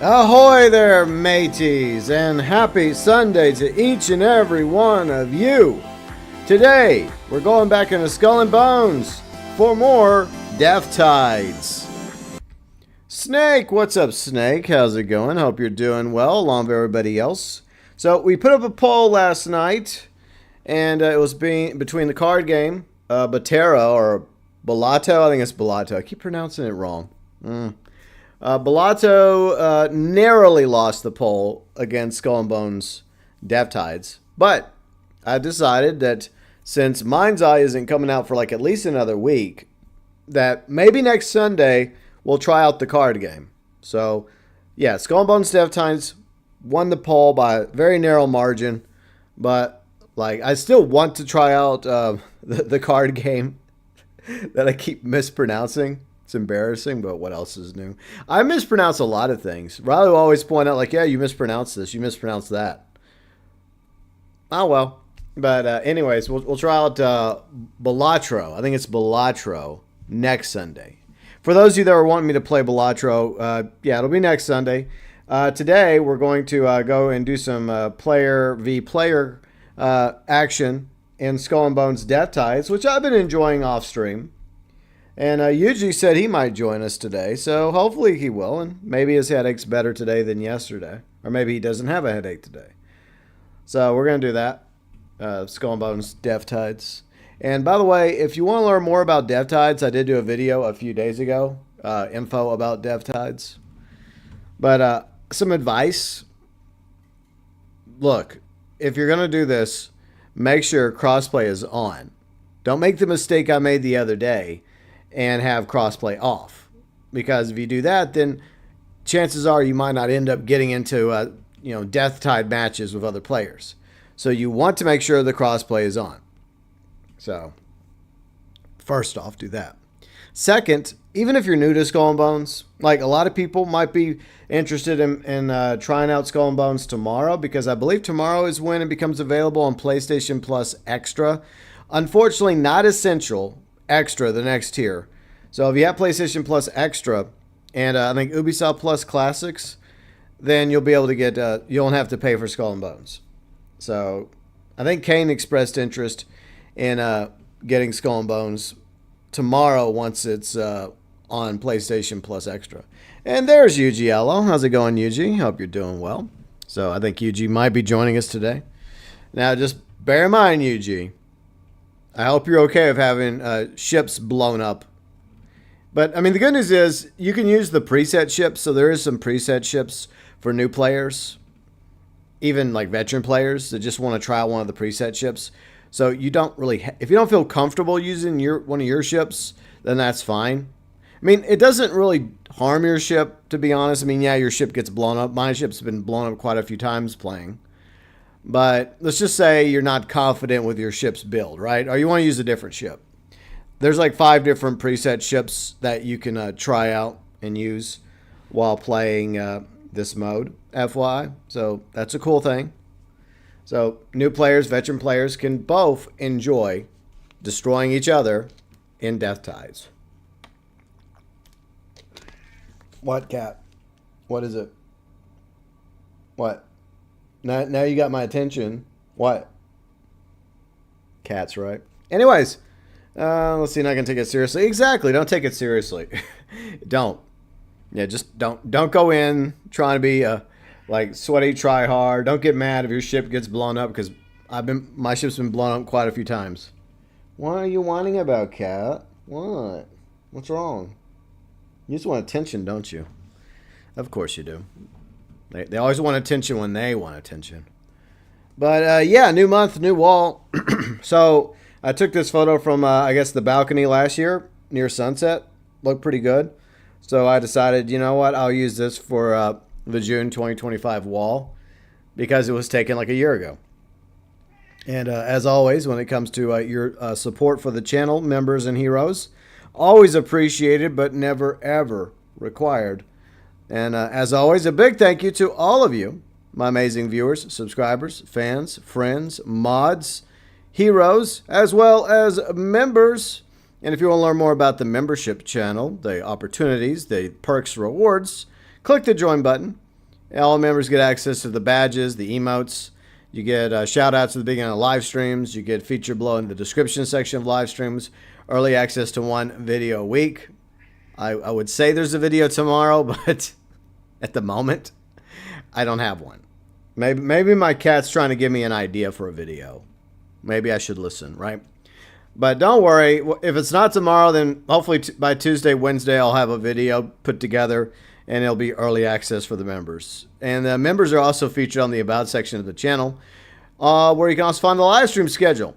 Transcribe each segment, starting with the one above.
Ahoy there, mateys, and happy Sunday to each and every one of you. Today, we're going back into Skull and Bones for more Death Tides. Snake, what's up, Snake? How's it going? Hope you're doing well, along with everybody else. So, we put up a poll last night, and it was between the card game, Batera, or Balato. I think it's Balato. I keep pronouncing it wrong. Balato narrowly lost the poll against Skull and Bones Death Tides, but I decided that since Mind's Eye isn't coming out for like at least another week, that maybe next Sunday we'll try out the card game. So, yeah, Skull and Bones Death Tides won the poll by a very narrow margin, but like I still want to try out the card game that I keep mispronouncing. It's embarrassing, but what else is new? I mispronounce a lot of things. Riley will always point out, like, yeah, you mispronounced this, you mispronounced that. Oh, well. But anyways, we'll try out Balatro. I think it's Balatro next Sunday. For those of you that are wanting me to play Balatro, yeah, it'll be next Sunday. Today, we're going to go and do some player v. player action in Skull and Bones Death Tides, which I've been enjoying off stream. And Yuji said he might join us today, so hopefully he will, and maybe his headache's better today than yesterday. Or maybe he doesn't have a headache today. So we're going to do that. Skull and Bones Death Tides. And by the way, if you want to learn more about Death Tides, I did do a video a few days ago, info about Death Tides. But some advice. Look, if you're going to do this, make sure crossplay is on. Don't make the mistake I made the other day and have crossplay off, because if you do that, then chances are you might not end up getting into Death Tide matches with other players. So you want to make sure the crossplay is on. So first off, do that. Second, even if you're new to Skull and Bones, like a lot of people might be interested in trying out Skull and Bones tomorrow, because I believe tomorrow is when it becomes available on PlayStation Plus Extra. Unfortunately, not Essential. Extra, the next tier. So if you have PlayStation Plus Extra and I think Ubisoft Plus Classics, then you'll be able to get, you don't have to pay for Skull and Bones. So I think Kane expressed interest in getting Skull and Bones tomorrow once it's on PlayStation Plus Extra. And there's Yuji Allo. How's it going, Yuji? Hope you're doing well. So I think Yuji might be joining us today. Now just bear in mind, Yuji, I hope you're okay with having ships blown up. But, I mean, the good news is you can use the preset ships. So there is some preset ships for new players, even like veteran players that just want to try out one of the preset ships. So you don't really, if you don't feel comfortable using one of your ships, then that's fine. I mean, it doesn't really harm your ship, to be honest. I mean, yeah, your ship gets blown up. My ship's been blown up quite a few times playing. But let's just say you're not confident with your ship's build, right? Or you want to use a different ship. There's like 5 different preset ships that you can try out and use while playing this mode, FYI. So that's a cool thing. So new players, veteran players can both enjoy destroying each other in Death Tides. What, cat? What is it? What? Now you got my attention. What? Cats, right? Anyways, let's see. Not gonna take it seriously. Exactly. Don't take it seriously. Don't. Yeah, just don't go in trying to be like sweaty, try hard. Don't get mad if your ship gets blown up, because my ship's been blown up quite a few times. What are you whining about, cat? What? What's wrong? You just want attention, don't you? Of course you do. They always want attention when they want attention. But, yeah, new month, new wall. So, I took this photo from, I guess, the balcony last year near sunset. Looked pretty good. So, I decided, you know what, I'll use this for the June 2025 wall, because it was taken like a year ago. And as always, when it comes to your support for the channel, members and heroes, always appreciated but never, ever required. And as always, a big thank you to all of you, my amazing viewers, subscribers, fans, friends, mods, heroes, as well as members. And if you want to learn more about the membership channel, the opportunities, the perks, rewards, click the join button. All members get access to the badges, the emotes. You get shout outs at the beginning of live streams. You get featured below in the description section of live streams. Early access to 1 video a week. I would say there's a video tomorrow, but at the moment, I don't have one. Maybe my cat's trying to give me an idea for a video. Maybe I should listen, right? But don't worry. If it's not tomorrow, then hopefully by Tuesday, Wednesday, I'll have a video put together, and it'll be early access for the members. And the members are also featured on the About section of the channel, where you can also find the live stream schedule,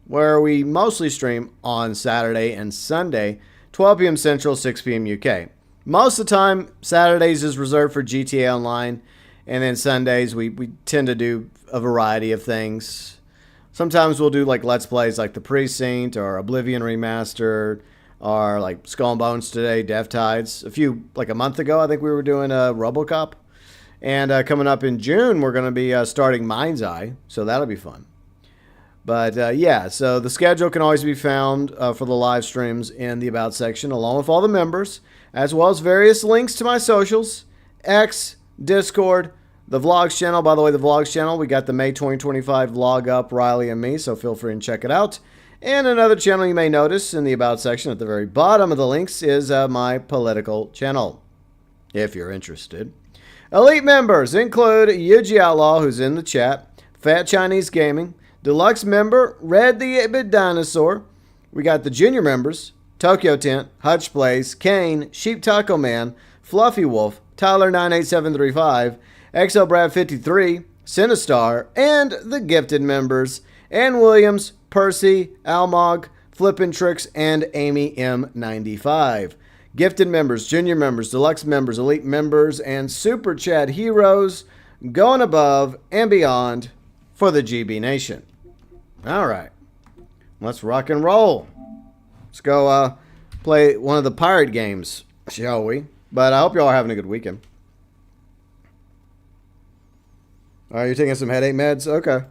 where we mostly stream on Saturday and Sunday, 12 p.m. Central, 6 p.m. UK. Most of the time, Saturdays is reserved for GTA Online, and then Sundays we tend to do a variety of things. Sometimes we'll do like Let's Plays like The Precinct or Oblivion Remastered, or like Skull and Bones today, Death Tides. Like a month ago, I think we were doing RoboCop. And coming up in June, we're going to be starting Mind's Eye, so that'll be fun. But yeah, so the schedule can always be found for the live streams in the About section, along with all the members, as well as various links to my socials, X, Discord, the Vlogs channel. By the way, the Vlogs channel, we got the May 2025 vlog up, Riley and me, so feel free and check it out. And another channel you may notice in the About section at the very bottom of the links is my political channel, if you're interested. Elite members include Yuji Outlaw, who's in the chat, Fat Chinese Gaming, Deluxe Member, Red the 8-Bit Dinosaur. We got the junior members, TokyoTent, Huttch Plays, Kane, Sheep Taco Man, Fluffy Wolf, Tyler98735, XLBrad53, SYNNASTARR, and the gifted members, Ann Williams, PERCI, Almog, Flippin Tricks, and Amy M95. Gifted members, junior members, deluxe members, elite members, and super chat heroes going above and beyond for the GB Nation. All right, let's rock and roll. Let's go play one of the pirate games, shall we? But I hope you all are having a good weekend. All right, you're taking some headache meds? Okay.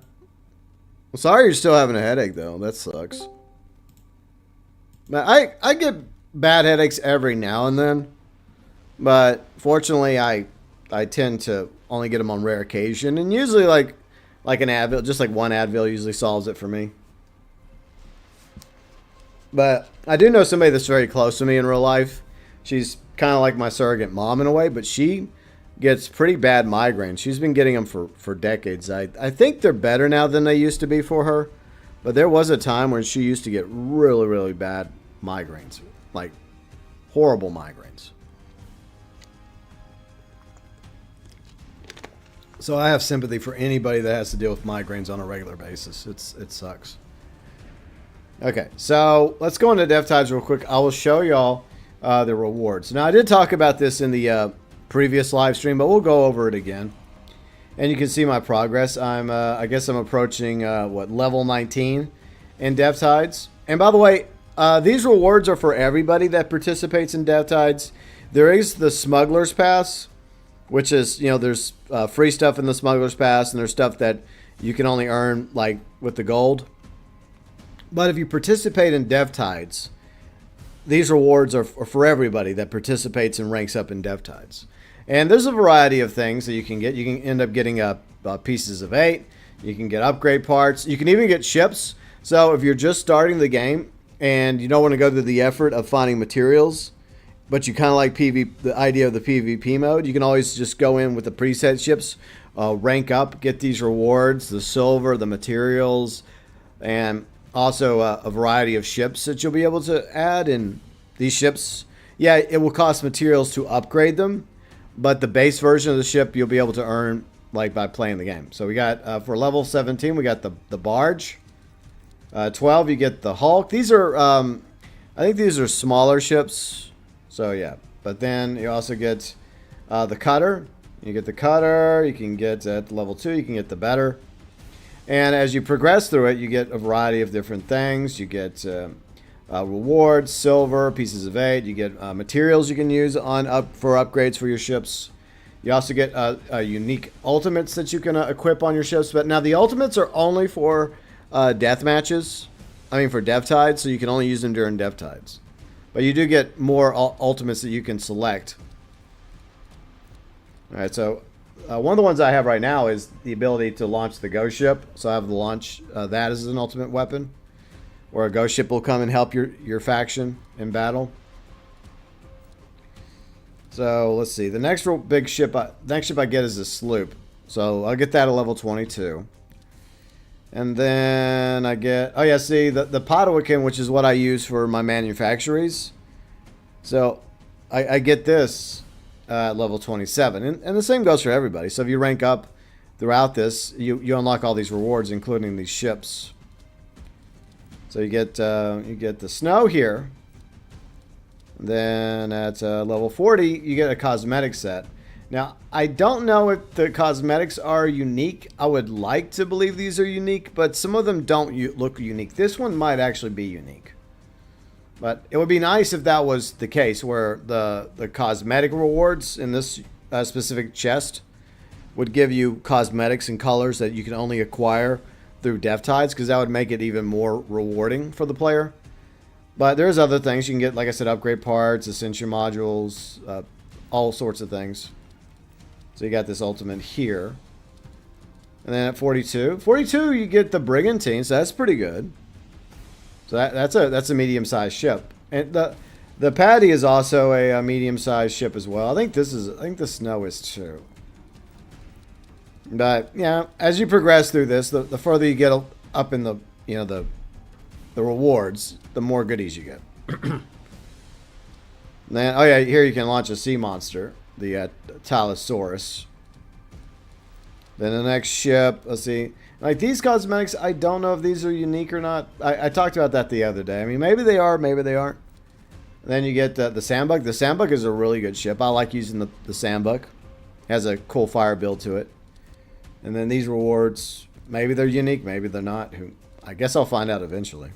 Well, sorry you're still having a headache, though. That sucks. Man, I get bad headaches every now and then. But fortunately, I tend to only get them on rare occasion. And usually, like an Advil, just like one Advil usually solves it for me. But I do know somebody that's very close to me in real life. She's kind of like my surrogate mom in a way, but she gets pretty bad migraines. She's been getting them for decades. I think they're better now than they used to be for her. But there was a time when she used to get really, really bad migraines. Like, horrible migraines. So I have sympathy for anybody that has to deal with migraines on a regular basis. It sucks. Okay, so let's go into Death Tides real quick. I will show y'all the rewards. Now, I did talk about this in the previous live stream, but we'll go over it again. And you can see my progress. I guess I'm approaching level 19 in Death Tides. And by the way, these rewards are for everybody that participates in Death Tides. There is the Smuggler's Pass, which is, there's free stuff in the Smuggler's Pass, and there's stuff that you can only earn like with the gold. But if you participate in Death Tides, these rewards are for everybody that participates and ranks up in Death Tides. And there's a variety of things that you can get. You can end up getting pieces of 8. You can get upgrade parts. You can even get ships. So if you're just starting the game and you don't want to go through the effort of finding materials, but you kind of like the idea of the PvP mode, you can always just go in with the preset ships, rank up, get these rewards, the silver, the materials, and also a variety of ships that you'll be able to add. In these ships, yeah, it will cost materials to upgrade them, but the base version of the ship you'll be able to earn like by playing the game. So we got for level 17, we got the barge. 12, you get the Hulk. These are I think these are smaller ships. So yeah, but then you also get the cutter. You get the cutter. You can get at level 2. You can get the better. And as you progress through it, you get a variety of different things. You get rewards, silver, pieces of 8. You get materials you can use for upgrades for your ships. You also get unique ultimates that you can equip on your ships. But now the ultimates are only for death matches. I mean for Death Tides, so you can only use them during Death Tides. But you do get more ultimates that you can select. Alright, so one of the ones I have right now is the ability to launch the ghost ship. So I have the launch that as an ultimate weapon, or a ghost ship will come and help your faction in battle. So let's see. The next real big ship, next ship I get is a sloop. So I'll get that at level 22. And then I get, oh yeah, see the Padawakan, which is what I use for my manufactories. So I get this at level 27, and the same goes for everybody. So if you rank up throughout this, you unlock all these rewards, including these ships. So you get the snow here. Then at level 40, you get a cosmetic set. Now, I don't know if the cosmetics are unique. I would like to believe these are unique, but some of them don't look unique. This one might actually be unique. But it would be nice if that was the case, where the cosmetic rewards in this specific chest would give you cosmetics and colors that you can only acquire through Death Tides, because that would make it even more rewarding for the player. But there's other things. You can get, like I said, upgrade parts, Ascension modules, all sorts of things. So you got this ultimate here. And then at 42, you get the Brigantine, so that's pretty good. So that's a medium-sized ship. And the Patty is also a medium-sized ship as well. I think the Snow is too. But yeah, as you progress through this, the further you get up in the rewards, the more goodies you get. Then, oh yeah, here you can launch a sea monster, the Talosaurus. Then the next ship, let's see. Like these cosmetics, I don't know if these are unique or not. I talked about that the other day. I mean, maybe they are, maybe they aren't. Then you get the Sandbug. The Sandbug is a really good ship. I like using the Sandbug. It has a cool fire build to it. And then these rewards, maybe they're unique, maybe they're not. I guess I'll find out eventually.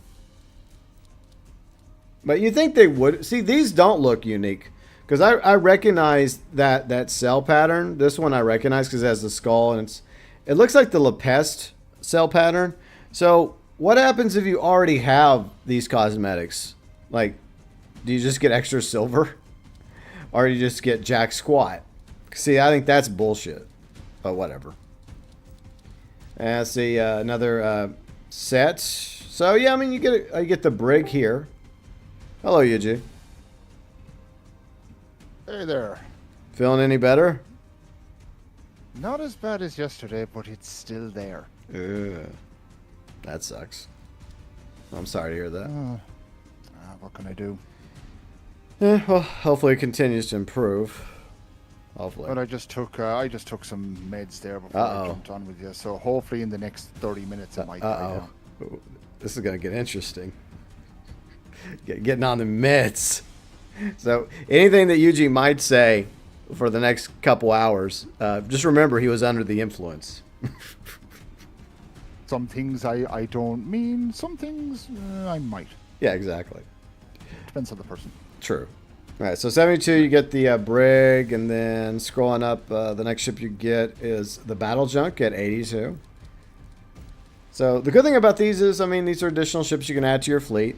But you think they would. See, these don't look unique. Because I recognize that cell pattern. This one I recognize because it has the skull. And it looks like the Lepest cell pattern. So what happens if you already have these cosmetics? Like, do you just get extra silver? Or do you just get jack squat? See, I think that's bullshit. But whatever. And let's see, another set. So yeah, I mean, you get the brig here. Hello, Yuji. Hey there. Feeling any better? Not as bad as yesterday, but it's still there. Ugh. That sucks. I'm sorry to hear that. What can I do? Yeah, well, hopefully it continues to improve. Hopefully. But I just took some meds there before I jumped on with you. So hopefully in the next 30 minutes it might die down. This is gonna get interesting. Getting on the meds. So anything that Yuji might say for the next couple hours, just remember he was under the influence. Some things I don't mean. Some things I might. Yeah, exactly. Depends on the person. True. All right, so 72, you get the brig, and then scrolling up, the next ship you get is the battle junk at 82. So the good thing about these is, I mean, these are additional ships you can add to your fleet,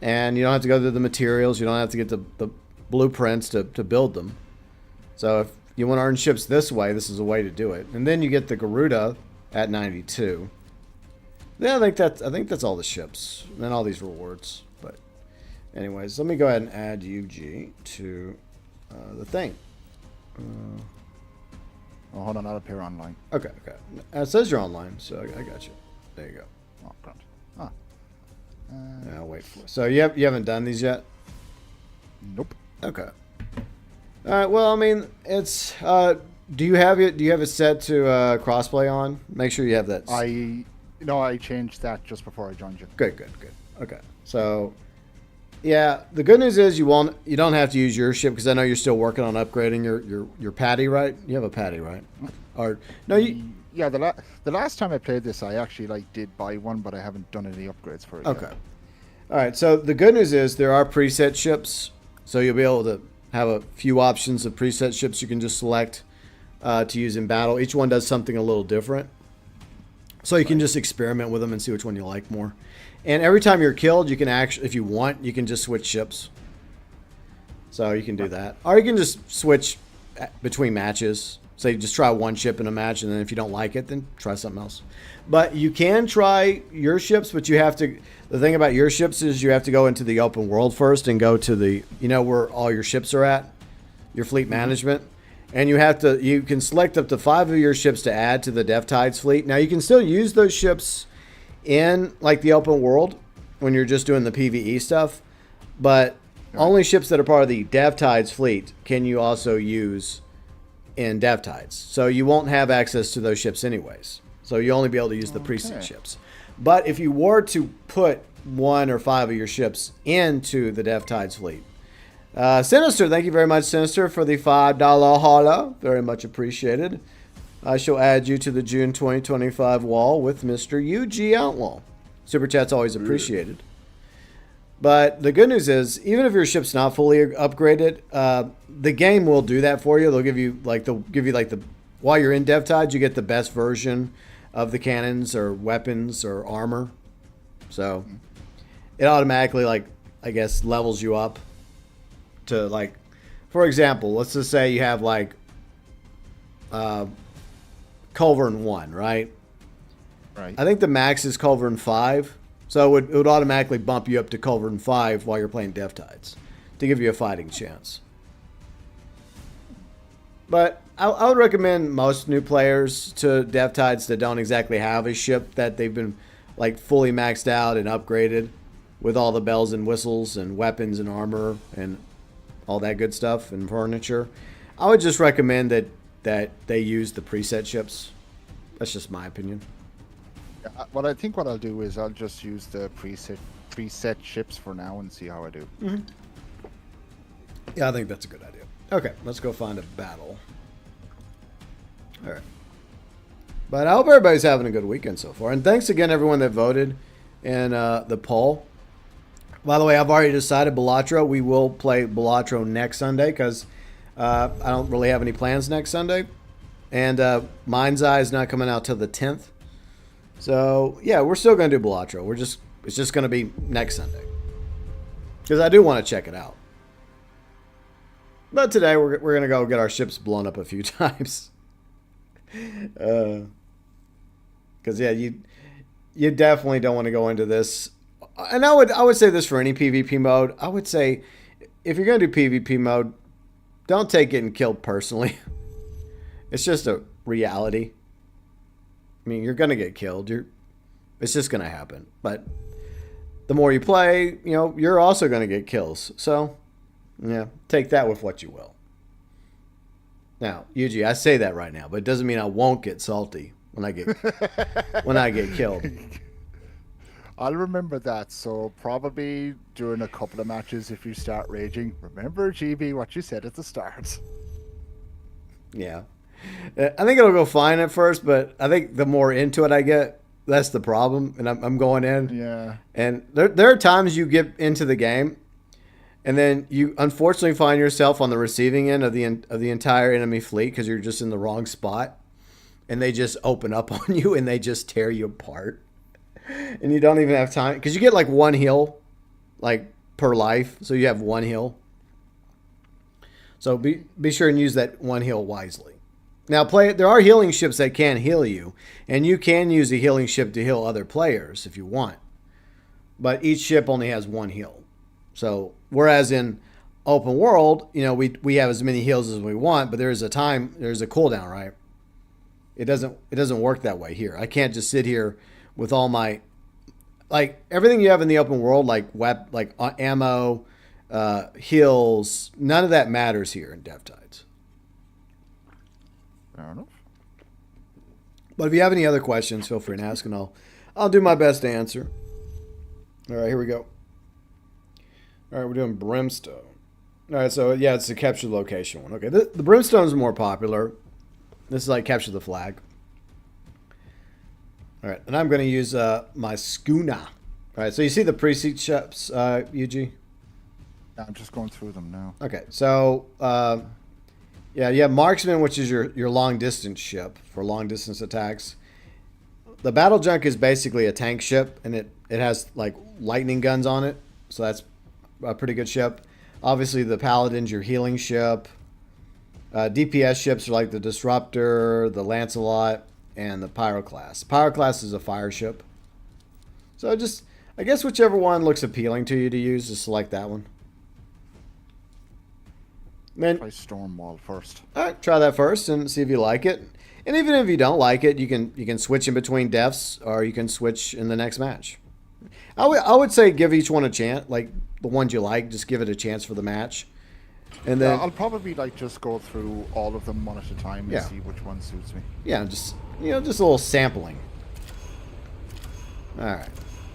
and you don't have to go through the materials. You don't have to get the blueprints to build them. So if you want to earn ships this way, this is a way to do it. And then you get the Garuda at 92. Yeah, I think that's all the ships, and then all these rewards. But anyways, let me go ahead and add UG to the thing. Oh, hold on, I'll appear online. Okay. It says you're online, so I got you. There you go. Oh, grand. Yeah, I'll wait for it. So you haven't done these yet? Nope. Okay. All right. Well, I mean, it's. Do you have it set to crossplay on? Make sure you have that. I changed that just before I joined you. Good. Okay. So, yeah, the good news is you don't have to use your ship, because I know you're still working on upgrading your patty, right? You have a patty, right? Or no, you. Yeah, the last time I played this, I actually did buy one, but I haven't done any upgrades for it. Okay. Yet. All right. So the good news is there are preset ships, so you'll be able to have a few options of preset ships you can just select to use in battle. Each one does something a little different, so you can just experiment with them and see which one you like more. And every time you're killed, you can actually, if you want, you can just switch ships. So you can do that, or you can just switch between matches So you just try one ship in a match, and then if you don't like it, then try something else. But you can try your ships, but you have to. The thing about your ships is you have to go into the open world first and go to the, where all your ships are at, your fleet management, and you can select up to 5 of your ships to add to the Death Tides fleet. Now you can still use those ships in like the open world when you're just doing the PvE stuff, but only ships that are part of the Death Tides fleet can you also use in Death Tides. So you won't have access to those ships anyways. So you only be able to use the precinct ships. But if you were to put 1 or 5 of your ships into the Death Tides fleet, Sinister, thank you very much, Sinister, for the $5 holla. Very much appreciated. I shall add you to the June 2025 wall with Mr. UG Outlaw. Super chat's always appreciated. But the good news is, even if your ship's not fully upgraded, the game will do that for you. They'll give you while you're in Death Tides, you get the best version of the cannons or weapons or armor. So it automatically, I guess, levels you up to, for example, let's just say you have Culverin 1, right? Right. I think the max is Culverin 5. So it would automatically bump you up to Culverin 5 while you're playing Death Tides to give you a fighting chance. But I would recommend most new players to Death Tides that don't exactly have a ship that they've been fully maxed out and upgraded with all the bells and whistles and weapons and armor and all that good stuff and furniture. I would just recommend that they use the preset ships. That's just my opinion. What I'll do is I'll just use the preset ships for now and see how I do. Mm-hmm. Yeah, I think that's a good idea. Okay, let's go find a battle. All right. But I hope everybody's having a good weekend so far. And thanks again, everyone that voted in the poll. By the way, I've already decided Balatro. We will play Balatro next Sunday because I don't really have any plans next Sunday. And Mind's Eye is not coming out till the 10th. So, yeah, we're still going to do Balatro. It's just going to be next Sunday. Because I do want to check it out. But today we're going to go get our ships blown up a few times. Because, yeah, you definitely don't want to go into this. And I would say this for any PvP mode. I would say if you're going to do PvP mode, don't take getting killed personally. It's just a reality. I mean, you're going to get killed. It's just going to happen. But the more you play, you're also going to get kills. So, yeah, take that with what you will. Now, Yuji, I say that right now, but it doesn't mean I won't get salty when I get killed. I'll remember that. So probably during a couple of matches, if you start raging, remember, GB, what you said at the start. Yeah. I think it'll go fine at first, but I think the more into it I get, that's the problem. And I'm going in. Yeah. And there are times you get into the game, and then you unfortunately find yourself on the receiving end of the entire enemy fleet because you're just in the wrong spot, and they just open up on you and they just tear you apart, and you don't even have time because you get one heal, per life, so you have one heal. So be sure and use that one heal wisely. Now, there are healing ships that can heal you, and you can use a healing ship to heal other players if you want. But each ship only has one heal. So, whereas in open world, we have as many heals as we want, but there's a cooldown, right? It doesn't work that way here. I can't just sit here with all my everything you have in the open world, ammo, heals. None of that matters here in Death Tides. Fair enough. But if you have any other questions, feel free to ask, and I'll do my best to answer. All right, here we go. All right, we're doing Brimstone. All right, so yeah, it's the capture the location one. Okay, the Brimstone is more popular. This is capture the flag. All right, and I'm going to use my schooner. All right, so you see the precinct ships, UG? I'm just going through them now. Okay, so yeah, you have Marksman, which is your long-distance ship for long-distance attacks. The Battle Junk is basically a tank ship, and it has lightning guns on it, so that's a pretty good ship. Obviously, the Paladin's your healing ship. DPS ships are like the Disruptor, the Lancelot, and the Pyroclast. Pyroclast is a fire ship. So just, I guess whichever one looks appealing to you to use, just select that one. Then Try Stormwall first. all right, try that first and see if you like it. And even if you don't like it, you can switch in between deaths, or you can switch in the next match. I would say give each one a chance. Like the ones you like, just give it a chance for the match. And then I'll probably like just go through all of them one at a time and see which one suits me. Yeah, just just a little sampling. All right,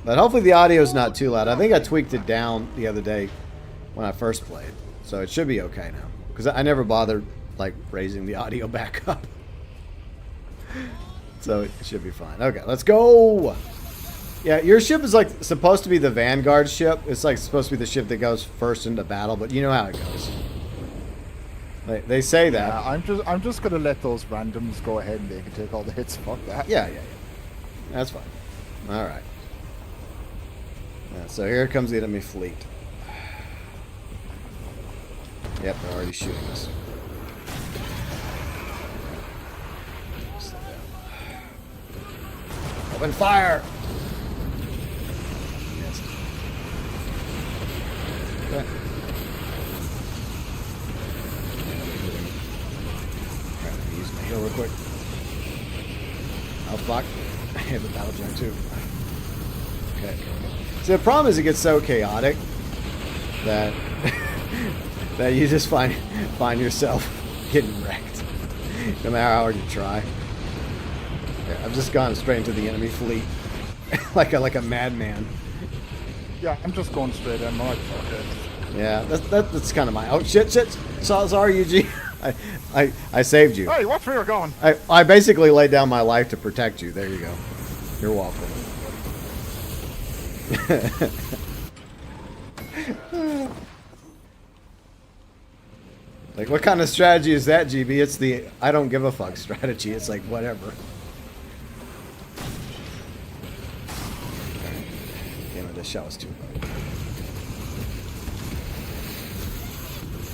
but hopefully the audio is not too loud. I think I tweaked it down the other day when I first played, so it should be okay now. Because I never bothered like raising the audio back up, so it should be fine. Okay, let's go. Yeah, your ship is like supposed to be the Vanguard ship. It's like supposed to be the ship that goes first into battle, but you know how it goes. They say that. Yeah, I'm just gonna let those randoms go ahead and they can take all the hits. Fuck that. Yeah. That's fine. All right. Yeah, so here comes the enemy fleet. Yep, they're already shooting us. Open fire! Missed. Okay. Use my heal real quick. I'll block. I have a battle jump too. Okay. See, the problem is it gets so chaotic that that you just find yourself getting wrecked, no matter how hard you try. Yeah, I've just gone straight into the enemy fleet, like a madman. Yeah, I'm just going straight in. Like, fuck it. Yeah, that's kind of my. Oh shit! Sorry, UG. I saved you. Hey, watch where you're going. I basically laid down my life to protect you. There you go. You're welcome. Like, what kind of strategy is that, GB? It's the I don't give a fuck strategy. It's like, whatever. Damn it, this shot was too low.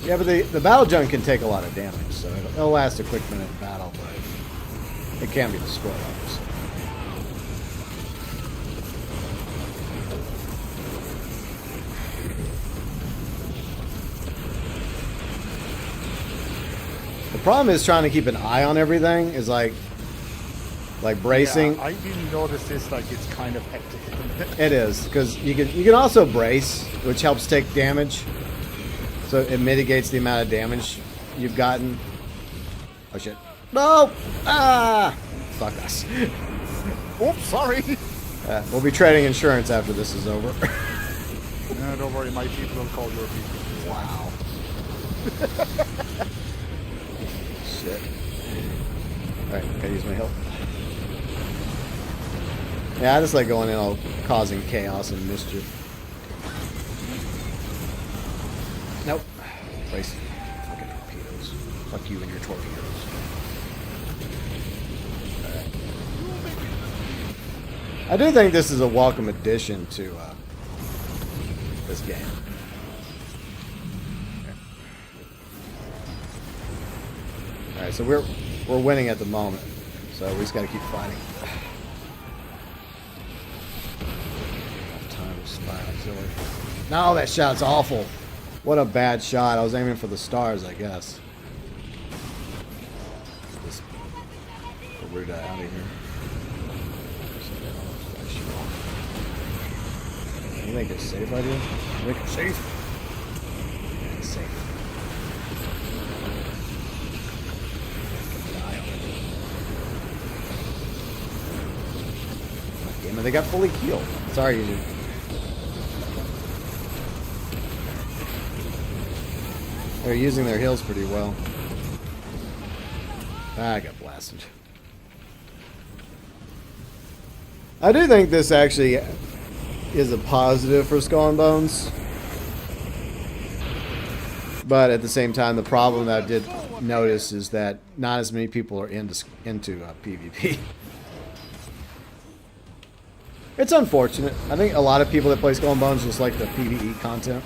Yeah, but the battle junk can take a lot of damage, so it'll last a quick minute in battle, but it can be destroyed, obviously. The problem is trying to keep an eye on everything is like bracing. Yeah, I didn't notice this. Like, it's kind of hectic at the minute. It is, because you can also brace, which helps take damage. So it mitigates the amount of damage you've gotten. Oh shit. No! Ah! Fuck us. Oops, sorry. We'll be trading insurance after this is over. No, don't worry, my people will call your people. Wow. Shit. Alright, gotta use my help. Yeah, I just like going in all causing chaos and mischief. Nope. Place fucking torpedoes. Fuck you and your torpedoes. Alright. I do think this is a welcome addition to this game. Alright, so we're winning at the moment. So we just gotta keep fighting. Time to spy auxiliary. No, that shot's awful. What a bad shot. I was aiming for the stars, I guess. This Garuda out of here. You think it's safe right here? You think it's safe? Yeah, it's safe. Damn it, they got fully healed. Sorry, you. They're using their heals pretty well. I got blasted. I do think this actually is a positive for Skull and Bones. But at the same time, the problem that I did notice is that not as many people are into PvP. It's unfortunate. I think a lot of people that play Skull and Bones just like the PvE content.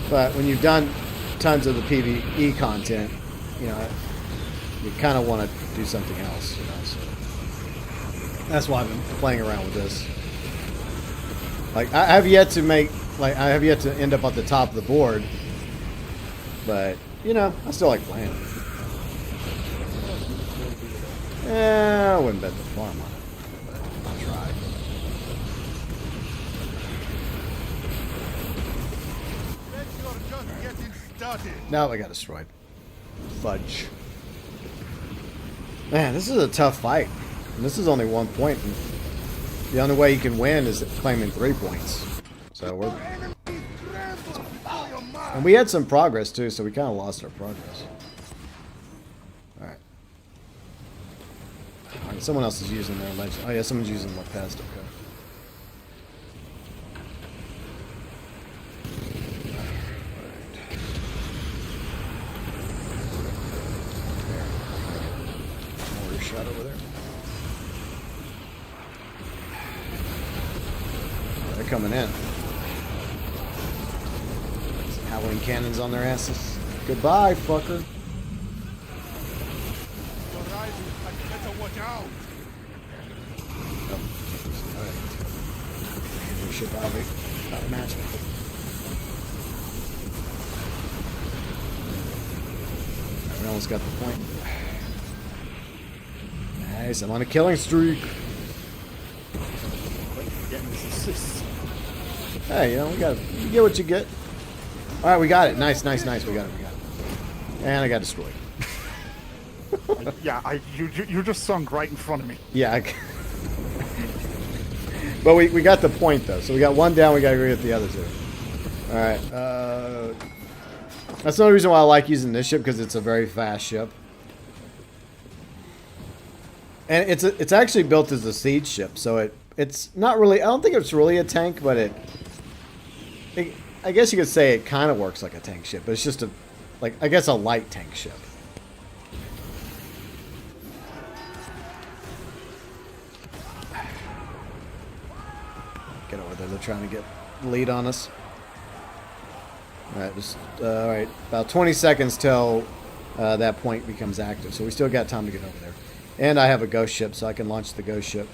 But when you've done times of the PvE content, you know, you kind of want to do something else, you know. So that's why I've been playing around with this. Like I have yet to end up at the top of the board, but you know, I still like playing it. I wouldn't bet the farm on it, but I'll try. Now I got destroyed. Fudge. Man, this is a tough fight. And this is only 1 point. And the only way you can win is claiming 3 points. So we're... And we had some progress too, so we kind of lost our progress. Alright. Alright, someone else is using their legend. Oh yeah, someone's using what passed. Okay. Shot over there. They're coming in. Some Halloween cannons on their asses. Goodbye, fucker. Oh. Alright. Ship out of match. We almost got the point. Nice, I'm on a killing streak. Getting this assist. Hey, you know, you get what you get. Alright, we got it. Nice, nice, nice. We got it. And I got destroyed. Yeah, you just sunk right in front of me. Yeah. But we got the point, though. So we got one down, we got to go get the other two. Alright. That's the only reason why I like using this ship, because it's a very fast ship. And it's actually built as a siege ship, so it's not really... I don't think it's really a tank, but I guess you could say it kind of works like a tank ship, but it's just I guess a light tank ship. Get over there, they're trying to get the lead on us. Alright, alright, about 20 seconds till that point becomes active, so we still got time to get over there. And I have a ghost ship, so I can launch the ghost ship.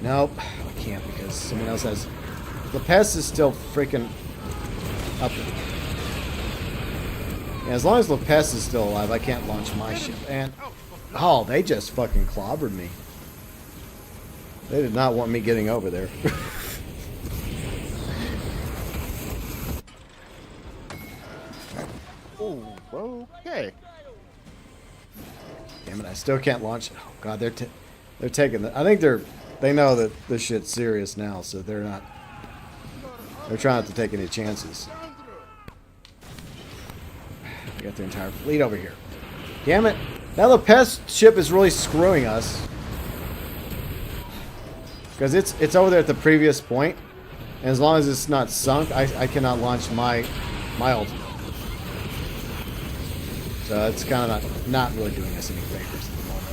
Nope, I can't because someone else has... The pest is still freaking up. Yeah, as long as Lopez is still alive, I can't launch my ship. And oh, they just fucking clobbered me. They did not want me getting over there. Oh, okay. Damn it! I still can't launch it. Oh god, they're taking the... I think they know that this shit's serious now, so they're not... They're trying not to take any chances. We got the entire fleet over here. Damn it! Now the pest ship is really screwing us. Because it's over there at the previous point. And as long as it's not sunk, I cannot launch my ultimate. So it's kind of not really doing us any favors at the moment.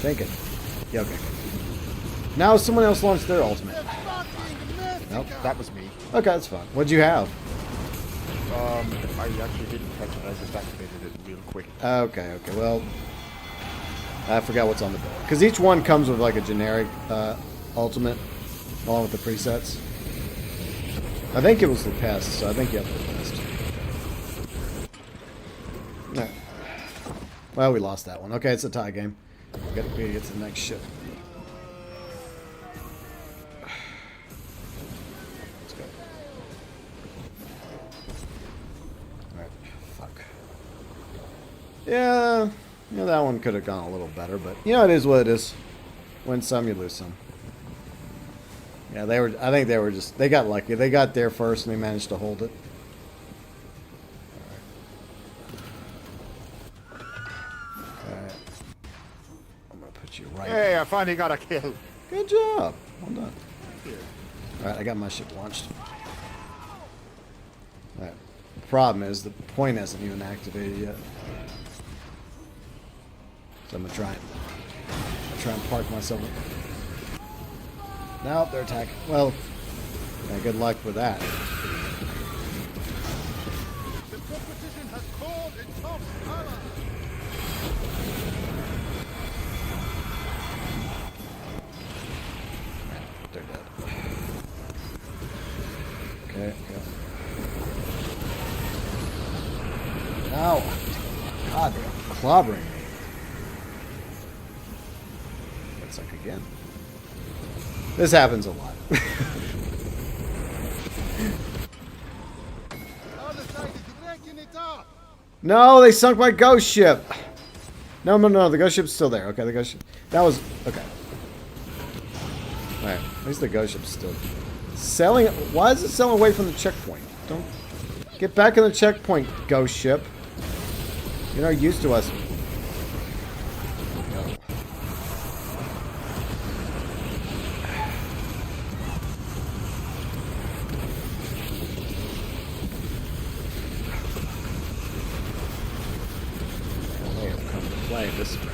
Thinking. Yeah, okay. Now someone else launched their ultimate. Nope. That was me. Okay, that's fine. What'd you have? I actually didn't catch it. I just activated it real quick. Okay. Well, I forgot what's on the bill. Because each one comes with like a generic ultimate, along with the presets. I think it was the pest, so I think you have the pest. No. Well, we lost that one. Okay, it's a tie game. We gotta get to the next ship. Let's go. Alright, fuck. Yeah, that one could have gone a little better, but you know, it is what it is. Win some, you lose some. Yeah, I think they were just... They got lucky. They got there first and they managed to hold it. Alright. I'm gonna put you right... Hey, I finally got a kill. Good job. Well done. Alright, I got my ship launched. Alright. The problem is the point hasn't even activated yet. So I'm gonna try and park myself. Nope, they're attacking. Well, yeah, good luck with that. The competition has called its top ally. They're dead. Okay, yeah. Ow! God, they're clobbering me. Looks like again. This happens a lot. Other side is ranking it up. No, they sunk my ghost ship. No, no, no. The ghost ship's still there. Okay, the ghost ship. That was okay. All right. At least the ghost ship's still sailing. Why is it sailing away from the checkpoint? Don't get back in the checkpoint, ghost ship. You're not used to us. This round.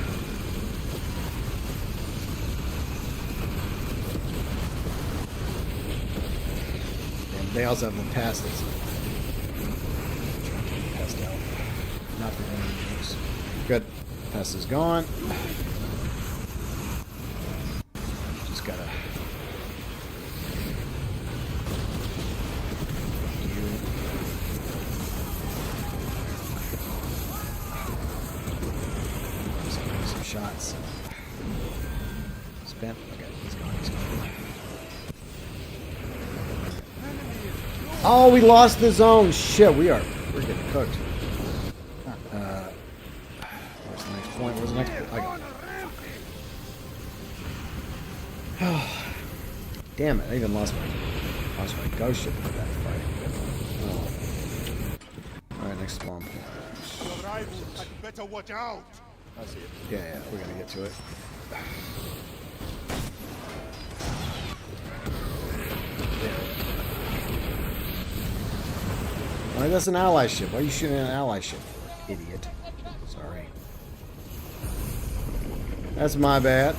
And they also have the pass that's passed out. Not for any use. Good. Pass is gone. Just gotta. Shots. Spent. Okay, he's gone. He's gone. Oh, we lost the zone. Shit, we're getting cooked. Where's the next point? Where's the next point? I got it. Damn it! I even lost my ghost ship in that fight. Oh. All right, next spawn point. Your rivals had better watch out. I see it. Yeah, we're gonna get to it. Why, that's an ally ship. Why are you shooting at an ally ship, idiot? Sorry. That's my bad.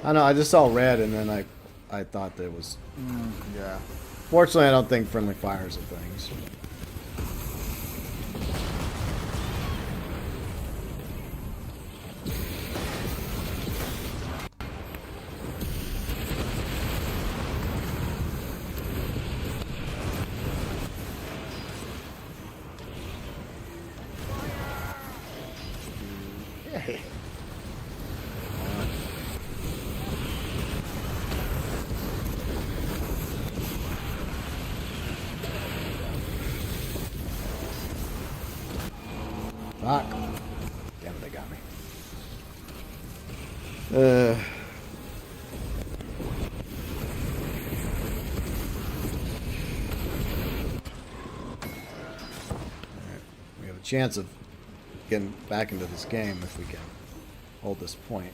I know, I just saw red and then I thought that it was... Yeah. Fortunately, I don't think friendly fires and things. Hey. Fuck. Damn it, they got me. We have a chance of getting back into this game if we can hold this point.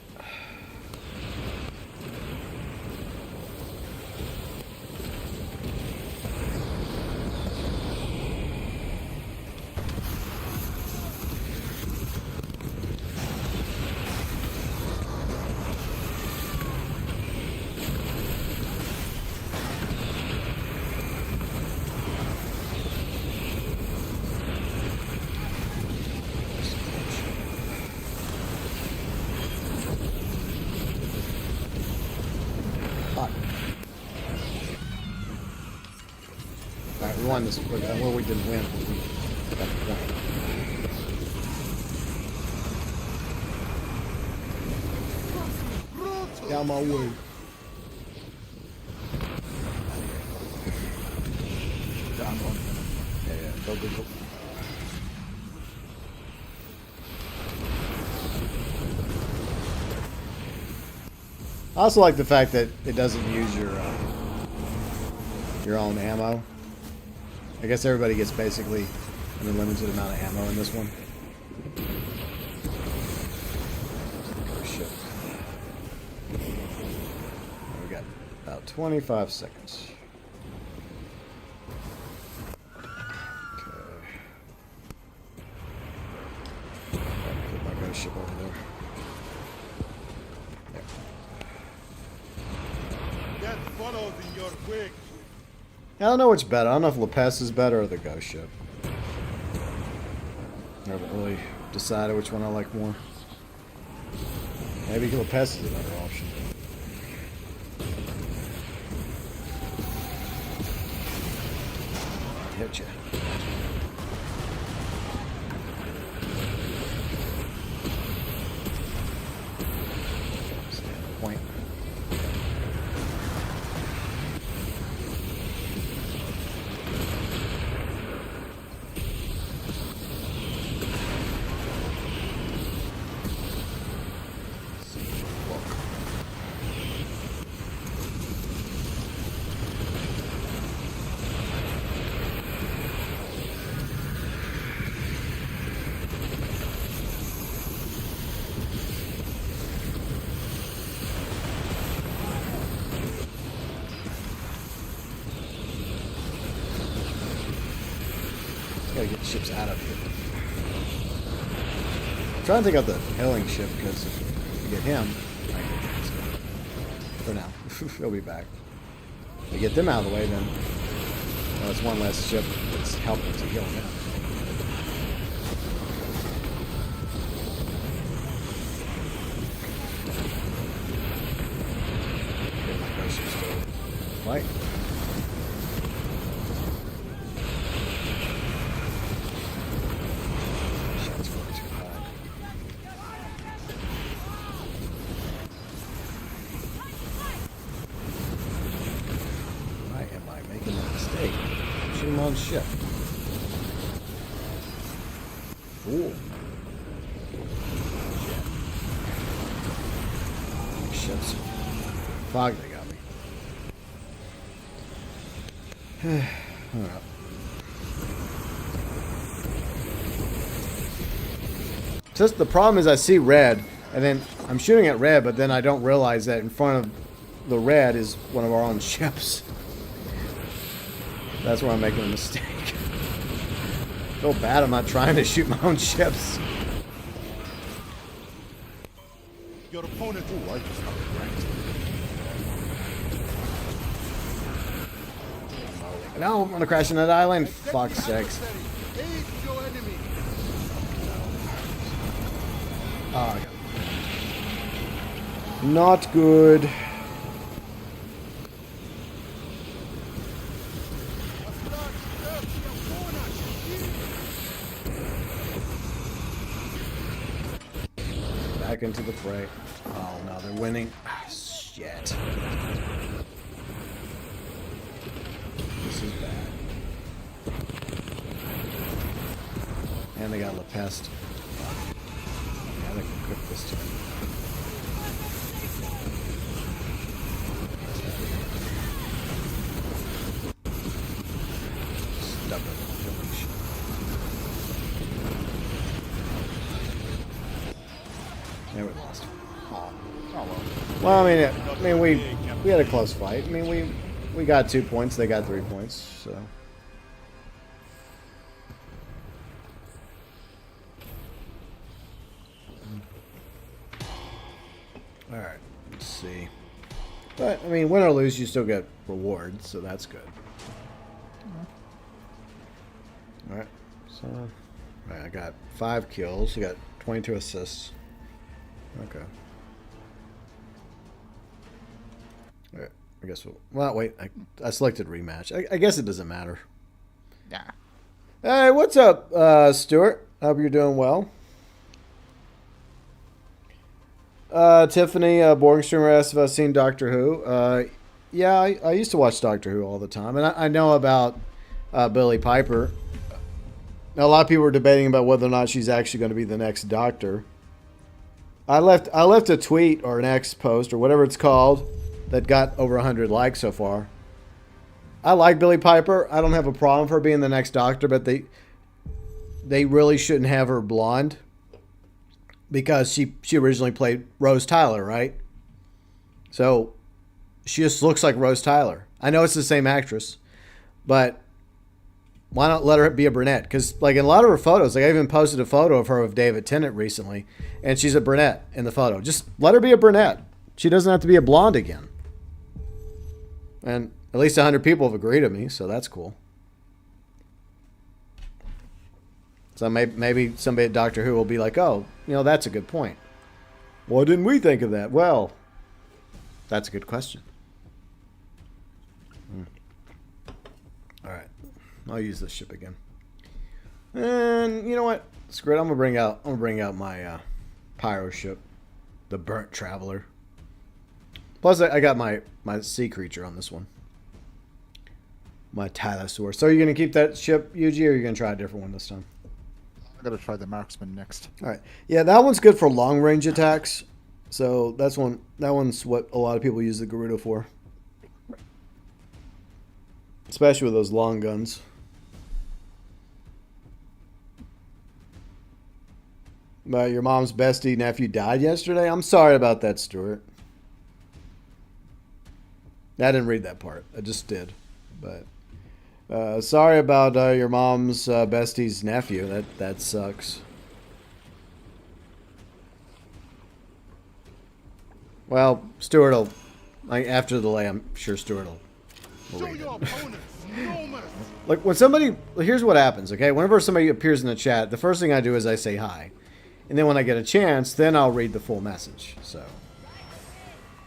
Alright, we won this. Well, we didn't win. We got the point. Down my way. Down one. Yeah, go, go, go. I also like the fact that it doesn't use your own ammo. I guess everybody gets basically an unlimited amount of ammo in this one. Oh, shit. We got about 25 seconds. Okay. Put my ghost ship over there. There. in your wig. I don't know which better. I don't know if Lopez is better or the ghost ship. I haven't really decided which one I like more. Maybe Lopez is a better option. Hit you. Stand point. Gotta get ships out of here. I'm trying to take out the hailing ship because if we get him, I can for now. He'll be back. If we get them out of the way, then that's one less ship that's helping to heal him. Get my ghost ships to fight. On ship. Ooh. Shit. Ships. Fog, they got me. Alright. Just the problem is I see red, and then I'm shooting at red, but then I don't realize that in front of the red is one of our own ships. That's where I'm making a mistake. Feel bad I'm not trying to shoot my own ships. Your opponent. Ooh, I just got wrecked. No, I'm gonna crash on that island. Fuck's sakes. Aid your enemy. Oh, I got it. Not good. Back into the fray. Oh no, they're winning. Ah, shit. This is bad. And they got La Peste. Yeah, they can cook this time. Stubborn village. Yeah, we lost. Oh, well. Well, I mean, we had a close fight. I mean, we got 2 points. They got 3 points. So. All right. Let's see. But I mean, win or lose, you still get rewards, so that's good. All right. So, all right, I got 5 kills. I got 22 assists. Okay. All right. I guess well, wait. I selected rematch. I guess it doesn't matter. Nah. Hey, what's up, Stuart? Hope you're doing well. Tiffany Borgstreamer asked if I've seen Doctor Who. Yeah, I used to watch Doctor Who all the time, and I know about Billie Piper. Now, a lot of people are debating about whether or not she's actually going to be the next Doctor. I left a tweet or an X post or whatever it's called that got over 100 likes so far. I like Billie Piper. I don't have a problem for her being the next Doctor, but they really shouldn't have her blonde because she originally played Rose Tyler, right? So she just looks like Rose Tyler. I know it's the same actress, but why not let her be a brunette? Because like in a lot of her photos, like I even posted a photo of her with David Tennant recently, and she's a brunette in the photo. Just let her be a brunette. She doesn't have to be a blonde again. And at least 100 people have agreed with me, so that's cool. So maybe somebody at Doctor Who will be like, oh, you know, that's a good point. Why didn't we think of that? Well, that's a good question. All right, I'll use this ship again. And you know what? Screw it. I'm gonna bring out my pyro ship, the Burnt Traveler. Plus, I got my sea creature on this one. My Tylosaur. So are you gonna keep that ship, Yuji, or are you gonna try a different one this time? I'm gonna try the marksman next. All right. Yeah, that one's good for long range attacks. So that one's what a lot of people use the Gerudo for. Especially with those long guns. But your mom's bestie nephew died yesterday? I'm sorry about that, Stuart. I didn't read that part. I just did. But sorry about your mom's bestie's nephew. That sucks. Well, Stuart will, after the delay, I'm sure Stuart will Show read your it. opponents no mercy. Like when somebody, here's what happens, okay? Whenever somebody appears in the chat, the first thing I do is I say hi. And then when I get a chance, then I'll read the full message. So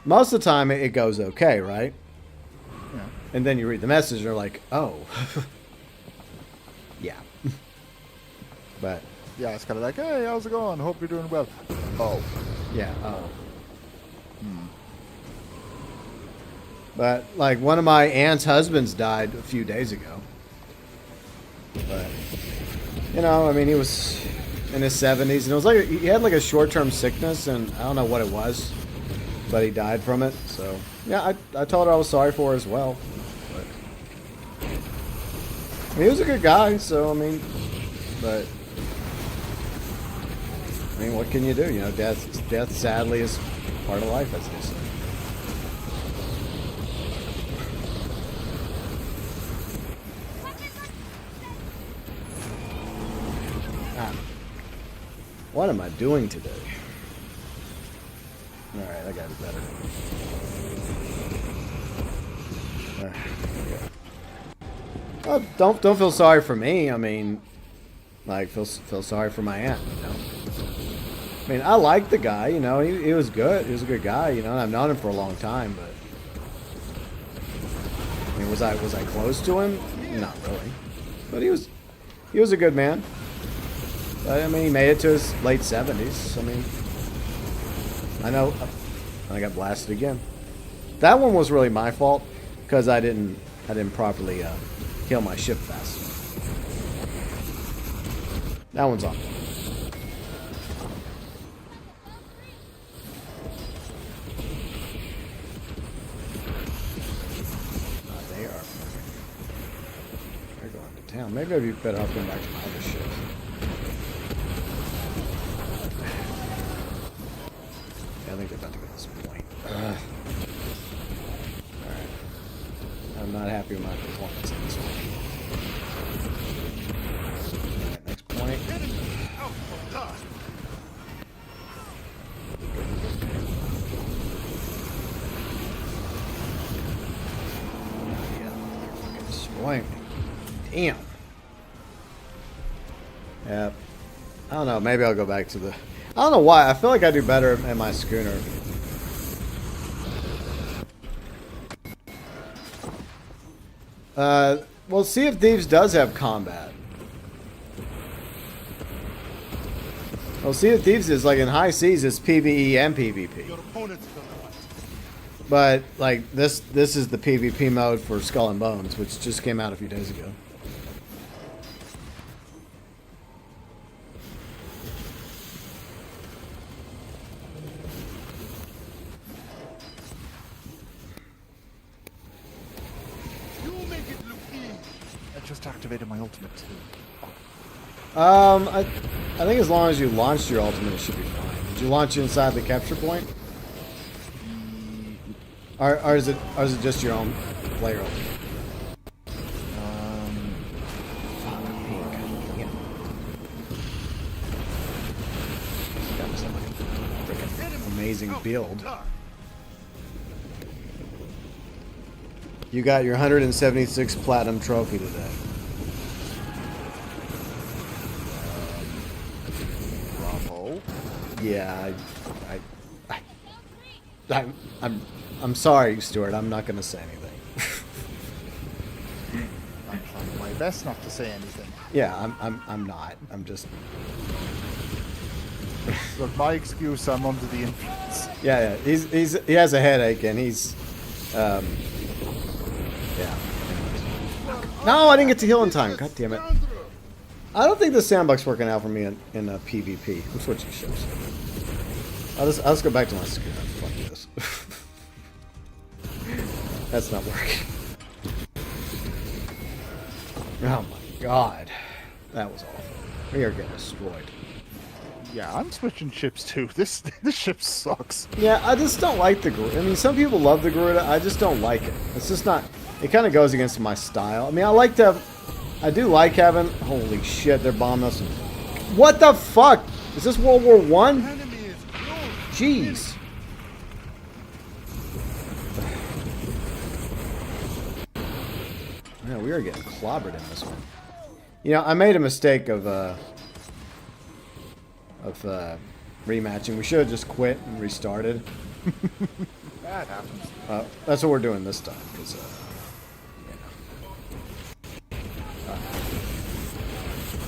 most of the time it goes okay, right? Yeah. And then you read the message and you're like, oh. Yeah. But Yeah, it's kind of like, hey, how's it going? Hope you're doing well. Oh. yeah, oh. But like one of my aunt's husbands died a few days ago. But you know, I mean, he was in his 70s, and it was like he had like a short-term sickness, and I don't know what it was, but he died from it. So yeah, I told her I was sorry for her as well. But I mean, he was a good guy, so I mean, but I mean, what can you do? You know, death sadly is part of life, as they say. What am I doing today? Alright, I got it better. Okay. Oh, don't feel sorry for me. I mean, like, feel sorry for my aunt, you know? I mean, I liked the guy, you know, he was good. He was a good guy, you know, and I've known him for a long time, but I mean, was I close to him? Not really. But he was a good man. I mean, he made it to his late 70s. I mean, I know. I got blasted again. That one was really my fault because I didn't properly heal my ship fast. That one's on. They are. They're going to town. Maybe I'd be better off going back to my other ship. I think they're about to go to this point. Alright. I'm not happy with my performance in this one. Alright, next point. Enemy out for blood. Yeah, fucking destroying me. Damn. Yep. I don't know, maybe I'll go back to the... I don't know why. I feel like I do better in my schooner. Well, Sea of Thieves does have combat. Well, Sea of Thieves is like in high seas, it's PvE and PvP. Your opponents will fight. But like this is the PvP mode for Skull and Bones, which just came out a few days ago. Just activated my ultimate too. I think as long as you launched your ultimate, it should be fine. Did you launch it inside the capture point? Or is it just your own player ultimate? That was like a freaking amazing build. You got your 176 platinum trophy today. Bravo. Yeah, I'm sorry, Stuart. I'm not going to say anything. I'm trying my best not to say anything. Yeah, I'm not. I'm just. Look, my excuse, I'm under the influence. Yeah. He has a headache and he's. Yeah. No, I didn't get to heal in time. God damn it. I don't think the sandbox working out for me in PvP. I'm switching ships. I'll just go back to my screen. Fuck this. That's not working. Oh my god. That was awful. We are getting destroyed. Yeah, I'm switching ships too. This ship sucks. Yeah, I just don't like the Garuda. I mean, some people love the Garuda. I just don't like it. It's just not... It kind of goes against my style. I mean, I like to have... I do like having... Holy shit, they're bombing us. What the fuck? Is this World War One? Enemy is close. Jeez. Yeah, we are getting clobbered in this one. You know, I made a mistake of rematching. We should have just quit and restarted. That happens. That's what we're doing this time. Cause,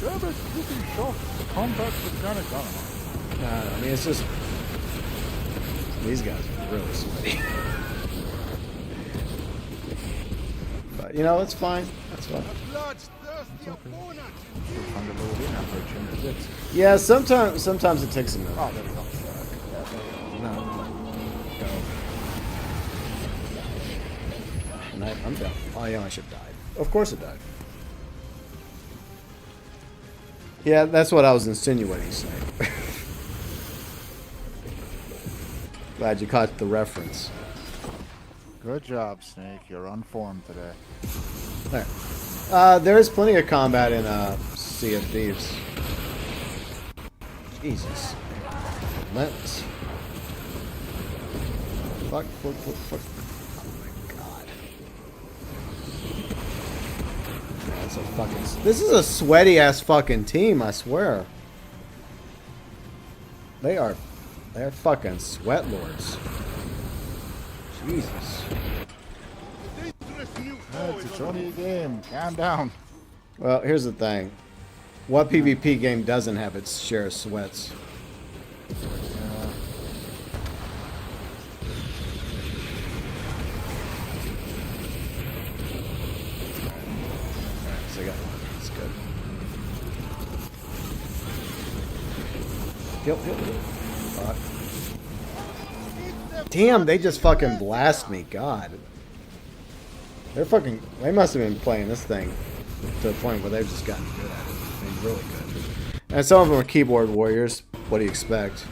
Yeah, but you can shock combat with Ghana. I mean, it's just... These guys are really sweaty. But, you know, it's fine. That's fine. Bloodthirsty opponent. Trying to load in after a change of bits. Yeah, sometimes it takes a minute. Oh, there we go. No. Go. And I'm down. Oh, yeah, my ship died. Of course it died. Yeah, that's what I was insinuating, Snake. Glad you caught the reference. Good job, Snake. You're on form today. There. There is plenty of combat in Sea of Thieves. Jesus. Relentless. Fuck. Oh my god. Yeah, that's a fucking... This is a sweaty ass fucking team, I swear. They're fucking sweat lords. Jesus. Dangerous new It's only a game. Calm down. Well, here's the thing. What PvP game doesn't have its share of sweats? So I got one. That's good. Yep. Fuck. Damn, they just fucking blast me. God. They must have been playing this thing to the point where they've just gotten good at it. I mean, really good. And some of them are keyboard warriors. What do you expect?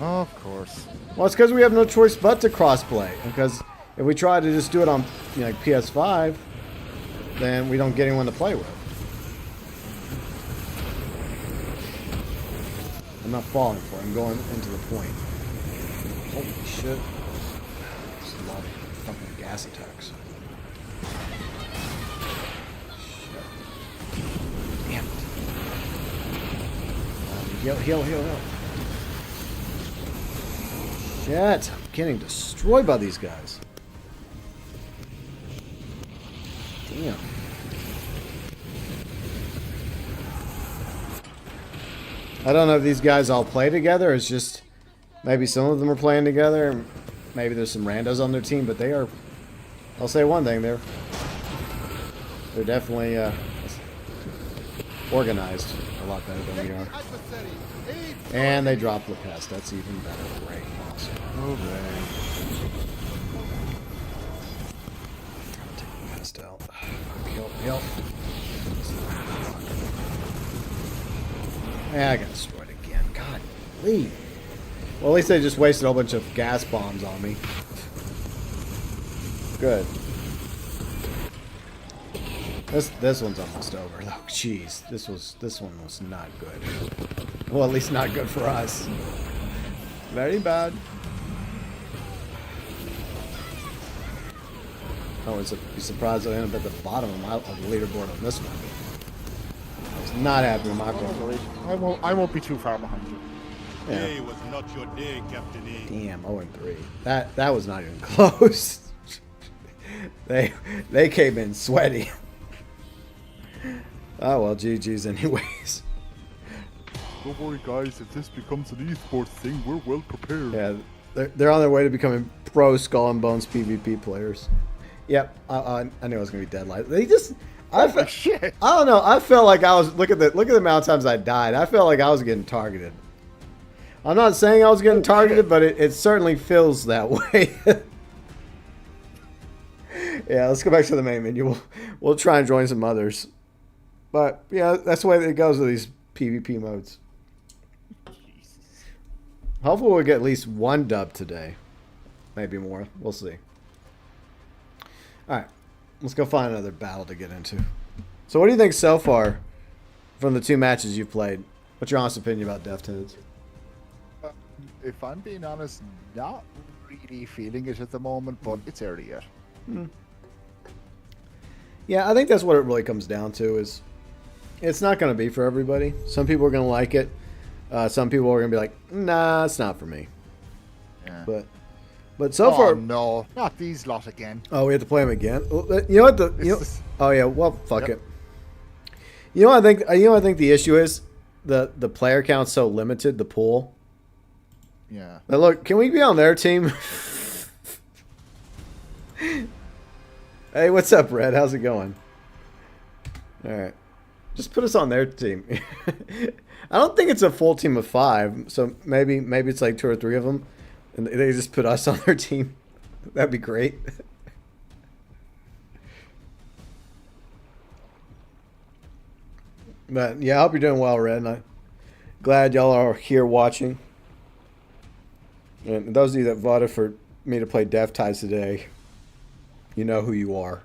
Of course. Well, it's because we have no choice but to crossplay. Because if we try to just do it on, you know, like PS5, then we don't get anyone to play with. I'm not falling for it. I'm going into the point. Holy shit. There's a lot of fucking gas attacks. Shit. Damn it. Heal. Shit. I'm getting destroyed by these guys. Damn. I don't know if these guys all play together. It's just maybe some of them are playing together. Maybe there's some randos on their team, but they are. I'll say one thing: they're definitely organized a lot better than we are. And they dropped the pest. That's even better. Great, awesome. Hooray. Take the pest out. Heal. Yeah, I got destroyed again. God, leave. Well, at least they just wasted a whole bunch of gas bombs on me. Good. This one's almost over. Oh, jeez, this one was not good. Well, at least not good for us. Very bad. I wouldn't be surprised if I end up at the bottom of the leaderboard on this one. I was not happy with my performance. I won't be too far behind you. Yeah. Today was not your day, Captain E. Damn, 0-3. That was not even close. They came in sweaty. Oh well, GG's anyways. Don't worry, guys. If this becomes an esports thing, we're well prepared. Yeah, they're on their way to becoming pro Skull and Bones PvP players. Yep, I knew it was gonna be Deadlight. They just, Shit. I don't know. I felt like I was look at the amount of times I died. I felt like I was getting targeted. I'm not saying I was getting targeted, but it certainly feels that way. Yeah, let's go back to the main menu. We'll try and join some others. But yeah, that's the way it goes with these PvP modes. Hopefully we'll get at least one dub today. Maybe more. We'll see. Alright. Let's go find another battle to get into. So what do you think so far from the 2 matches you've played? What's your honest opinion about Deftones? If I'm being honest, not really feeling it at the moment, but it's early yet. Yeah, I think that's what it really comes down to is it's not going to be for everybody. Some people are going to like it. Some people are going to be like, nah, it's not for me. Yeah. But so far... no, not these lot again. Oh, we have to play them again? You know what oh, yeah, well, fuck it. You know what I think the issue is? The player count's so limited, the pool. Yeah. Now look, can we be on their team? Hey, what's up, Red? How's it going? Alright. Just put us on their team. I don't think it's a full team of 5, so maybe it's like 2 or 3 of them, and they just put us on their team. That'd be great. But yeah, I hope you're doing well, Red, and I'm glad y'all are here watching. And those of you that voted for me to play Death Ties today, you know who you are.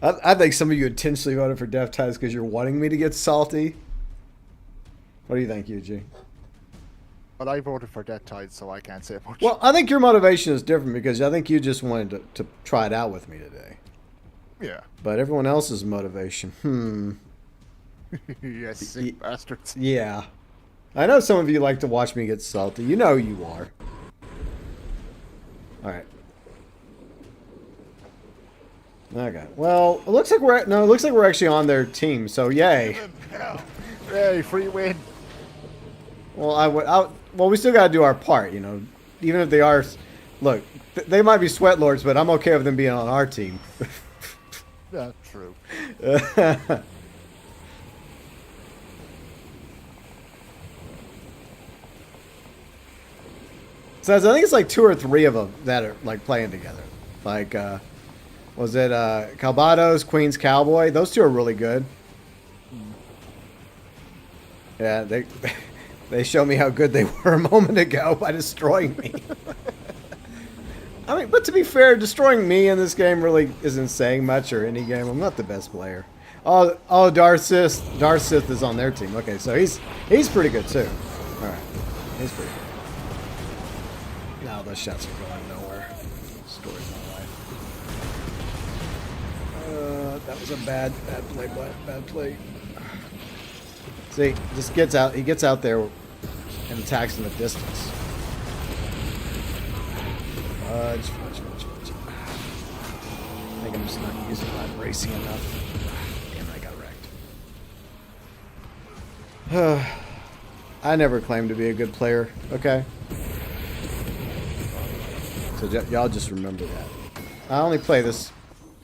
I think some of you intentionally voted for Death Ties because you're wanting me to get salty. What do you think, Eugene? But I voted for Death Tide, so I can't say much. Well, I think your motivation is different because I think you just wanted to try it out with me today. Yeah. But everyone else's motivation, Yes, sick bastards. Yeah. I know some of you like to watch me get salty. You know you are. Alright. Okay. Well, it looks like we're actually on their team, so yay. Hey, free win. Well, well, we still got to do our part, you know. Even if they are, look, they might be sweat lords, but I'm okay with them being on our team. Yeah, true. So I think it's like 2 or 3 of them that are like playing together. Like, was it Calvados, Queen's Cowboy? Those 2 are really good. Yeah, they showed me how good they were a moment ago by destroying me. I mean, but to be fair, destroying me in this game really isn't saying much, or any game. I'm not the best player. Oh, Darth Sith is on their team. Okay, so he's pretty good too. All right, he's pretty good. Now those shots are going nowhere. Story's my life. That was a bad play, bad play. See, just gets out. He gets out there and attacks in the distance. Fudge. I think I'm just not using my bracing enough. Damn, I got wrecked. I never claimed to be a good player. Okay. So y'all just remember that. I only play this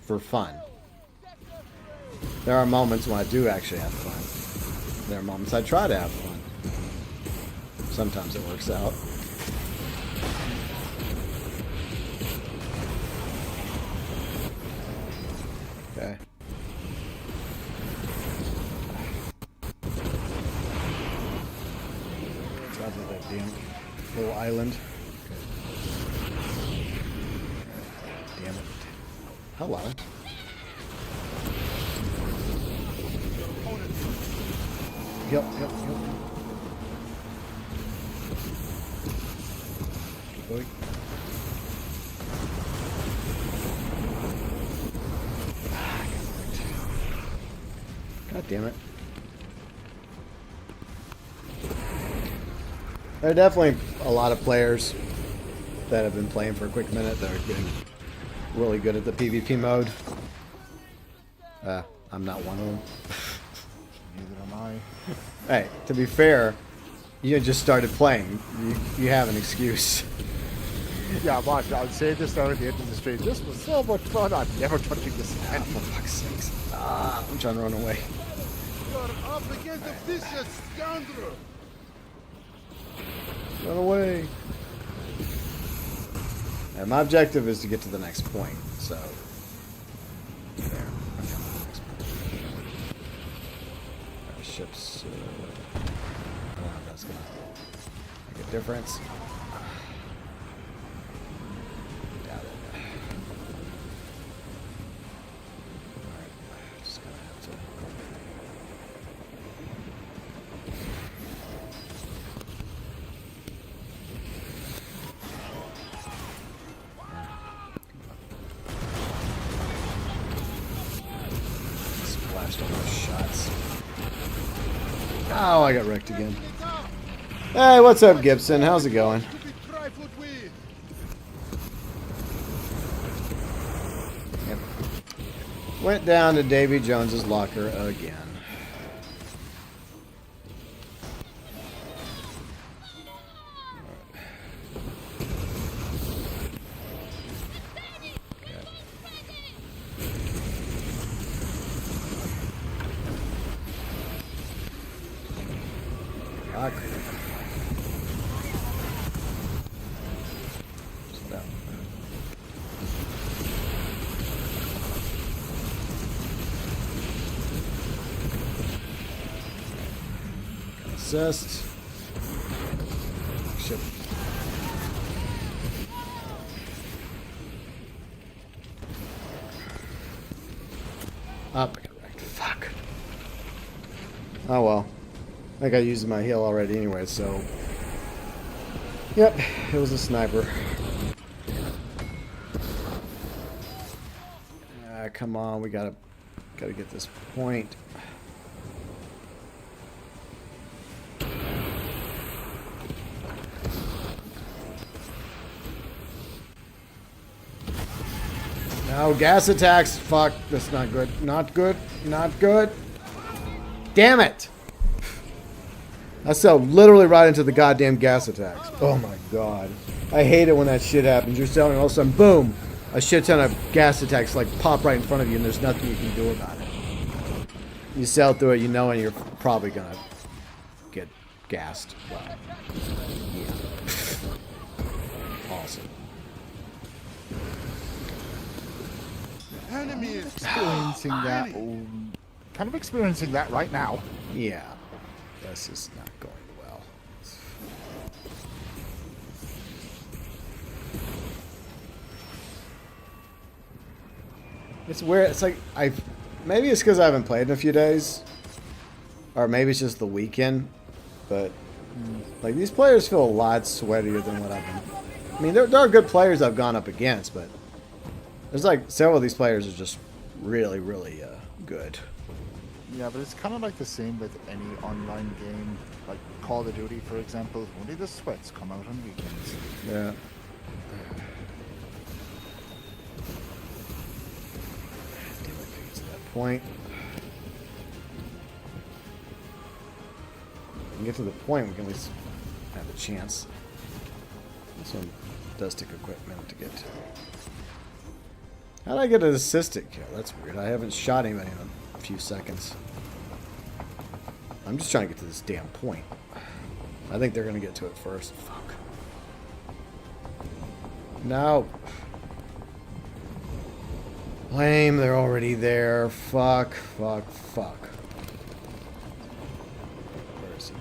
for fun. There are moments when I do actually have fun. There are moments I try to have fun. Sometimes it works out. Okay. It's out of that damn little island. Damn it. Hello. Yep. Boy. God damn it. There are definitely a lot of players that have been playing for a quick minute that are getting really good at the PvP mode. I'm not one of them. Neither am I. Hey, to be fair, you just started playing. You have an excuse. Yeah, watch. I'll say this now at the end of the stream. This was so much fun. I'm never touching this again. For fuck's sakes. I'm trying to run away. You're up against a vicious scoundrel. Run away. And my objective is to get to the next point, so. There. Okay, next point. Ships. I don't know if that's gonna make a difference. Doubt it. Alright, just gonna have to. Splashed all those shots. Oh, I got wrecked again. Hey, what's up, Gibson? How's it going? To be trifled with. Yep. Went down to Davy Jones's locker again. Fuck. Stop. Assist. Shit. Up. I got wrecked. Fuck. Oh well. I think I used my heal already anyway, so. Yep, it was a sniper. Come on, we gotta get this point. No, gas attacks. Fuck, that's not good. Not good. Not good. Damn it! I fell literally right into the goddamn gas attacks. Oh my god. I hate it when that shit happens. You're selling, all of a sudden, boom! A shit ton of gas attacks like pop right in front of you and there's nothing you can do about it. You sail through it, you know, and you're probably gonna get gassed. Well, yeah. Awesome. Enemy is Experiencing that. Kind of experiencing that right now. Yeah. This is not going well. It's weird. It's like maybe it's because I haven't played in a few days, or maybe it's just the weekend. But like these players feel a lot sweatier than what I've been. I mean, there are good players I've gone up against, but there's like several of these players are just really, really good. Yeah, but it's kind of like the same with any online game, like Call of Duty, for example. Only the sweats come out on weekends. Yeah. To that point. If we can get to the point, we can at least have a chance. This one does take a quick minute to get to. How did I get an assistant kill? That's weird. I haven't shot anybody in a few seconds. I'm just trying to get to this damn point. I think they're going to get to it first. Fuck. No. Lame, they're already there. Fuck, fuck, fuck. Where is he?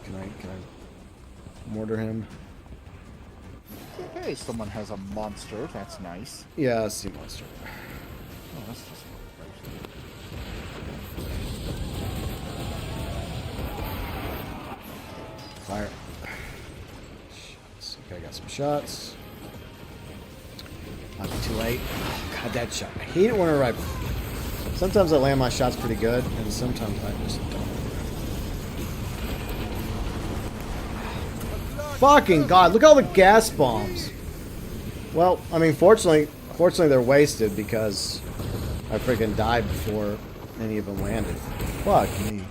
Can I mortar him? Hey, someone has a monster. That's nice. Yeah, I see monster. Oh, that's just Fire. Shots. Okay, I got some shots. Might be too late. God, that shot. I hate it when a rifle. Sometimes I land my shots pretty good, and sometimes I just don't. Fucking God, look at all the gas bombs. Well, I mean, fortunately they're wasted because I freaking died before any of them landed. Fuck me.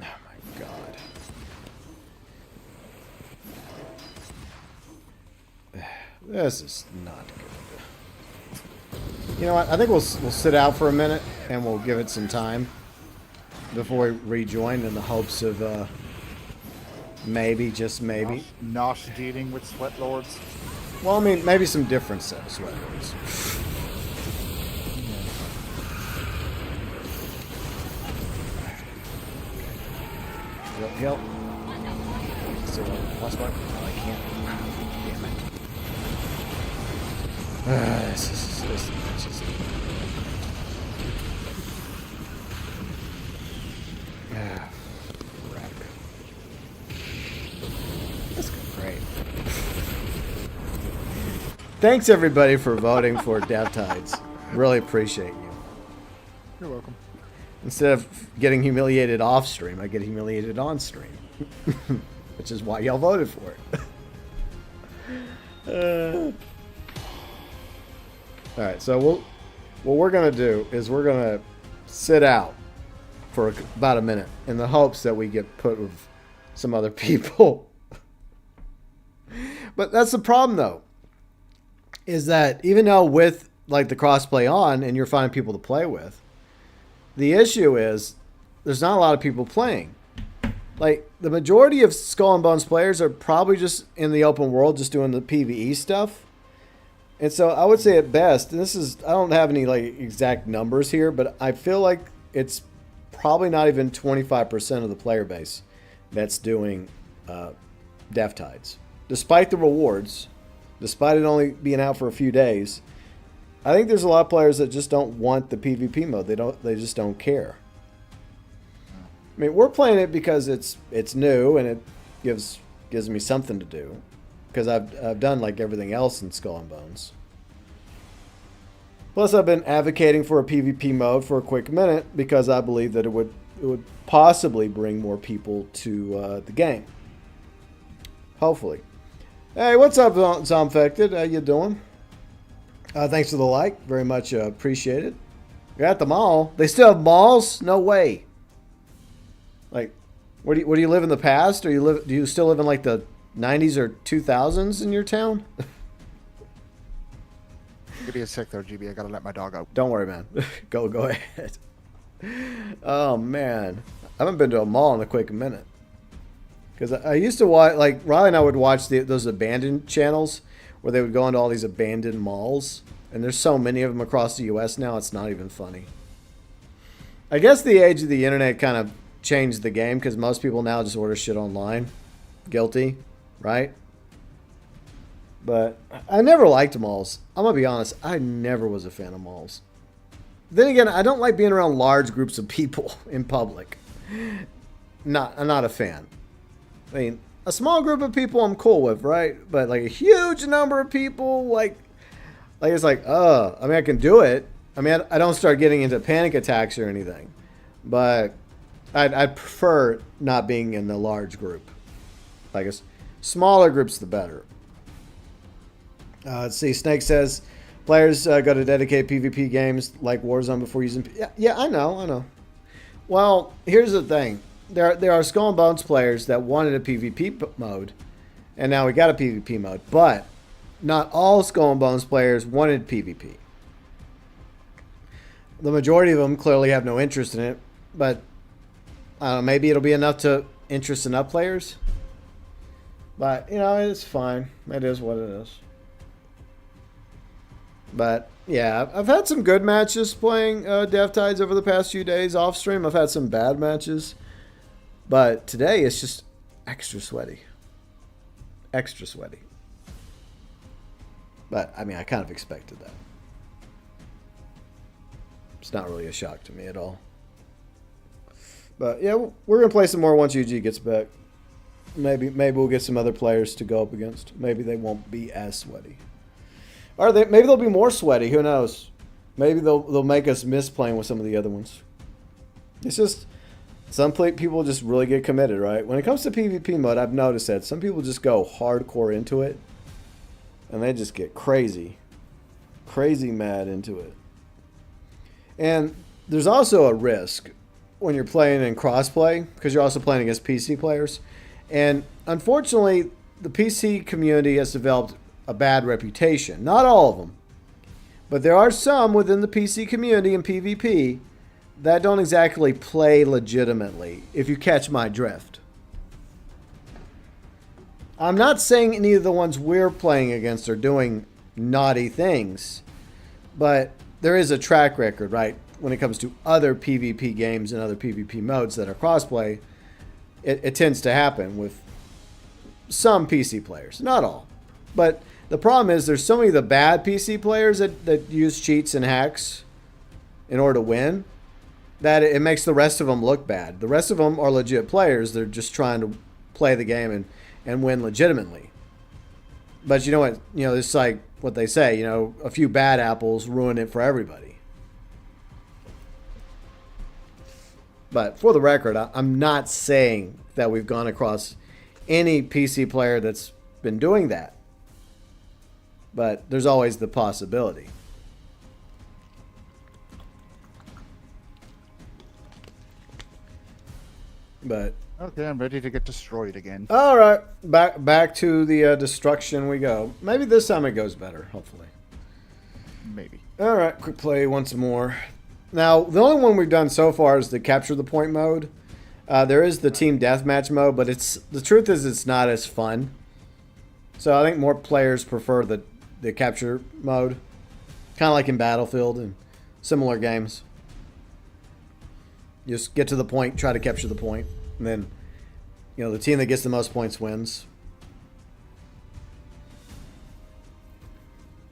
Oh my God. This is not good. You know what? I think we'll sit out for a minute and we'll give it some time before we rejoin in the hopes of maybe, just maybe. Not dealing with sweat lords. Well, I mean, maybe some different set of sweat lords. Heal. Still plus one. No, I can't. Damn it. This is just. Crap. That's great. Thanks everybody for voting for Death Tides. Really appreciate you. You're welcome. Instead of getting humiliated off stream, I get humiliated on stream. Which is why y'all voted for it. Alright, so what we're going to do is we're going to sit out for about a minute in the hopes that we get put with some other people. But that's the problem, though, is that even though with like the crossplay on and you're finding people to play with, the issue is there's not a lot of people playing. Like, the majority of Skull and Bones players are probably just in the open world, just doing the PvE stuff. And so I would say at best, and this is, I don't have any like exact numbers here, but I feel like it's probably not even 25% of the player base that's doing Death Tides. Despite the rewards, despite it only being out for a few days, I think there's a lot of players that just don't want the PvP mode. They just don't care. I mean, we're playing it because it's new and it gives me something to do. Because I've done like everything else in Skull and Bones. Plus, I've been advocating for a PvP mode for a quick minute because I believe that it would possibly bring more people to the game. Hopefully. Hey, what's up, Zombfected? How you doing? Thanks for the like. Very much appreciated. You're at the mall. They still have malls? No way. Like, where do you live in the past? Or do you still live in like the 90s or 2000s in your town? Give me a sec there, GB. I gotta let my dog out. Don't worry, man. Go ahead. Oh, man. I haven't been to a mall in a quick minute. Because I used to watch, like, Riley and I would watch those abandoned channels where they would go into all these abandoned malls. And there's so many of them across the U.S. now, it's not even funny. I guess the age of the internet kind of changed the game because most people now just order shit online. Guilty, right? But I never liked malls. I'm going to be honest, I never was a fan of malls. Then again, I don't like being around large groups of people in public. I'm not a fan. I mean, a small group of people I'm cool with, right? But like a huge number of people, like it's like, I mean, I can do it. I mean, I don't start getting into panic attacks or anything. But I'd prefer not being in a large group. Like, smaller groups, the better. Let's see. Snake says, players go to dedicated PvP games like Warzone before using... Yeah, I know. Well, here's the thing. There are Skull and Bones players that wanted a PvP mode, and now we got a PvP mode. But not all Skull and Bones players wanted PvP. The majority of them clearly have no interest in it, but I don't know, maybe it'll be enough to interest enough players. But, you know, it's fine. It is what it is. But, yeah, I've had some good matches playing Death Tides over the past few days off stream. I've had some bad matches. But today it's just extra sweaty. Extra sweaty. But, I mean, I kind of expected that. It's not really a shock to me at all. But, yeah, we're going to play some more once UG gets back. Maybe we'll get some other players to go up against. Maybe they won't be as sweaty. Or maybe they'll be more sweaty. Who knows? Maybe they'll make us miss playing with some of the other ones. It's just some people just really get committed, right? When it comes to PvP mode, I've noticed that some people just go hardcore into it, and they just get crazy mad into it. And there's also a risk when you're playing in crossplay, because you're also playing against PC players. And unfortunately, the PC community has developed a bad reputation. Not all of them, but there are some within the PC community in PvP that don't exactly play legitimately, if you catch my drift. I'm not saying any of the ones we're playing against are doing naughty things, but there is a track record, right? When it comes to other PvP games and other PvP modes that are crossplay, it tends to happen with some PC players. Not all. But the problem is there's so many of the bad PC players that use cheats and hacks in order to win that it makes the rest of them look bad. The rest of them are legit players. They're just trying to play the game and win legitimately. But you know what? You know, it's like what they say, you know, a few bad apples ruin it for everybody. But for the record, I'm not saying that we've gone across any PC player that's been doing that. But there's always the possibility. But Okay, I'm ready to get destroyed again. all right, back to the destruction we go. Maybe this time it goes better, hopefully. Maybe. All right, quick play once more. Now, the only one we've done so far is the capture the point mode. There is the team deathmatch mode, but the truth is it's not as fun. So I think more players prefer the capture mode, kind of like in Battlefield and similar games. Just get to the point, try to capture the point, and then, you know, the team that gets the most points wins.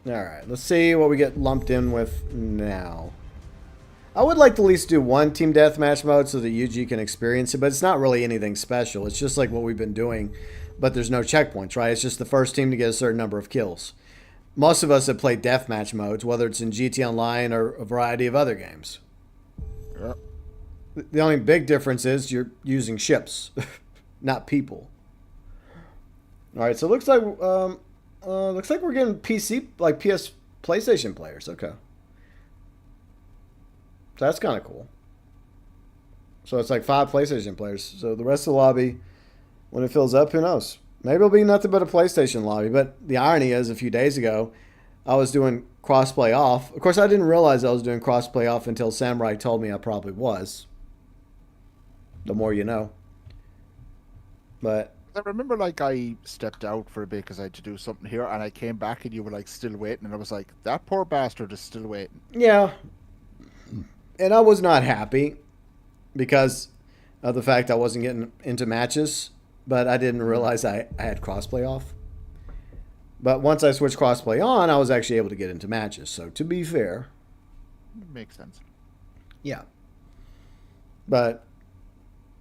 All right, let's see what we get lumped in with now. I would like to at least do one team deathmatch mode so that UG can experience it, but it's not really anything special. It's just like what we've been doing, but there's no checkpoints, right? It's just the first team to get a certain number of kills. Most of us have played deathmatch modes, whether it's in GT Online or a variety of other games. Yep. The only big difference is you're using ships, not people. All right, so it looks like we're getting PC, like PlayStation players. Okay. So that's kind of cool. So it's like 5 PlayStation players. So the rest of the lobby, when it fills up, who knows? Maybe it'll be nothing but a PlayStation lobby. But the irony is, a few days ago, I was doing crossplay off. Of course, I didn't realize I was doing crossplay off until Samurai told me I probably was. The more you know. But I remember, like, I stepped out for a bit because I had to do something here, and I came back and you were, like, still waiting, and I was like, that poor bastard is still waiting. yeah. And I was not happy because of the fact I wasn't getting into matches, but I didn't realize I had crossplay off. But once I switched crossplay on, I was actually able to get into matches. So to be fair, Makes sense. yeah. But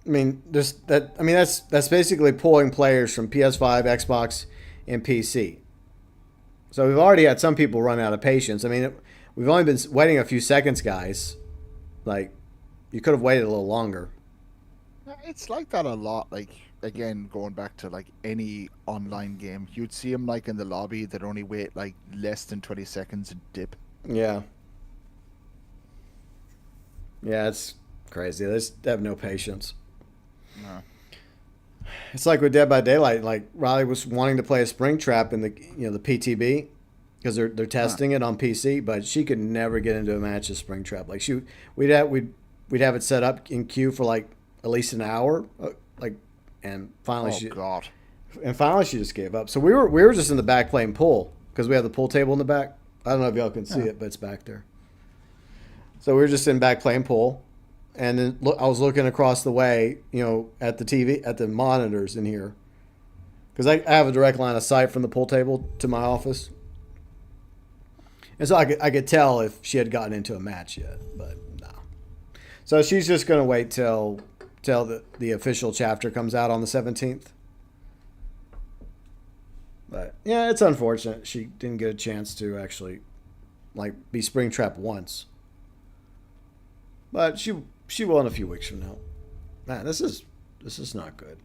I mean, that's basically pulling players from PS5, Xbox, and PC. So we've already had some people run out of patience. I mean, we've only been waiting a few seconds, guys. Like, you could have waited a little longer. It's like that a lot. Like, again, going back to, like, any online game, you'd see them, like, in the lobby that only wait, like, less than 20 seconds and dip. Yeah. Yeah, it's crazy. They just have no patience. No. It's like with Dead by Daylight. Like, Riley was wanting to play a Springtrap in the PTB because they're testing it on PC, but she could never get into a match of Springtrap. Like, we'd have it set up in queue for like at least an hour, and finally she just gave up. So we were just in the back playing pool because we have the pool table in the back. I don't know if y'all can see it, but it's back there. So we were just in back playing pool, and then I was looking across the way, at the TV, at the monitors in here, because I have a direct line of sight from the pool table to my office, and so I could tell if she had gotten into a match yet, but no. So she's just gonna wait till the official chapter comes out on the 17th. But yeah, it's unfortunate she didn't get a chance to actually like be Springtrap once. But she will in a few weeks from now. Man, this is not good.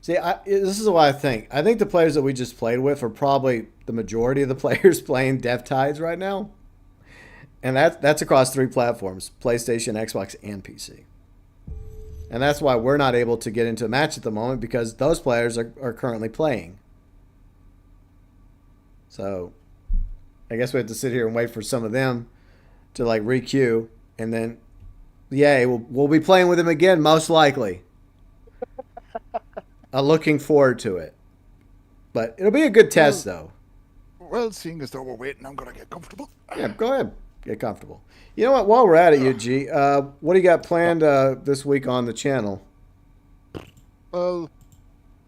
See, this is what I think. I think the players that we just played with are probably the majority of the players playing Death Tides right now. And that's across 3 platforms, PlayStation, Xbox, and PC. And that's why we're not able to get into a match at the moment, because those players are currently playing. So I guess we have to sit here and wait for some of them to like re-queue, and then yay, we'll be playing with them again, most likely. I'm looking forward to it. But it'll be a good test, though. Well, seeing as though we're waiting, I'm going to get comfortable. Yeah, go ahead. Get comfortable. You know what? While we're at it, G, what do you got planned this week on the channel? Well,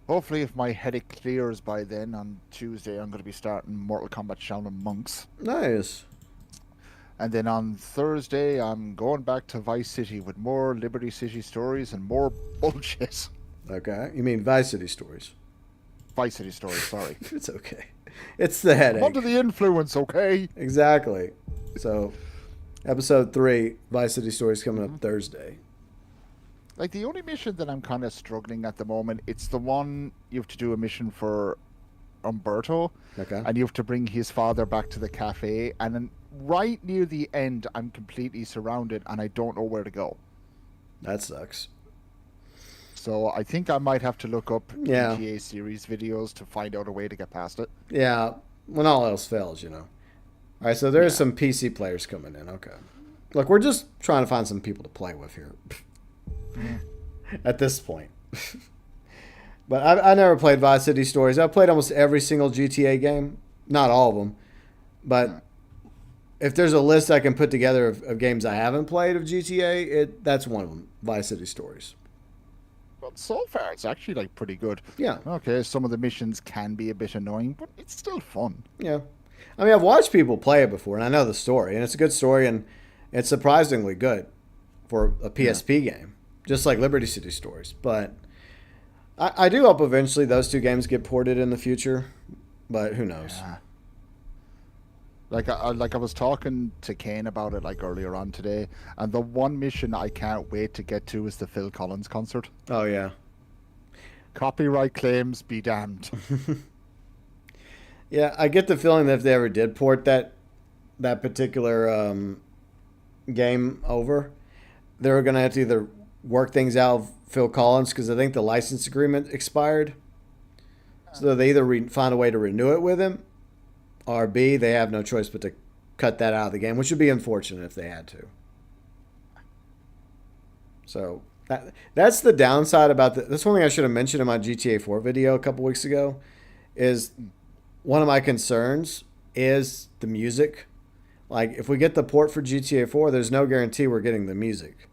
hopefully if my headache clears by then, on Tuesday I'm going to be starting Mortal Kombat Shaolin Monks. Nice. And then on Thursday, I'm going back to Vice City with more Liberty City stories and more bullshit. Okay. You mean Vice City stories? Vice City stories, sorry. It's okay. It's the headache. I'm under the influence, okay? Exactly. So, episode 3, Vice City stories coming up Thursday. Like, the only mission that I'm kind of struggling at the moment, it's the one you have to do a mission for Umberto. Okay. And you have to bring his father back to the cafe. And then right near the end, I'm completely surrounded and I don't know where to go. That sucks. So I think I might have to look up Yeah. GTA series videos to find out a way to get past it. Yeah, when all else fails, you know. All right, so there's some PC players coming in. Okay. Look, we're just trying to find some people to play with here. At this point. But I never played Vice City Stories. I've played almost every single GTA game. Not all of them. But if there's a list I can put together of games I haven't played of GTA, that's one of them, Vice City Stories. But so far, it's actually like pretty good. Yeah. Okay, some of the missions can be a bit annoying, but it's still fun. Yeah. I mean, I've watched people play it before, and I know the story, and it's a good story, and it's surprisingly good for a PSP game, just like Liberty City Stories. But I do hope eventually those 2 games get ported in the future, but who knows? Yeah. Like I was talking to Kane about it like earlier on today, and the one mission I can't wait to get to is the Phil Collins concert. Oh, yeah. Copyright claims be damned. Yeah, I get the feeling that if they ever did port that particular game over, they were going to have to either work things out with Phil Collins, because I think the license agreement expired. So they either find a way to renew it with him, or B, they have no choice but to cut that out of the game, which would be unfortunate if they had to. So that's the downside about that's one thing I should have mentioned in my GTA 4 video a couple weeks ago, is one of my concerns is the music. Like, if we get the port for GTA 4, there's no guarantee we're getting the music.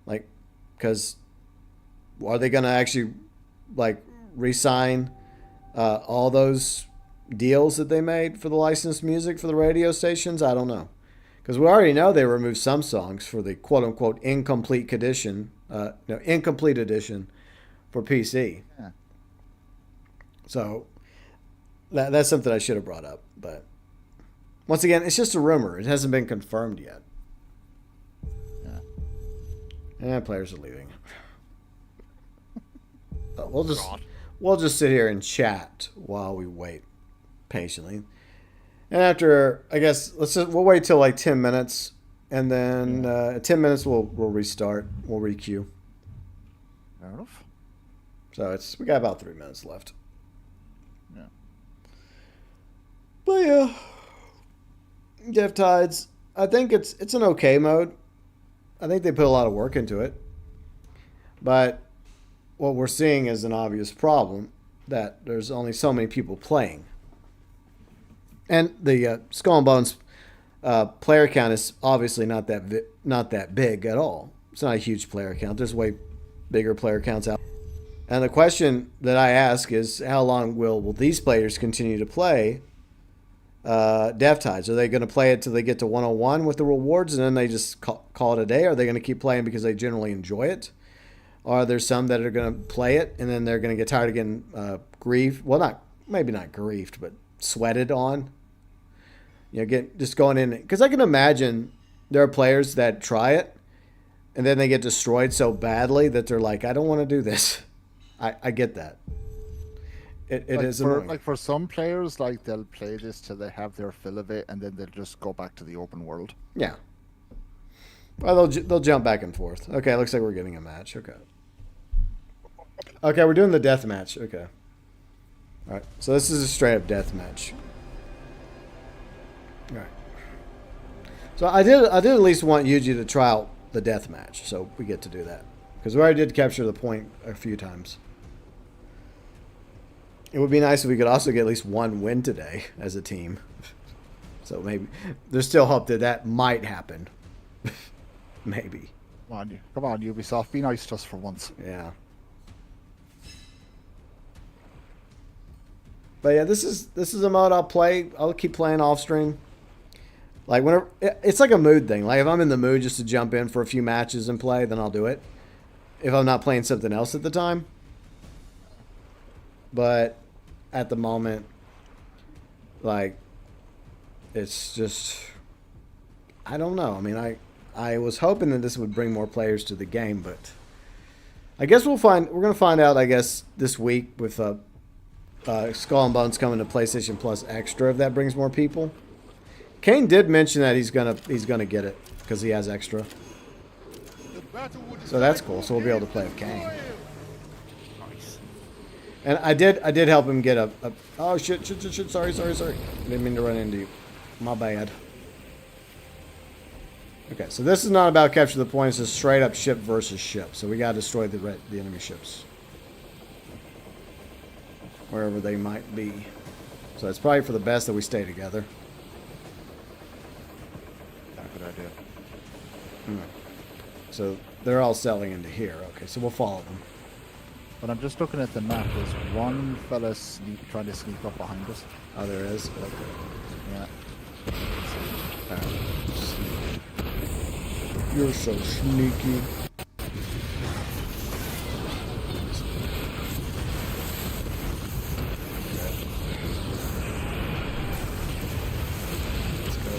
Like, because are they going to actually, like, re-sign all those deals that they made for the licensed music for the radio stations? I don't know. Because we already know they removed some songs for the quote-unquote incomplete edition for PC. Yeah. So that's something I should have brought up. But once again, it's just a rumor. It hasn't been confirmed yet. Yeah. And players are leaving. But we'll just sit here and chat while we wait patiently. And after, I guess, we'll wait till like 10 minutes, and then 10 minutes we'll restart. We'll re-queue. Fair enough. So we got about 3 minutes left. Yeah. But yeah, Death Tides, I think it's an okay mode. I think they put a lot of work into it. But what we're seeing is an obvious problem, that there's only so many people playing. And the Skull and Bones player count is obviously not that big at all. It's not a huge player count. There's way bigger player counts out. And the question that I ask is, how long will these players continue to play Death Tides? Are they going to play it till they get to 101 with the rewards, and then they just call it a day? Are they going to keep playing because they generally enjoy it? Or are there some that are going to play it and then they're going to get tired of getting grief? Well, not maybe not griefed, but sweated on. You know, just going in, because I can imagine there are players that try it and then they get destroyed so badly that they're like, I don't want to do this. I get that. It like is for, annoying. like for some players, like they'll play this till they have their fill of it, and then they'll just go back to the open world. Yeah. Well, they'll jump back and forth. Okay, looks like we're getting a match. Okay. Okay, we're doing the death match. Okay. All right. So this is a straight up death match. All right. So I did at least want Yuji to try out the death match, so we get to do that because we already did capture the point a few times. It would be nice if we could also get at least one win today as a team. So maybe there's still hope that might happen. Maybe. Come on, Ubisoft, be nice to us for once. Yeah. But yeah, this is a mode I'll play. I'll keep playing off stream. Like whenever it's like a mood thing. Like if I'm in the mood just to jump in for a few matches and play, then I'll do it. If I'm not playing something else at the time. But at the moment, like it's just I don't know. I mean, I was hoping that this would bring more players to the game, but I guess we're gonna find out, I guess, this week with Skull and Bones coming to PlayStation Plus Extra if that brings more people. Kane did mention that he's gonna get it because he has extra. So that's cool. So we'll be able to play with Kane. Nice. And I did help him get a oh shit, sorry. Didn't mean to run into you. My bad. Okay, so this is not about capture the point. It's just straight up ship versus ship. So we gotta destroy the enemy ships. Wherever they might be. So it's probably for the best that we stay together. Not a good idea. So they're all selling into here. Okay, so we'll follow them. But I'm just looking at the map. There's one fella trying to sneak up behind us. Oh, there is? Okay. Yeah. All right. You're so sneaky. Let's go.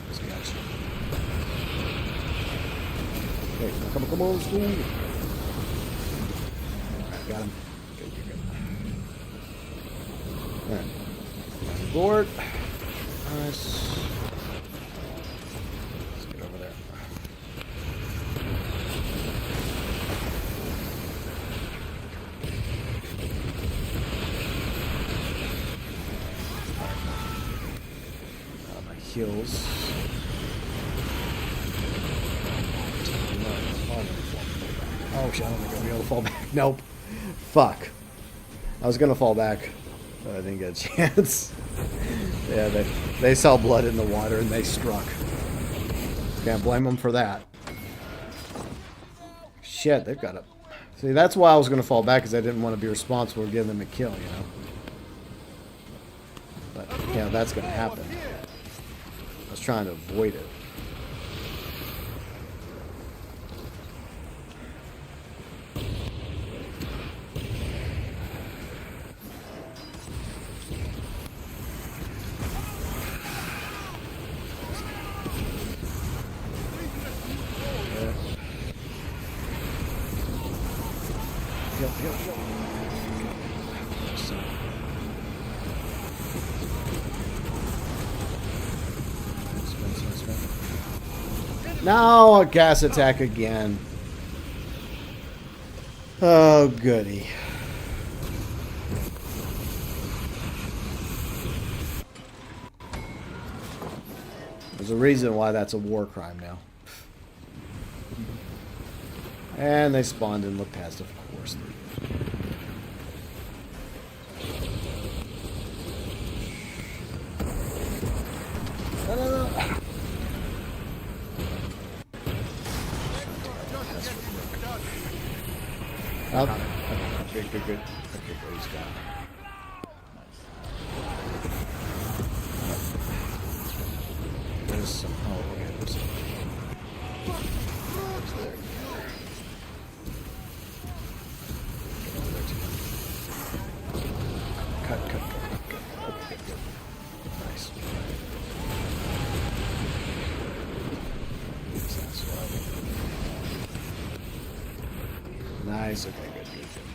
Just got you. Hey, come on, let's go. Alright, got him. Good. Alright. On board. Nice. Let's get over there. My heels. Oh shit, I don't think I'm gonna be able to fall back. Nope. Fuck. I was gonna fall back, but I didn't get a chance. Yeah, they saw blood in the water and they struck. Can't blame them for that. Shit, they've got it. See, that's why I was gonna fall back, because I didn't want to be responsible for giving them a kill, you know. But yeah, that's gonna happen. I was trying to avoid it. Now a gas attack again. Oh, goody. There's a reason why that's a war crime now. And they spawned and looked past, of course. No. Oh, okay, good. Okay, good, he's got it. There's some, oh, okay, there's some. There. Get over there too. Cut. Okay, good. Nice. Nice. Okay, good.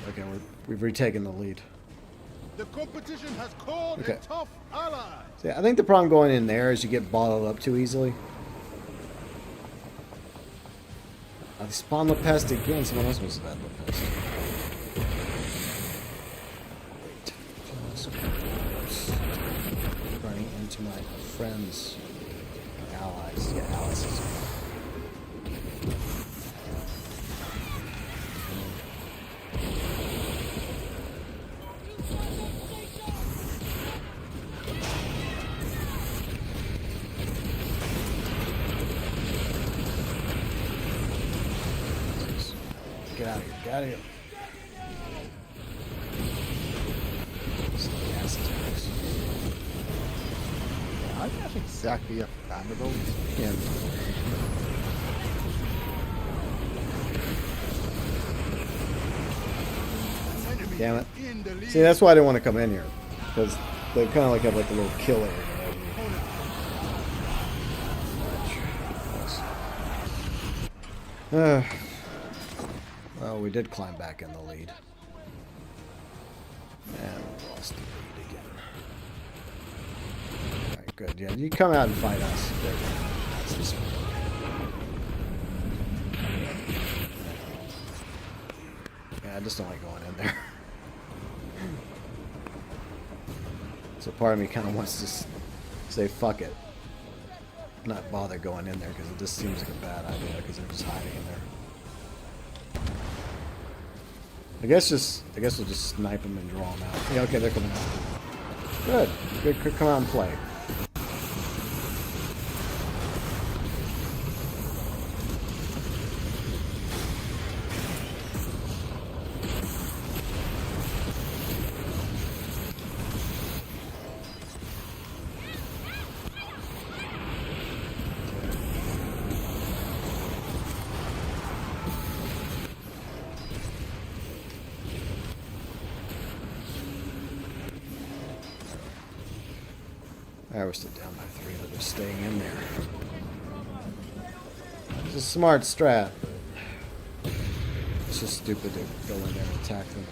Okay, we've retaken the lead. The competition has called Okay. a tough ally. So yeah, I think the problem going in there is you get bottled up too easily. They spawned the pest again. Someone else must have had the pest. Wait. Just running into my friends. My allies. Yeah, allies. Get out of here. Get out of here. I'm not exactly a fan of those. Yeah. Enemy Damn it. in the lead. See, that's why I didn't want to come in here. Because they kind of like have like a little kill area. Well, we did climb back in the lead. And we lost the lead again. Alright, good. Yeah, you come out and fight us. There we go. That's this one. Yeah, I just don't like going in there. So part of me kind of wants to say fuck it. Not bother going in there because it just seems like a bad idea because they're just hiding in there. I guess we'll just snipe them and draw them out. Yeah, okay, they're coming out. Good. Good. Come out and play. We're still down by 3, but they're staying in there. It's a smart strat, but it's just stupid to go in there and attack them.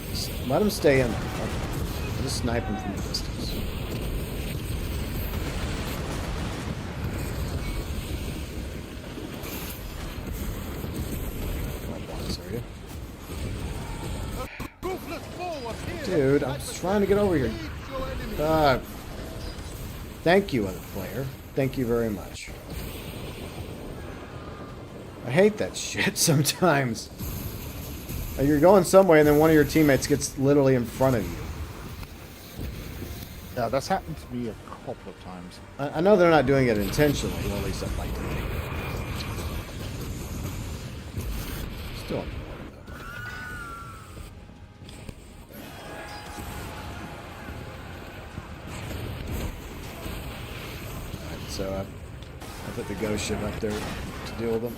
Just let them stay in there. Okay. Just snipe them from a distance. Dude, I'm just trying to get over here. Thank you, other player. Thank you very much. I hate that shit sometimes. Like you're going some way and then one of your teammates gets literally in front of you. Yeah, that's happened to me a couple of times. I know they're not doing it intentionally. Well, at least I'd like to think. Still. So I put the ghost ship up there to deal with them.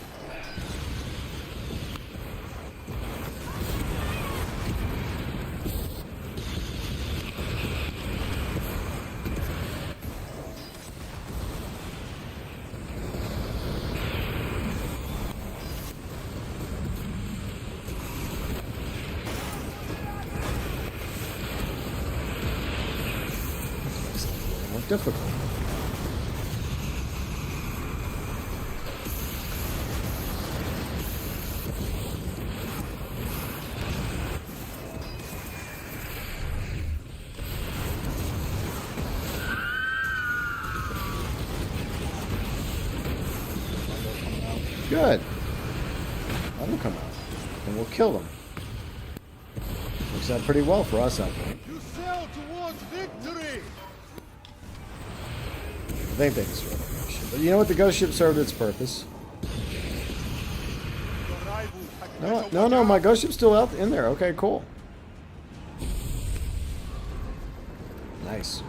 Makes it a little more difficult. Good. Let them come out. And we'll kill them. Works out pretty well for us, I think. You sail towards victory. I think they destroyed the ghost ship. But you know what? The ghost ship served its purpose. Your rivals had better No, watch my out. ghost ship's still out in there. Okay, cool. nice.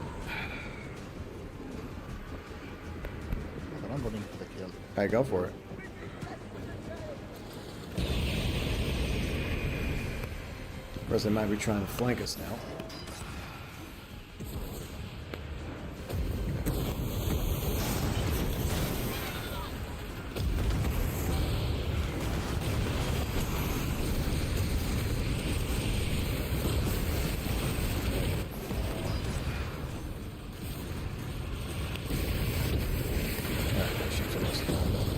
But I'm running for the kill. All right, go for it. Of course, they might be trying to flank us now.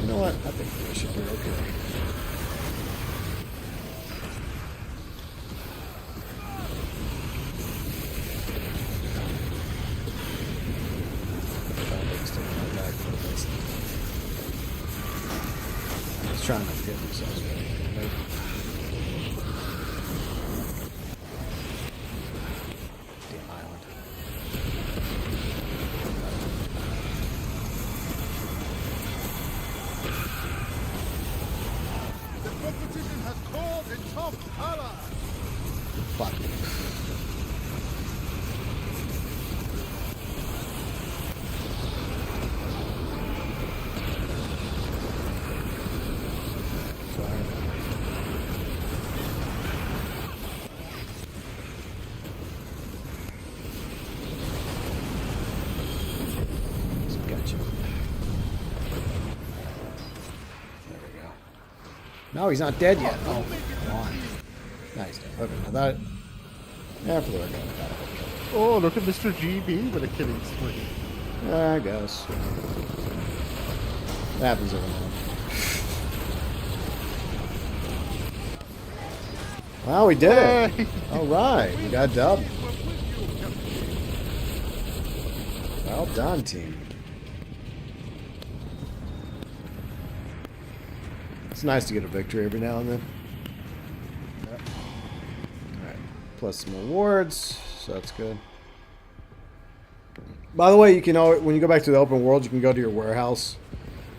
You know what? I think we should be okay. Let's try not to get themselves ready. Damn island. The competition has called a top ally. Fuck. Gotcha. There we go. No, he's not dead yet. Oh, come on. Nice. Okay, I thought. Yeah, for the record, I thought I would kill Oh, look at Mr. GB with a killing spree. him. I guess. That happens every now and then. Wow, we did it. All right, we got dubbed. Well done, team. It's nice to get a victory every now and then. Alright, plus some rewards, so that's good. By the way, you can when you go back to the open world, you can go to your warehouse,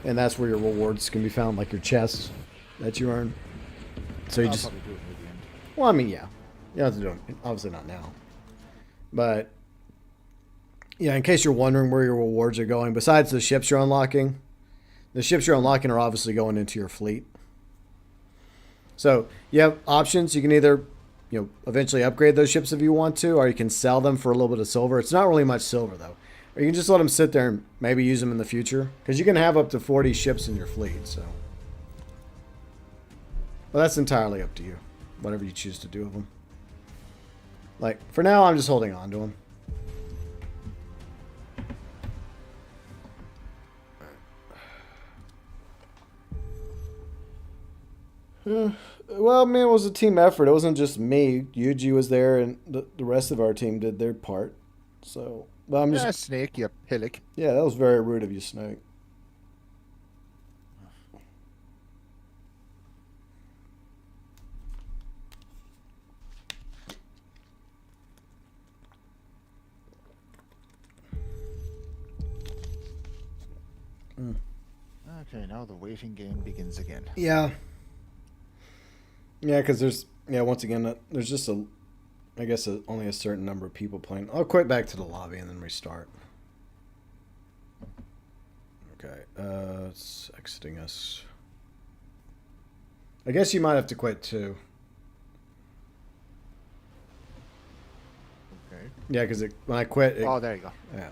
and that's where your rewards can be found, like your chests that you earn. So you I'll just... probably do it near the end. Well, I mean, yeah. You don't have to do it. Obviously not now. But, yeah, in case you're wondering where your rewards are going, besides the ships you're unlocking, the ships you're unlocking are obviously going into your fleet. So, you have options. You can either, eventually upgrade those ships if you want to, or you can sell them for a little bit of silver. It's not really much silver, though. Or you can just let them sit there and maybe use them in the future. Because you can have up to 40 ships in your fleet, so. Well, that's entirely up to you. Whatever you choose to do with them. Like, for now, I'm just holding on to them. Well, I mean, it was a team effort. It wasn't just me. Yuji was there, and the rest of our team did their part. So, but I'm just... Yeah, Snake, you pillock. Yeah, that was very rude of you, Snake. Okay, now the waiting game begins again. Yeah. Yeah, because there's... Yeah, once again, there's just I guess only a certain number of people playing. I'll quit back to the lobby and then restart. Okay, it's exiting us. I guess you might have to quit too. Okay. Yeah, because when I quit... Oh, there you go. Yeah.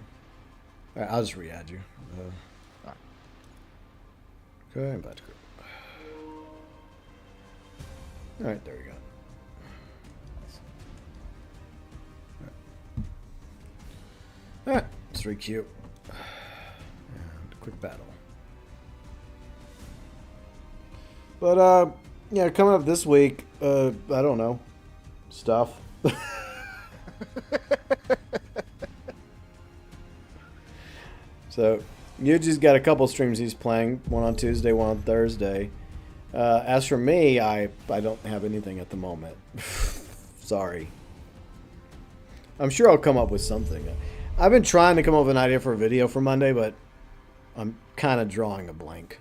All right, I'll just re-add you. Alright. Okay, I'm about to quit. Alright, there we go. Alright, let's re-queue. And quick battle. But, yeah, coming up this week, I don't know. Stuff. So, Yuji's got a couple streams he's playing. One on Tuesday, one on Thursday. As for me, I don't have anything at the moment. Sorry. I'm sure I'll come up with something. I've been trying to come up with an idea for a video for Monday, but I'm kind of drawing a blank.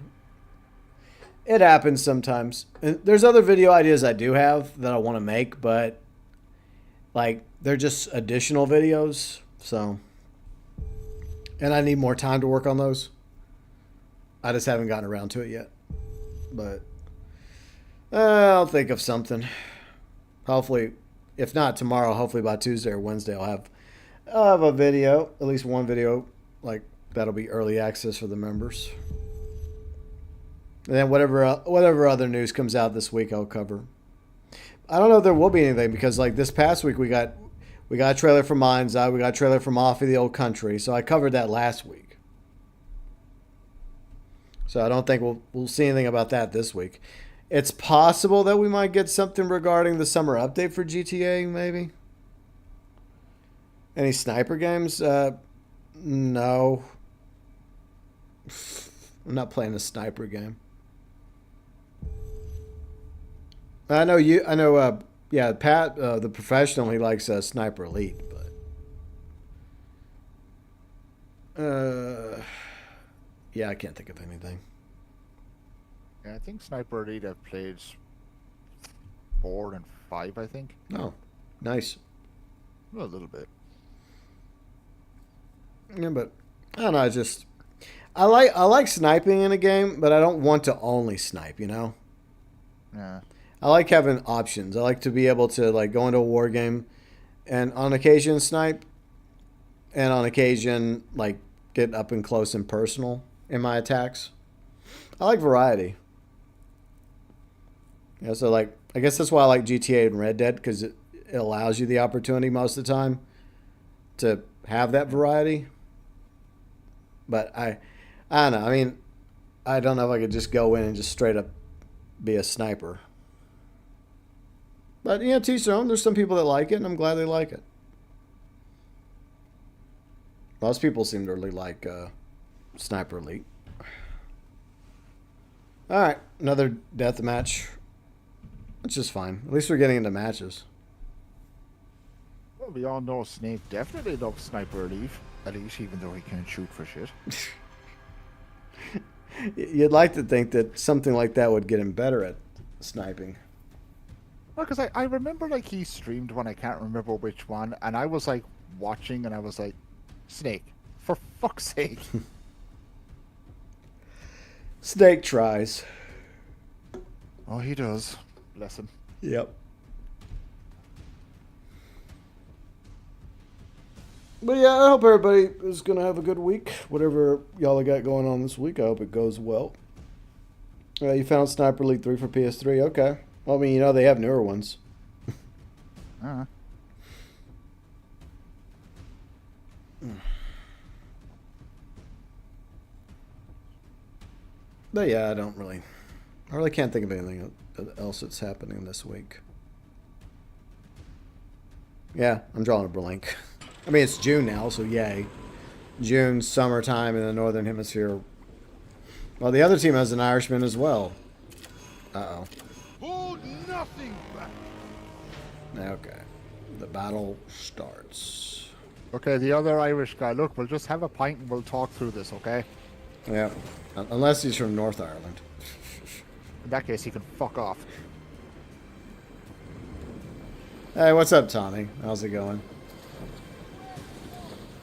It happens sometimes. And there's other video ideas I do have that I want to make, but like they're just additional videos So, and I need more time to work on those. I just haven't gotten around to it yet. But I'll think of something. Hopefully, if not tomorrow, hopefully by Tuesday or Wednesday, I'll have a video, at least one video, like that'll be early access for the members. And then whatever other news comes out this week, I'll cover. I don't know if there will be anything because like this past week we got a trailer from Mind's Eye, we got a trailer from Off of the Old Country, so I covered that last week. So I don't think we'll see anything about that this week. It's possible that we might get something regarding the summer update for GTA, maybe. Any sniper games? No. I'm not playing a sniper game. I know yeah, Pat, the professional, he likes Sniper Elite, but yeah, I can't think of anything. Yeah, I think Sniper Elite I've played 4 and 5, I think. Oh, nice. Well, a little bit. Yeah, but I don't know. I like sniping in a game, but I don't want to only snipe. You know. Yeah. I like having options. I like to be able to like go into a war game, and on occasion snipe, and on occasion like get up and close and personal in my attacks. I like variety. Yeah, so like I guess that's why I like GTA and Red Dead because it allows you the opportunity most of the time to have that variety. But I don't know. I mean, I don't know if I could just go in and just straight up be a sniper. But yeah, to each their own. There's some people that like it, and I'm glad they like it. Most people seem to really like Sniper Elite. All right, another death match. Which is fine. At least we're getting into matches. Well, we all know Snake definitely loves Sniper Elite, even though he can't shoot for shit. You'd like to think that something like that would get him better at sniping. Well, because I remember like he streamed one, I can't remember which one, and I was like watching and I was like, Snake, for fuck's sake. Snake tries. Oh, he does. Bless him. Yep. But yeah, I hope everybody is going to have a good week. Whatever y'all got going on this week, I hope it goes well. You found Sniper Elite 3 for PS3? Okay. Well, I mean, you know, they have newer ones. But yeah, I really can't think of anything else that's happening this week. Yeah, I'm drawing a blank. I mean, it's June now, so yay. June, summertime in the Northern Hemisphere. Well, the other team has an Irishman as well. Uh-oh. Hold nothing back. Okay. The battle starts. Okay, the other Irish guy, look, we'll just have a pint and we'll talk through this, okay? Yeah. Unless he's from North Ireland. In that case, he can fuck off. Hey, what's up, Tommy? How's it going?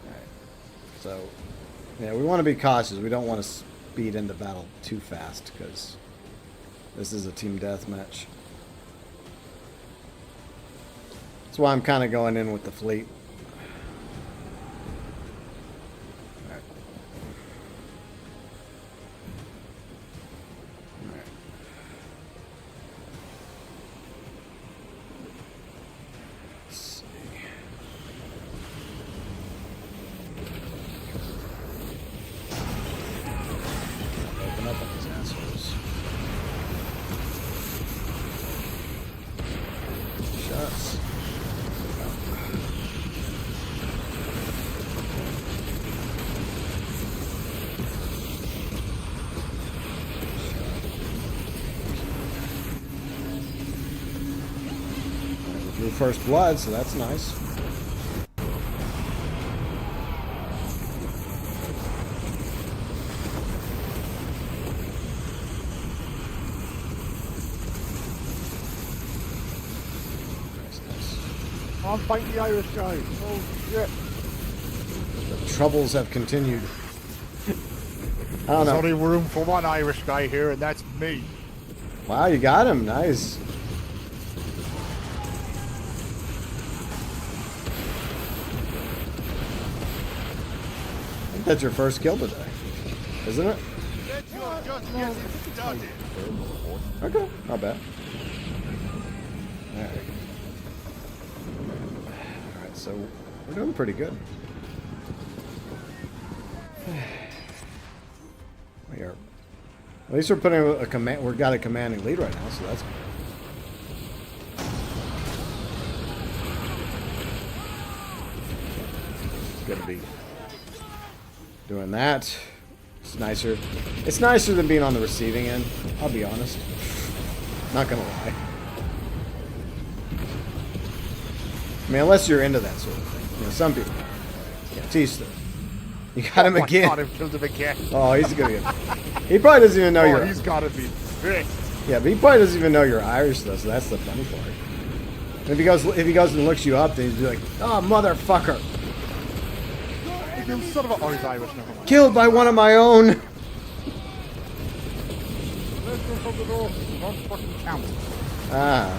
Alright. So, yeah, we want to be cautious. We don't want to speed into battle too fast, because this is a team deathmatch. That's why I'm kind of going in with the fleet. Alright. Alright. Let's see. Open up on these assholes. Shots. Drew first blood, so that's nice. I'm fighting the Irish guy. Oh, shit. The troubles have continued. I don't There's know. only room for one Irish guy here, and that's me. Wow, you got him. Nice. I think that's your first kill today, isn't it? Let your just get it started. Okay, not bad. Alright. Alright, so we're doing pretty good. We are. At least we're putting a command. We've got a commanding lead right now, so that's good. Good to be doing that. It's nicer. It's nicer than being on the receiving end. I'll be honest. Not gonna lie. I mean, unless you're into that sort of thing. You know, some people. Yeah, Tista. You got him again. Got him, killed him again. Oh, he's gonna get. He probably doesn't even know you're. He's gotta be pissed. Yeah, but he probably doesn't even know you're Irish though, so that's the funny part. And if he goes and looks you up, then he'd be like, "Oh, motherfucker! You son of a... Oh, he's Irish, never mind. Killed by one of my own." Let's go from the door. Don't fucking count. Ah.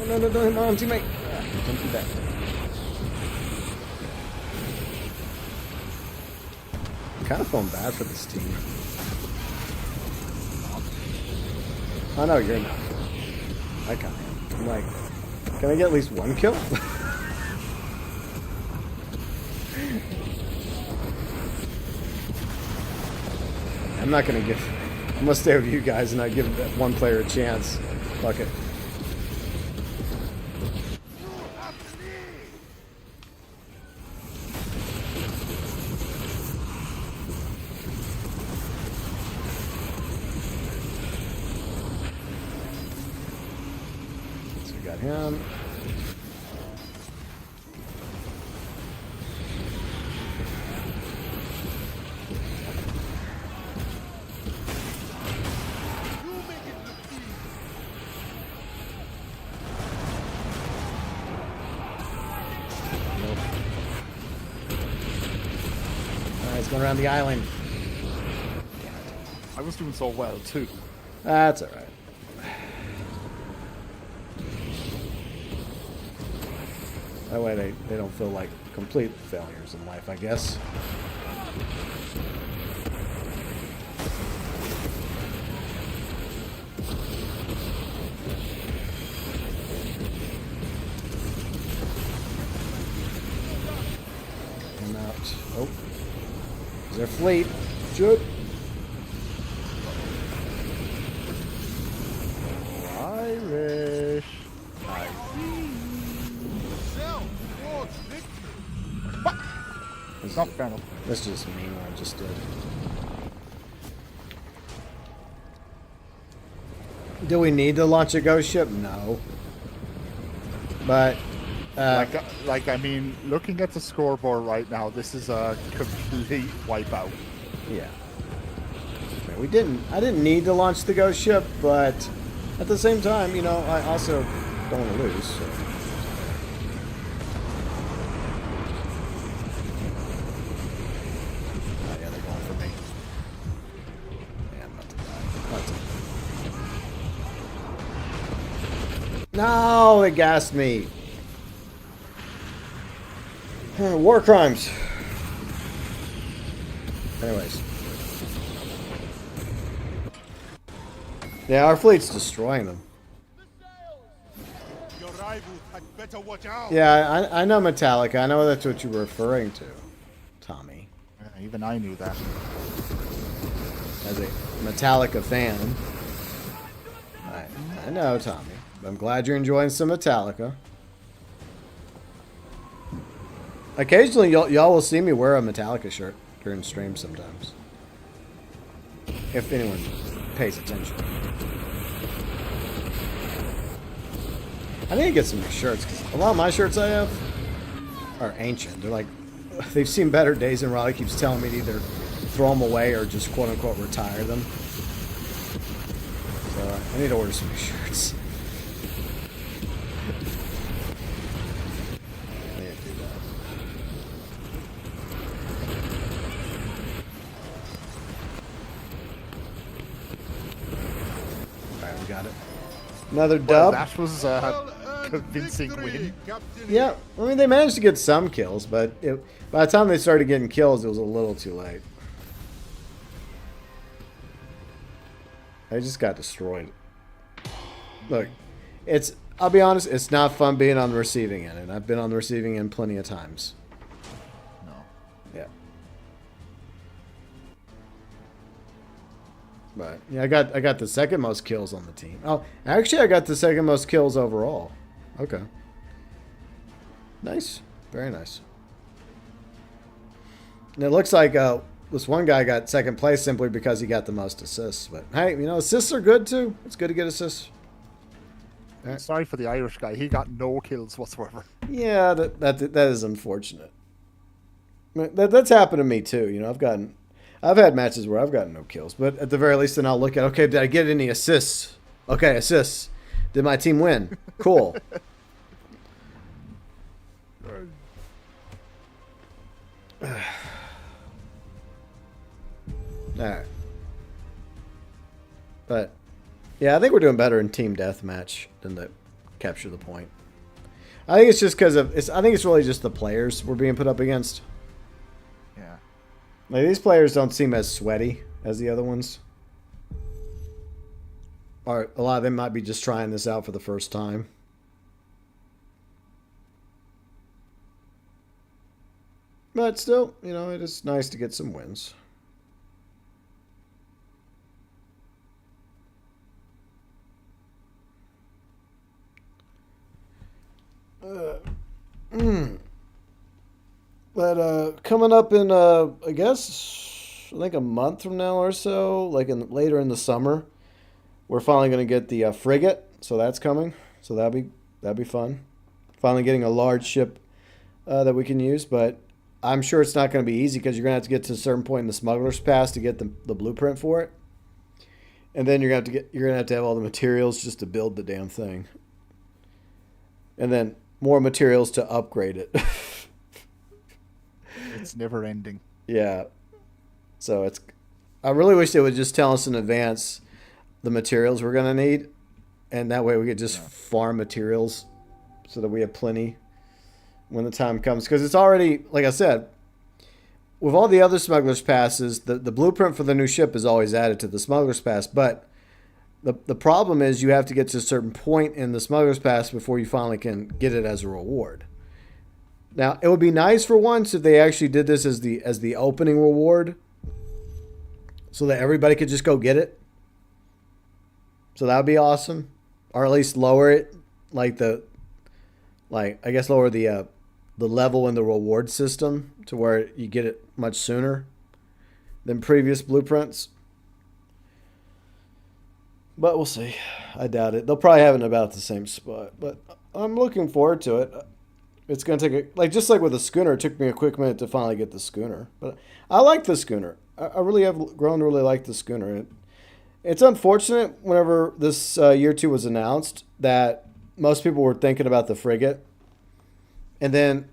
Oh, no, don't hit my own teammate. Ah, don't do that. I'm kind of feeling bad for this team. Oh no, you're not. I kind of am. I'm like, can I get at least one kill? I'm not gonna give. I'm gonna stay with you guys and not give that one player a chance. Fuck it. So we got him. You make it look easy. Alright, it's going around the island. I was doing so well, too. That's alright. That way they don't feel like complete failures in life, I guess. I'm out. Oh. Is there fleet? Shoot. Irish. Self towards victory. It's not fair enough. That's just me what I just did. Do we need to launch a ghost ship? No. But I mean, looking at the scoreboard right now, this is a complete wipeout. yeah. I mean, I didn't need to launch the ghost ship, but at the same time, you know, I also don't want to lose. So. Oh, yeah, they're going for me. Yeah, I'm about to die. About to... No, they gassed me. War crimes. Anyways. Yeah, our fleet's destroying them. Your rival had better watch out. Yeah, I know Metallica. I know that's what you were referring to, Tommy. Yeah, even I knew that. As a Metallica fan. I know, Tommy. I'm glad you're enjoying some Metallica. Occasionally, y'all will see me wear a Metallica shirt during streams sometimes. If anyone pays attention. I need to get some new shirts, because a lot of my shirts I have are ancient. They're like they've seen better days, and Riley keeps telling me to either throw them away or just quote unquote retire them. So I need to order some new shirts. I need to do that. Alright, we got it. Another Well, dub. that was convincing win. Captain. Yeah, I mean, they managed to get some kills, but by the time they started getting kills, it was a little too late. They just got destroyed. Look, I'll be honest, it's not fun being on the receiving end, and I've been on the receiving end plenty of times. No. Yeah. But yeah, I got the second most kills on the team. Oh, actually I got the second most kills overall. Okay. Nice. Very nice. And it looks like this one guy got second place simply because he got the most assists. But hey, you know, assists are good too. It's good to get assists. Right. Sorry for the Irish guy. He got no kills whatsoever. Yeah, that is unfortunate. That's happened to me too. You know, I've had matches where I've gotten no kills, but at the very least, then I'll look at, okay, did I get any assists? Okay, assists. Did my team win? Cool. Alright. But, yeah, I think we're doing better in team deathmatch than the capture the point. I think it's just because I think it's really just the players we're being put up against. Yeah. Like, these players don't seem as sweaty as the other ones. Or a lot of them might be just trying this out for the first time. But still, you know, it is nice to get some wins. But coming up in I guess I think a month from now or so, like later in the summer, we're finally going to get the frigate. So that's coming. So that'd be fun. Finally getting a large ship that we can use, but I'm sure it's not going to be easy because you're going to have to get to a certain point in the smuggler's pass to get the blueprint for it, and then you're going to have to have all the materials just to build the damn thing, and then more materials to upgrade it. It's never ending. Yeah. So I really wish they would just tell us in advance the materials we're going to need, and that way we could just farm materials so that we have plenty when the time comes. Because it's already, like I said, with all the other smuggler's passes, the blueprint for the new ship is always added to the smuggler's pass, but the problem is you have to get to a certain point in the smuggler's pass before you finally can get it as a reward. Now, it would be nice for once if they actually did this as the opening reward, so that everybody could just go get it. So that would be awesome, or at least lower it, I guess lower the level in the reward system to where you get it much sooner than previous blueprints. But we'll see. I doubt it. They'll probably have it in about the same spot, but I'm looking forward to it. It's going to take just like with the schooner, it took me a quick minute to finally get the schooner. But I like the schooner. I really have grown to really like the schooner. It's unfortunate whenever this year 2 was announced that most people were thinking about the frigate. And then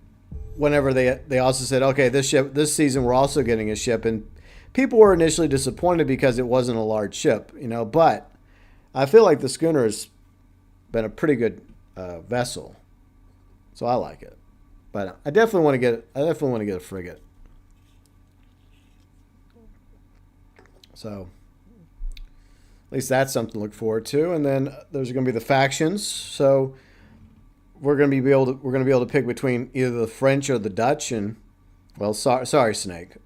whenever they also said, okay, this season we're also getting a ship, and people were initially disappointed because it wasn't a large ship, you know, but I feel like the schooner has been a pretty good vessel. So I like it. But I definitely want to get a frigate. So at least that's something to look forward to. And then there's going to be the factions. So we're going to be able to pick between either the French or the Dutch. And well, sorry, Snake.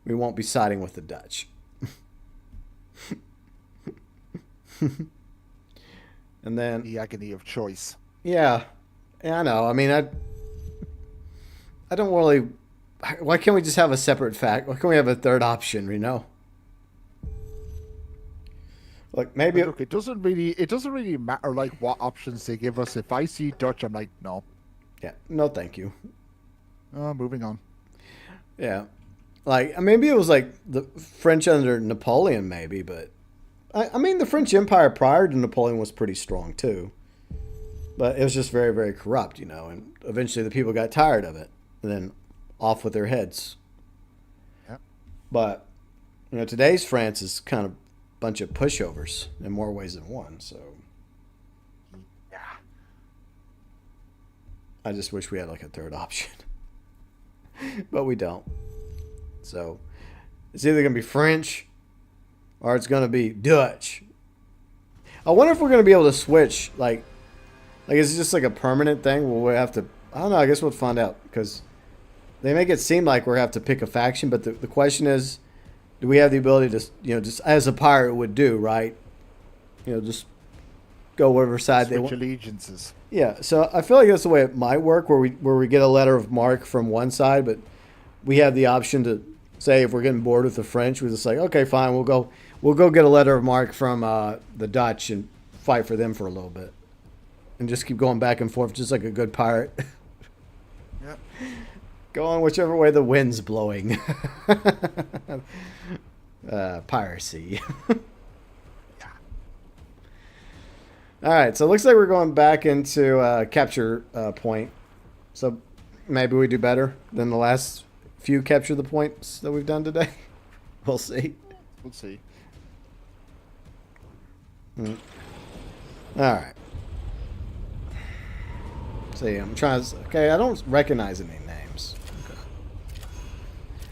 We won't be siding with the Dutch. And then The agony of choice. yeah, I know. I mean, I don't really. Why can't we just have a separate fact? Why can't we have a third option? You know, like maybe Look, it doesn't really matter like what options they give us. If I see Dutch, I'm like, no. yeah. No, thank you. Moving on. Yeah. Like, maybe it was like the French under Napoleon, maybe, but I mean, the French Empire prior to Napoleon was pretty strong too. But it was just very, very corrupt, you know, and eventually the people got tired of it and then off with their heads. Yeah. But, you know, today's France is kind of a bunch of pushovers in more ways than one, so. Yeah. I just wish we had like a third option. But we don't. So it's either going to be French or it's going to be Dutch. I wonder if we're going to be able to switch. Like is it just like a permanent thing? Will we have to? I don't know. I guess we'll find out because they make it seem like we have to pick a faction. But the question is, do we have the ability to, you know, just as a pirate would do, right? You know, just go whatever side they want. Allegiances. Yeah, so I feel like that's the way it might work, where we get a letter of marque from one side, but we have the option to say if we're getting bored with the French, we're just like, okay, fine, we'll go get a letter of marque from the Dutch and fight for them for a little bit, and just keep going back and forth, just like a good pirate. Yep. Go on whichever way the wind's blowing. Piracy. All right, so it looks like we're going back into capture point. So maybe we do better than the last few capture the points that we've done today. We'll see. We'll see. All right. See, I'm trying to. Okay, I don't recognize any names.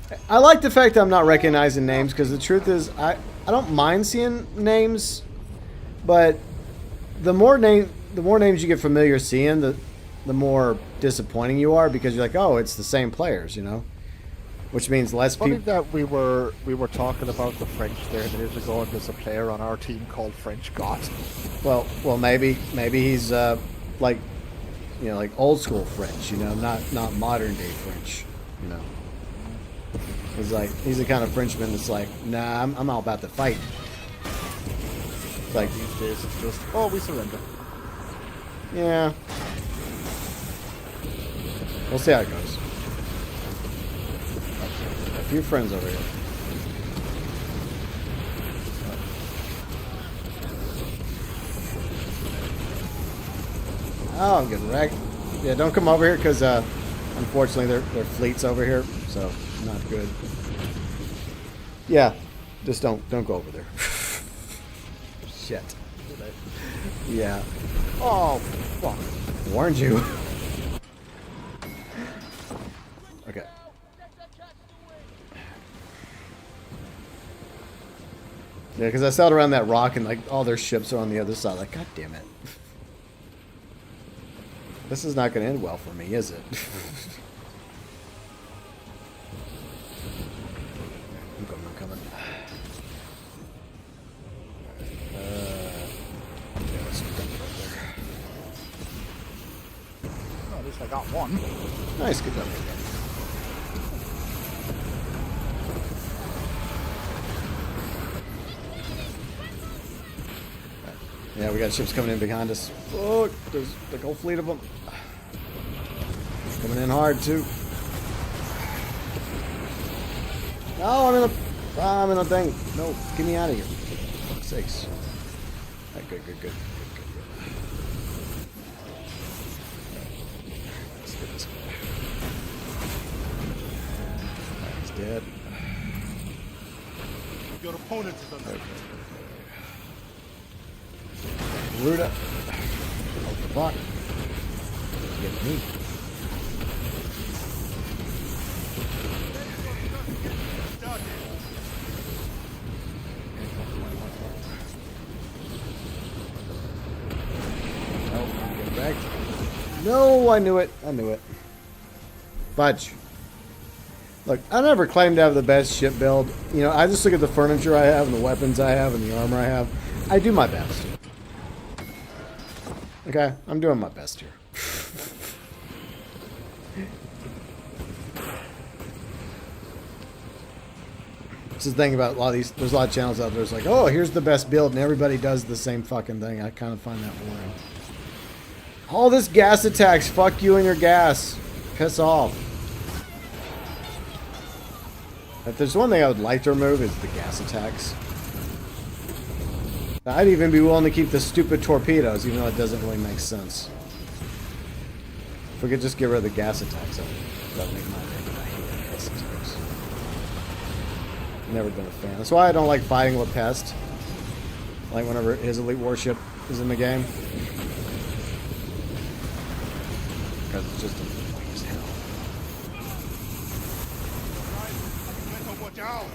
Okay. I like the fact that I'm not recognizing names because the truth is, I don't mind seeing names, but the more names you get familiar seeing, the more disappointing you are because you're like, oh, it's the same players, you know, which means less people. Funny that we were talking about the French there minutes ago, and there's a player on our team called French God. Well, maybe he's like, you know, like old school French, you know, not modern day French, you know. He's the kind of Frenchman that's like, nah, I'm all about the fight. Like these days, it's just, oh, we surrender. Yeah. We'll see how it goes. A few friends over here. Oh, I'm getting wrecked. Yeah, don't come over here because, unfortunately, their fleet's over here, so not good. Yeah, just don't go over there. Shit. Yeah. Oh, fuck. Warned you. Okay. Yeah, because I sailed around that rock and like all their ships are on the other side. Like, god damn it. This is not going to end well for me, is it? I'm coming. Yeah, let's dump it right there. Oh, at least I got one. Nice, good job. Yeah, we got ships coming in behind us. Look, there's the whole fleet of them. Coming in hard too. No, I'm in a thing. No, get me out of here. For fuck's sakes. All right, good. Let's get this guy. Right, he's dead. Your opponent is under Okay. Ruda. Off the block. Get me. Get back. No, I knew it. Fudge. Look, I never claimed to have the best ship build. You know, I just look at the furniture I have and the weapons I have and the armor I have. I do my best. Okay, I'm doing my best here. This is the thing about a lot of these. There's a lot of channels out there. It's like, oh, here's the best build, and everybody does the same fucking thing. I kind of find that boring. All this gas attacks. Fuck you and your gas. Piss off. If there's one thing I would like to remove, is the gas attacks. I'd even be willing to keep the stupid torpedoes, even though it doesn't really make sense. If we could just get rid of the gas attacks, that would make my opinion. I hate gas attacks. Never been a fan. That's why I don't like fighting with Pest. Like whenever his elite warship is in the game. Because it's just annoying as hell. Better watch out.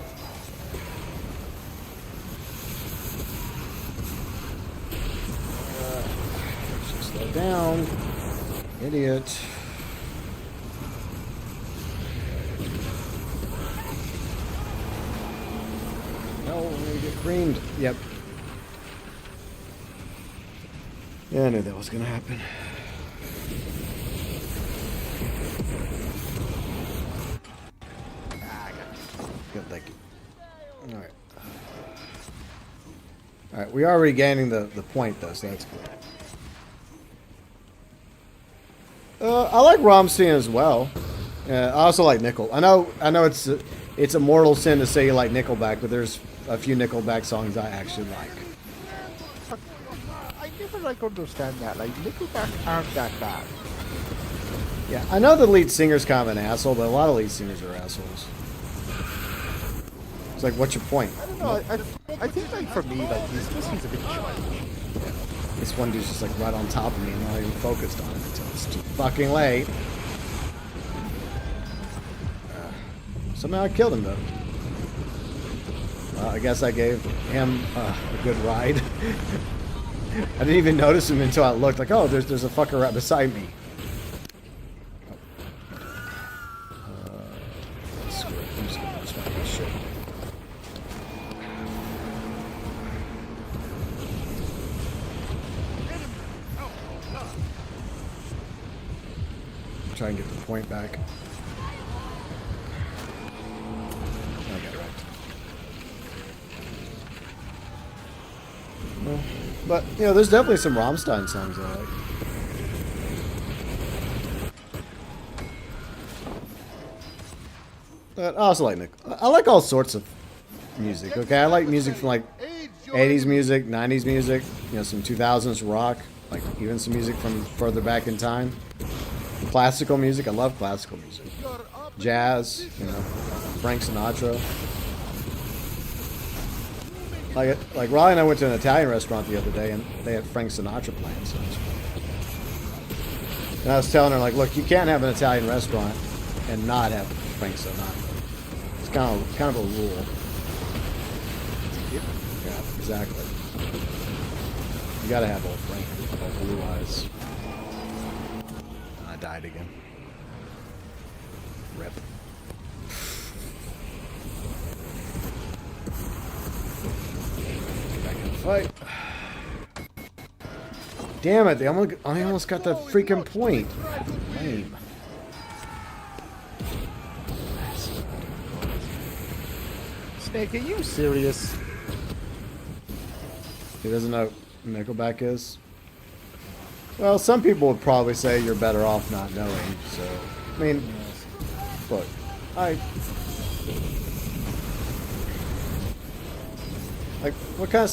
Just slow down. Idiot. No, we're gonna get creamed. Yep. Yeah, I knew that was gonna happen. Good, thank you. Alright. Alright, we are regaining the point though, so that's good. I like Rammstein as well. I also like Nickel. I know it's a mortal sin to say you like Nickelback, but there's a few Nickelback songs I actually like. I never like understand that. Like Nickelback aren't that bad. Yeah, I know the lead singer's kind of an asshole, but a lot of lead singers are assholes. It's like, what's your point? I don't know. I think like for me, like he's a bit childish. This one dude's just like right on top of me and not even focused on it until it's too fucking late. Somehow I killed him though. I guess I gave him a good ride. I didn't even notice him until I looked like, oh, there's a fucker right beside me. Screw it. I'm just gonna just make this shit. Try and get the point back. I got wrecked. Well, but, you know, there's definitely some Rammstein songs I like. But I also like Nick. I like all sorts of music, okay? I like music from, like, 80s music, 90s music, you know, some 2000s rock, like, even some music from further back in time. Classical music, I love classical music. Jazz, you know, Frank Sinatra. Like Riley and I went to an Italian restaurant the other day, and they had Frank Sinatra playing. So and I was telling her, like, look, you can't have an Italian restaurant and not have Frank Sinatra. It's kind of a rule. Yeah, exactly. You gotta have old Frank, old Blue Eyes. I died again. Rip. Get back in the fight. Damn it! I almost got the freaking point. Lame. Snake, are you serious? He doesn't know what Nickelback is? Well, some people would probably say you're better off not knowing, so... I mean, look, like, what kind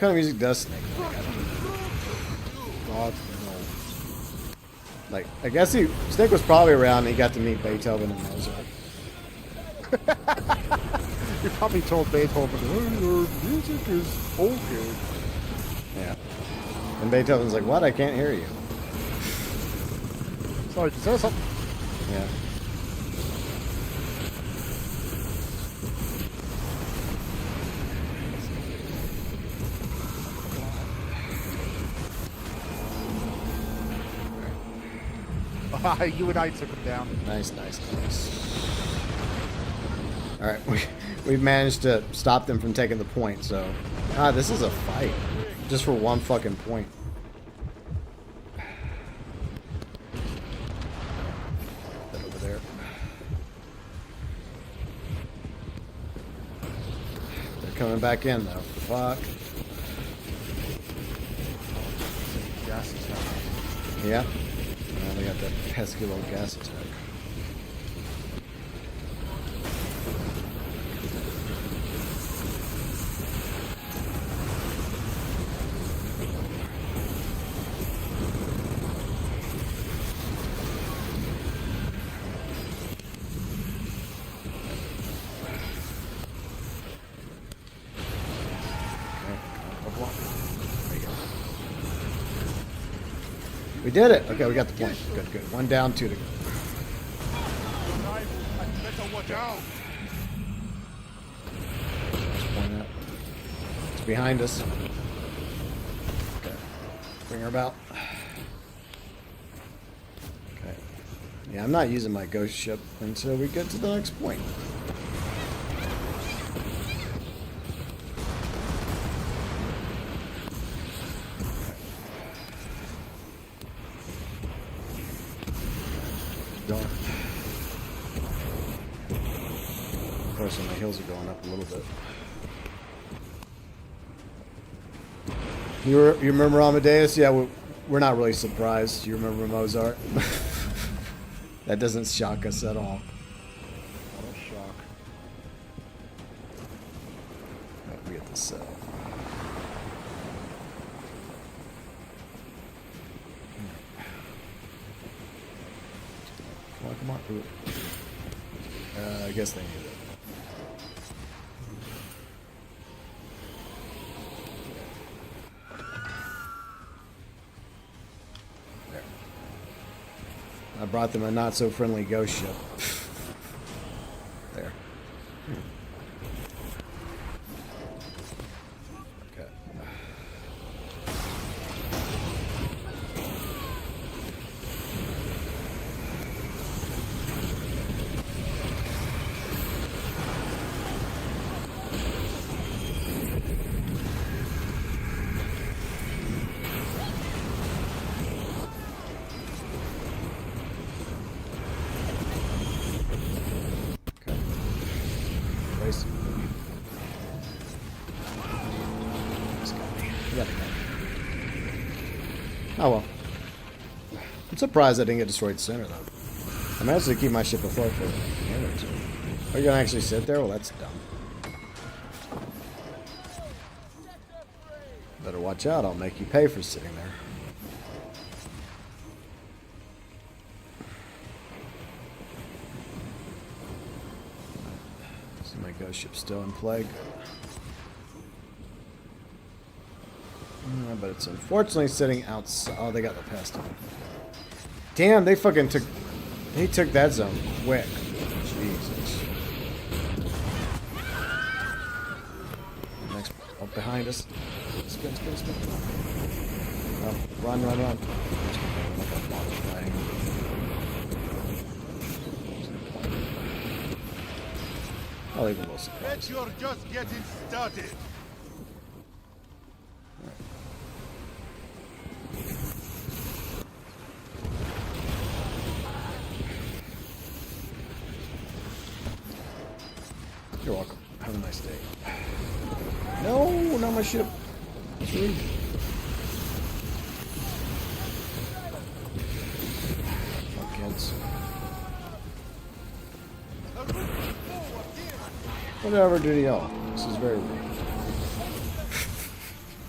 of music does Snake like? God knows. Like, I guess Snake was probably around and he got to meet Beethoven and Mozart. You probably told Beethoven, oh, your music is okay. Yeah. And Beethoven's like, what? I can't hear you. Sorry, did you say something? Yeah. You and I took him down. Nice. Alright, we've managed to stop them from taking the point, so... this is a fight. Just for one fucking point. That over there. They're coming back in, though. Fuck. Gas attack. Yeah. Now they got that pesky little gas attack. did it. Okay, we got the point. Good, good. 1 down, 2 to go. I'd better watch out. Point out. It's behind us. Okay. Bring her about. Okay. Yeah, I'm not using my ghost ship until we get to the next point. Darn. Of course, my heels are going up a little bit. You remember Amadeus? Yeah, we're not really surprised. You remember Mozart? That doesn't shock us at all. What a shock. Right, we get this set. Come on, come on. Ooh. I guess they need it. There. I brought them a not-so-friendly ghost ship. There. Okay. Race. This guy. Yeah, the guy. Oh well. I'm surprised I didn't get destroyed sooner though. I managed to keep my ship afloat for a minute or two. Are you gonna actually sit there? Well, that's dumb. Better watch out, I'll make you pay for sitting there. So my ghost ship's still in play. Good. But it's unfortunately sitting outside. Oh, they got the pest on. Damn, they fucking took. They took that zone quick. Jesus. Next, up behind us. Spin, spin, spin. Oh, run, run, run. I'll leave a little surprise. Bet you're just getting started. You're welcome. Have a nice day. No, not my ship. It's rude. Fuckheads. Whatever, duty y'all. This is very rude.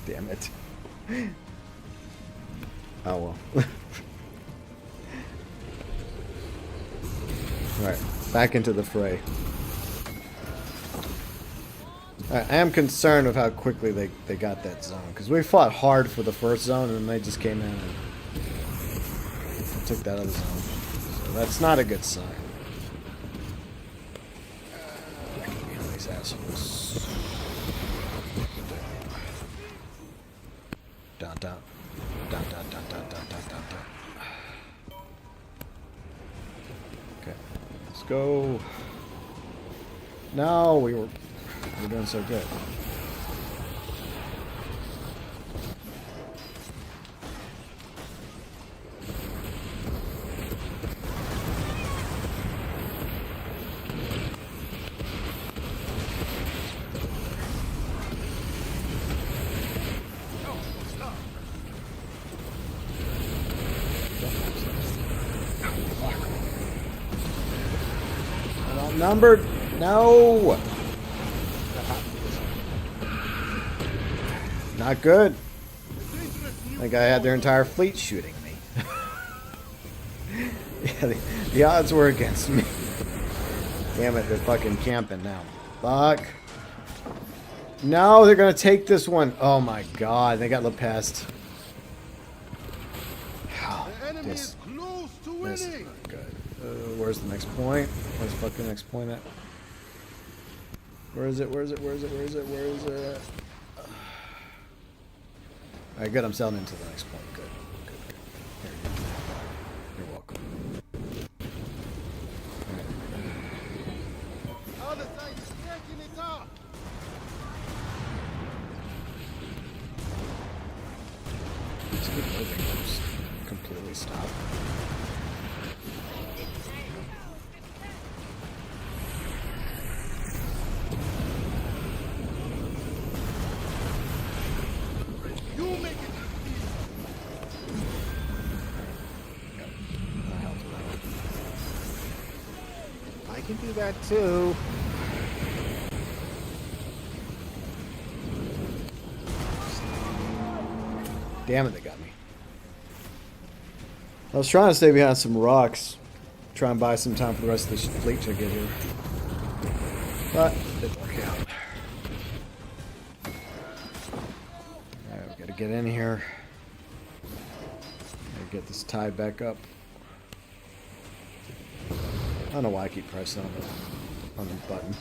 Damn it. Oh well. Alright, back into the fray. I am concerned with how quickly they got that zone. Because we fought hard for the first zone and they just came in and took that other zone. So that's not a good sign. These assholes. Down, down. Down, down, down, down, down, down, down, down. Okay. Let's go. No, we're doing so good. Outnumbered? No! Not good. That guy had their entire fleet shooting me. Yeah, the odds were against me. Damn it, they're fucking camping now. Fuck. No, they're gonna take this one. Oh my god, they got La Peste. The enemy Yes. is close to This is winning. not good. Where's the next point? Where's the fucking next point at? Where is it? Where is it? Where is it? Where is it? Where is it? Alright, good. I'm selling into the next point. Good. Good. Good. Here you go. You're welcome. Other side is breaking it up. Just keep moving. Just completely stop. You make it. I can do that too. Damn it, they got me. I was trying to stay behind some rocks. Try and buy some time for the rest of this fleet to get here. But it didn't work out. Alright, we gotta get in here. Gotta get this tied back up. I don't know why I keep pressing on the button.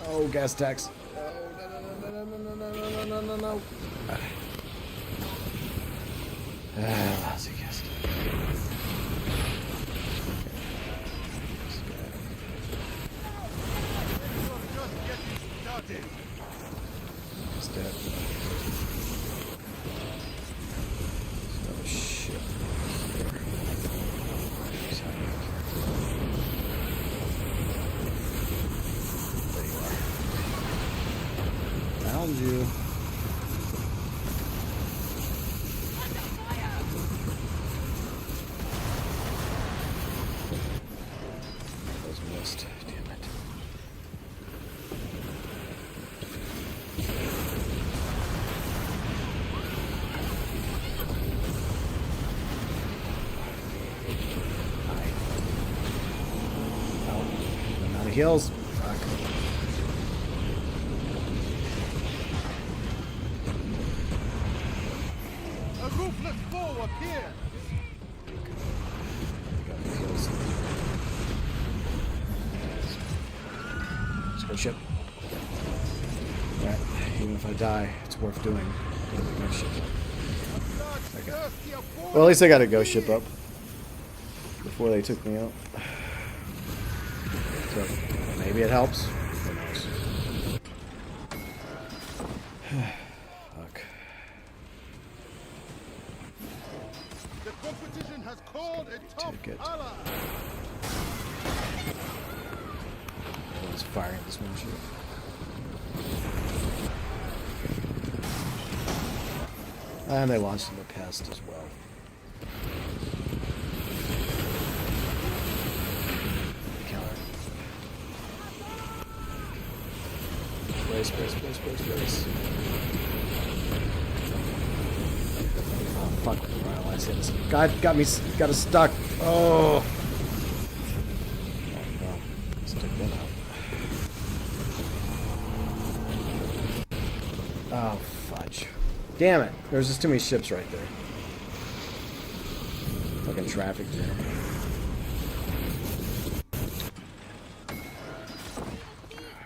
Oh, gas tax. Oh, no. Lousy gas tax. Just getting started. He's dead. Oh, shit. There you are. Found you. That was missed. Damn it. I'm out of heals. Fuck. A ruthless foe appears. Got the heals. Let's go ship. Alright, even if I die, it's worth doing. Go ship. Okay. Well, at least I got a ghost ship up before they took me out. So maybe it helps. Who knows? Fuck. The competition has called a tough Take it. ally. Everyone's firing at this one ship. And they launched in the pest as well. Counter. Race. Oh, fuck. Wow, I said this. God got me, got us stuck. Oh. Oh, no. Let's take that out. Oh, fudge. Damn it. There's just too many ships right there. Fucking traffic jam.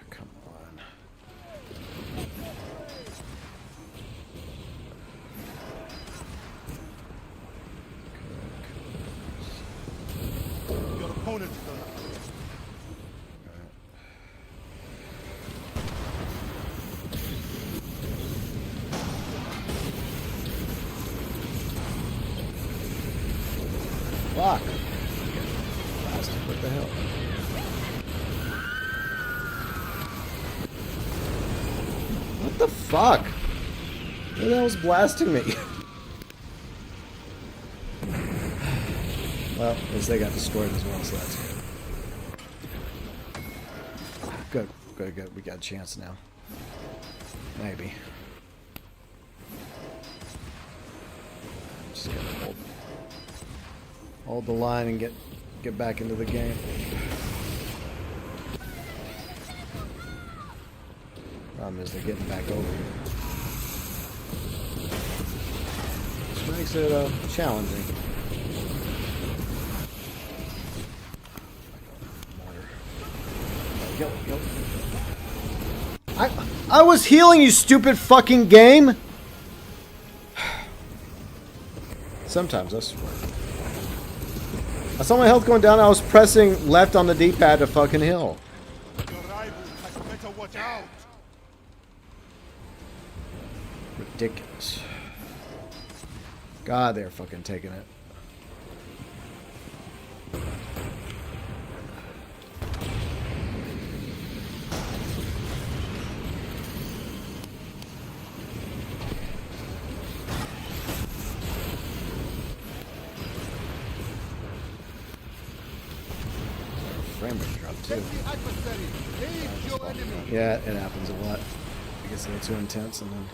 Come on. Your opponent is on. Fuck. Bastard, what the hell? What the fuck? Who the hell was blasting me? Well, at least they got destroyed as well, so that's good. Good. We got a chance now. Maybe. Just gotta hold the line and get back into the game. Problem is they're getting back over here. makes it challenging. Go. I was healing, you stupid fucking game. Sometimes I swear. I saw my health going down. I was pressing left on the D-pad to fucking heal. Your rival has better watch out. Ridiculous. God, they're fucking taking it. Frame rate dropped too. Take the adversary. Aid your enemy. Yeah, it happens a lot. It gets a little too intense and then...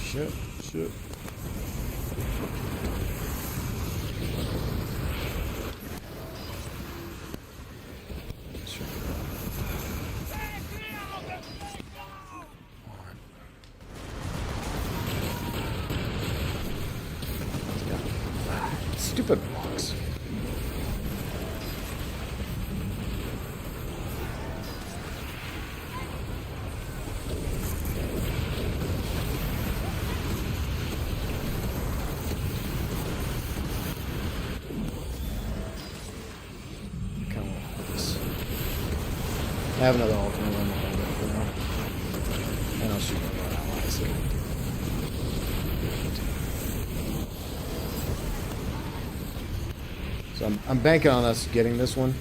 Shit. Stupid blocks. I have another alternate on the window for now. And I'll shoot one more allies. So I'm banking on us getting this one.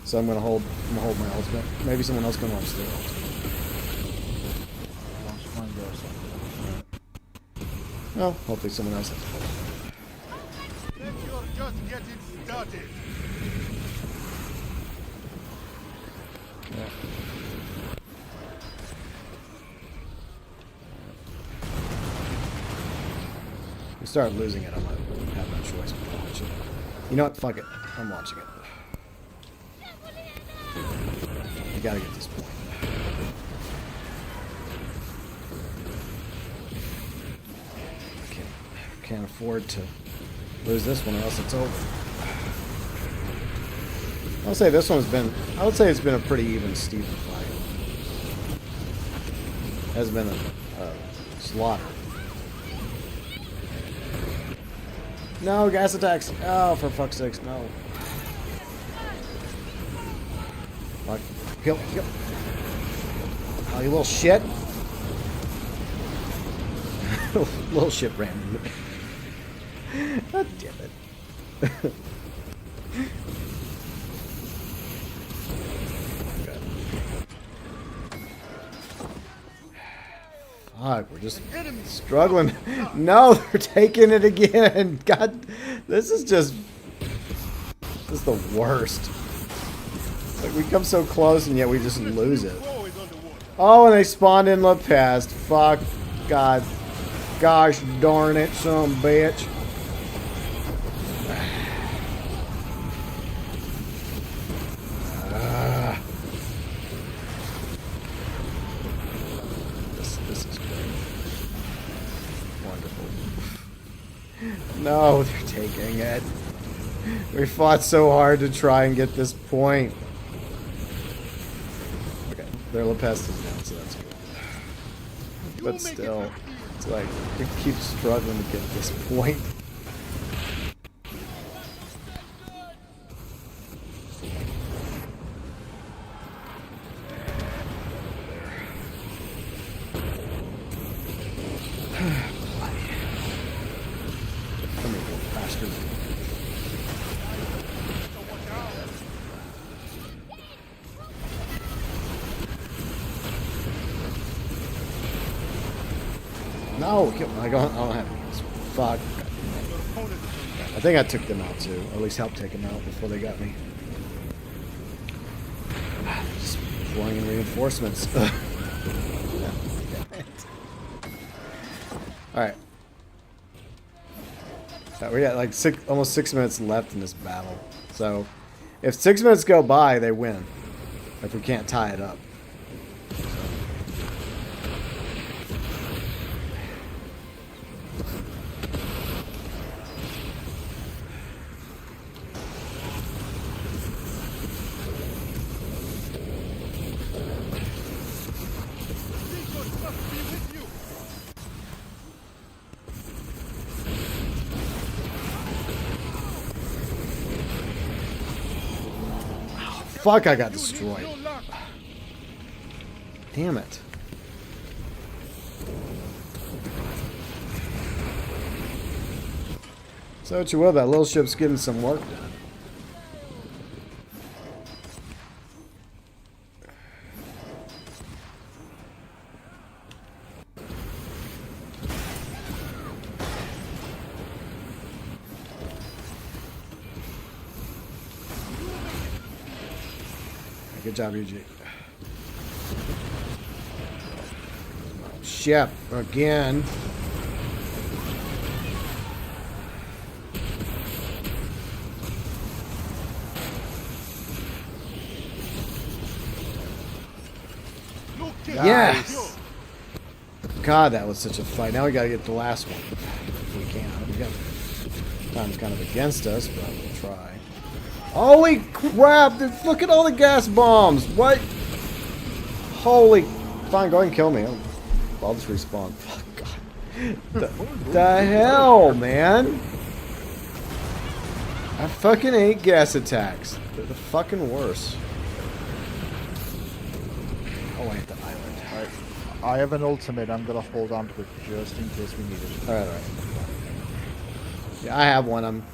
So I'm gonna hold my ultimate. Maybe someone else can launch their ultimate. Launch mine there, so. Well, hopefully someone else has a ultimate. If you're just getting started. Yeah. We start losing it, I might have no choice but to watch it. You know what? Fuck it. I'm watching it. You gotta get this point. Can't afford to lose this one or else it's over. I'll say this one's been... I would say it's been a pretty even Steven fight. It has been a slaughter. No, gas attacks. Oh, for fuck's sakes, no. Fuck. Heal. Oh, you little shit. Little shit ran. God damn it. Fuck, we're just struggling. No, they're taking it again. God, this is the worst. Like, we come so close and yet we just lose it. Oh, and they spawned in the past. Fuck. God. Gosh darn it, some bitch. This is great. Wonderful. No, they're taking it. We fought so hard to try and get this point. Okay, their La Peste is down, so that's good. But still, it's like, we keep struggling to get this point. Come here, little bastard. No, I don't have this. Fuck. I think I took them out too, or at least helped take them out before they got me. Just deploying in reinforcements. Alright. We got like almost 6 minutes left in this battle. So, if 6 minutes go by, they win. If we can't tie it up. Fuck, I got destroyed. Damn it. So what you will, that little ship's getting some work done. Good job, UG. Ship again. Yes. God, that was such a fight. Now we gotta get the last one if we can. We got time's kind of against us, but we'll try. Holy crap! Look at all the gas bombs! What? Holy... Fine, go ahead and kill me. I'll just respawn. Fuck, God. The hell, man? I fucking hate gas attacks. They're the fucking worst. Oh, I hit the island. Alright. I have an ultimate. I'm gonna hold on to it just in case we need it. Alright, alright. Yeah, I have one. I'm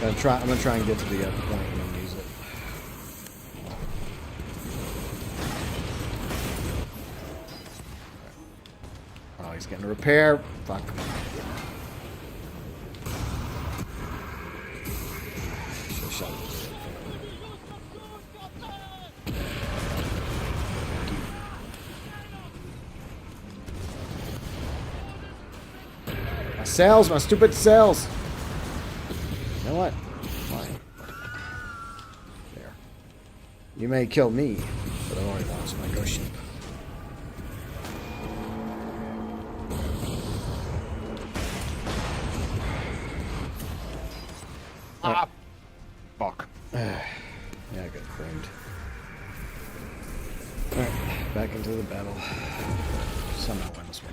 gonna try and get to the point and use it. Oh, he's getting a repair. Fuck. Should've shot him. My sails, my stupid sails. You know what? Fine. There. You may kill me, but I've already lost my ghost ship. Ah! Fuck. Yeah, I got creamed. Alright, back into the battle. Somehow win this one.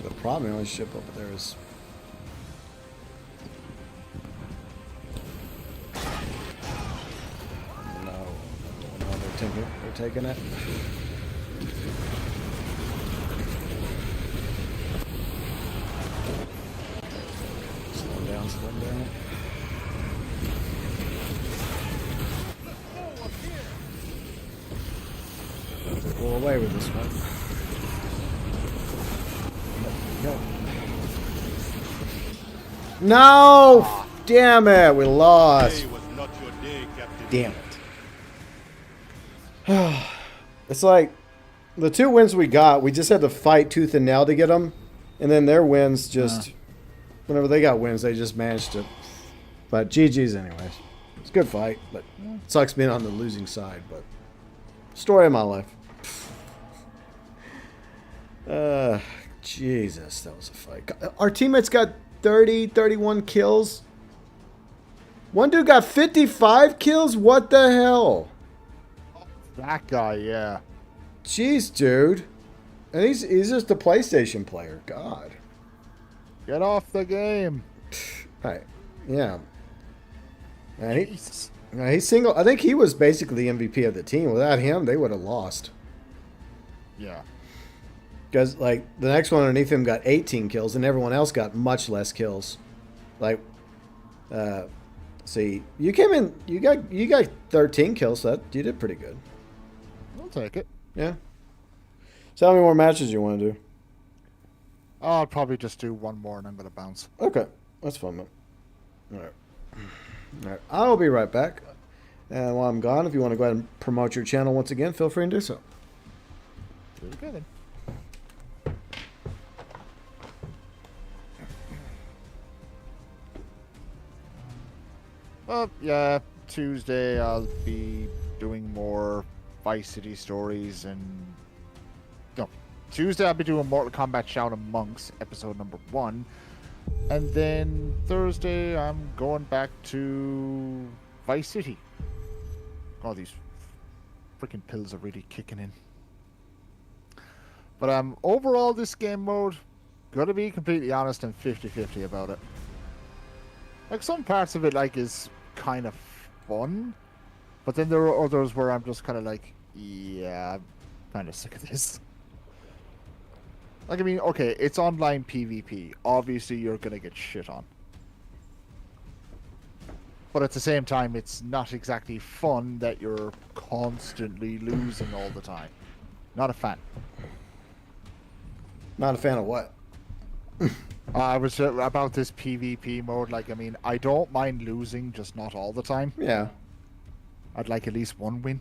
The problem, the only ship over there is... No, they're taking it. Slow down, slow down. We'll away with this one. No! Damn it! We lost. Damn it. It's like the 2 wins we got, we just had to fight tooth and nail to get them. And then their wins just... Whenever they got wins, they just managed to... But GG's anyways. It's a good fight, but it sucks being on the losing side. But story of my life. Jesus, that was a fight. Our teammates got 30, 31 kills. One dude got 55 kills? What the hell? That guy, yeah. Jeez, dude. And he's just a PlayStation player. God. Get off the game. Right. Yeah. And he's single. I think he was basically the MVP of the team. Without him, they would have lost. Yeah. Because, like, the next one underneath him got 18 kills, and everyone else got much less kills. Like, see, you came in, you got 13 kills, so you did pretty good. I'll take it. Yeah. So how many more matches you want to do? I'll probably just do one more and I'm going to bounce. Okay. That's fun, man. All right. All right, I'll be right back. And while I'm gone, if you want to go ahead and promote your channel once again, feel free and do so. Okay then. Well, yeah, Tuesday I'll be doing more Vice City stories and... No, Tuesday I'll be doing Mortal Kombat Shadow Monks, episode number 1. And then Thursday I'm going back to Vice City. Oh, these freaking pills are really kicking in. But overall this game mode, gotta be completely honest, I'm 50-50 about it. Like, some parts of it, like, is kind of fun, but then there are others where I'm just kind of like, yeah, I'm kind of sick of this. Like, I mean, okay, it's online PvP. Obviously, you're gonna get shit on. But at the same time, it's not exactly fun that you're constantly losing all the time. Not a fan. Not a fan of what? I was about this PvP mode. Like, I mean, I don't mind losing, just not all the time. Yeah. I'd like at least one win.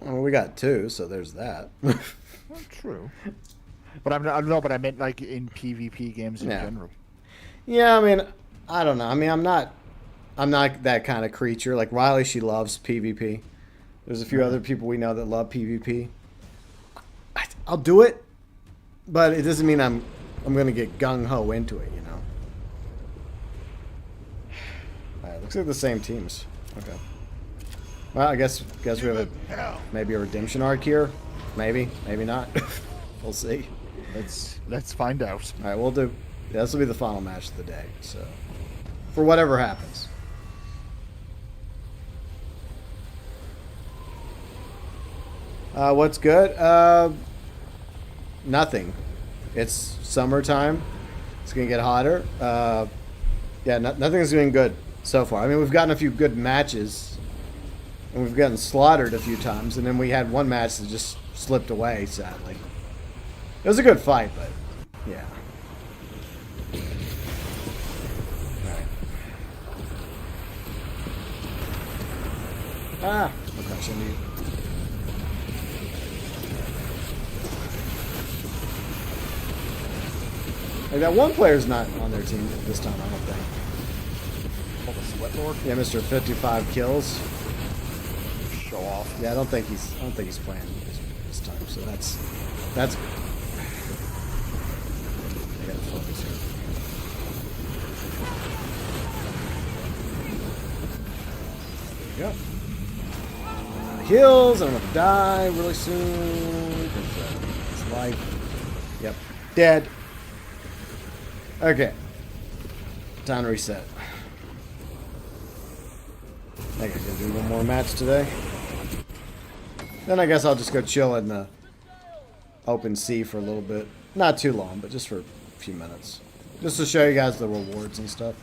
Well, we got 2, so there's that. Well, true. But I know, but I meant like in PvP games in general. Yeah, I mean, I don't know. I mean, I'm not that kind of creature. Like Riley, she loves PvP. There's a few other people we know that love PvP. I'll do it, but it doesn't mean I'm gonna get gung ho into it, you know. All right, looks like the same teams. Okay. Well, I guess we have maybe a redemption arc here. Maybe not. We'll see. Let's find out. All right, we'll do. This will be the final match of the day. So, for whatever happens. What's good? Nothing. It's summertime. It's gonna get hotter. Yeah, nothing's doing good so far. I mean, we've gotten a few good matches, and we've gotten slaughtered a few times, and then we had one match that just slipped away, sadly. It was a good fight, but yeah. Alright. Ah! Oh gosh, I need... Like, that one player's not on their team this time, I don't think. Oh, the Sweat Lord? Yeah, Mr. 55 kills. Show off. Yeah, I don't think he's playing this time, so that's good. I gotta focus here. There we go. Heals, and I'm gonna die really soon. It's life. Yep. Dead. Okay. Time to reset. I think I can do one more match today. Then I guess I'll just go chill in the open sea for a little bit. Not too long, but just for a few minutes. Just to show you guys the rewards and stuff.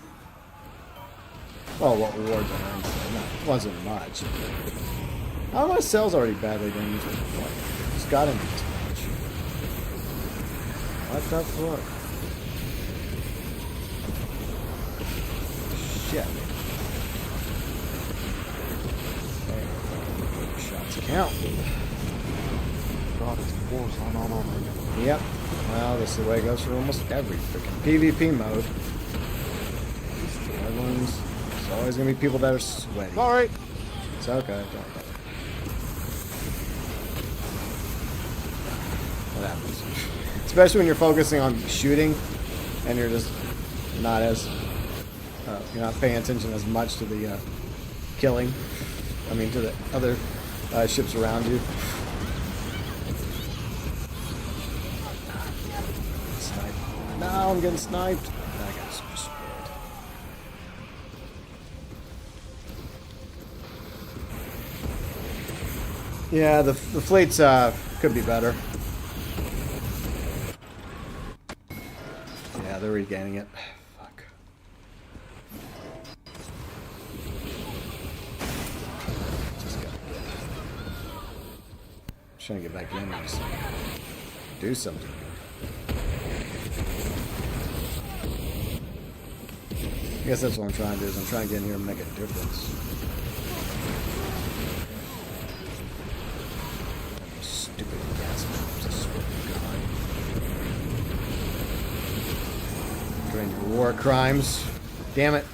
Well, what rewards I earned. It wasn't much. Oh, my cell's already badly damaged. Just got into this match. What the fuck? Shit. Shots count. God, it's Warzone all over again. Yep. Well, this is the way it goes for almost every freaking PvP mode. Everyone's... There's always going to be people that are sweaty. Alright. It's okay. What happens? Especially when you're focusing on shooting and you're just not as... you're not paying attention as much to the killing. I mean, to the other ships around you. Sniped. No, I'm getting sniped. I got destroyed. Yeah, the fleets could be better. Yeah, they're regaining it. Fuck. Trying to get back in and do something. guess that's what I'm trying to do, is I'm trying to get in here and make a difference. Stupid gas pumps, I swear to God. Doing your war crimes. Damn it.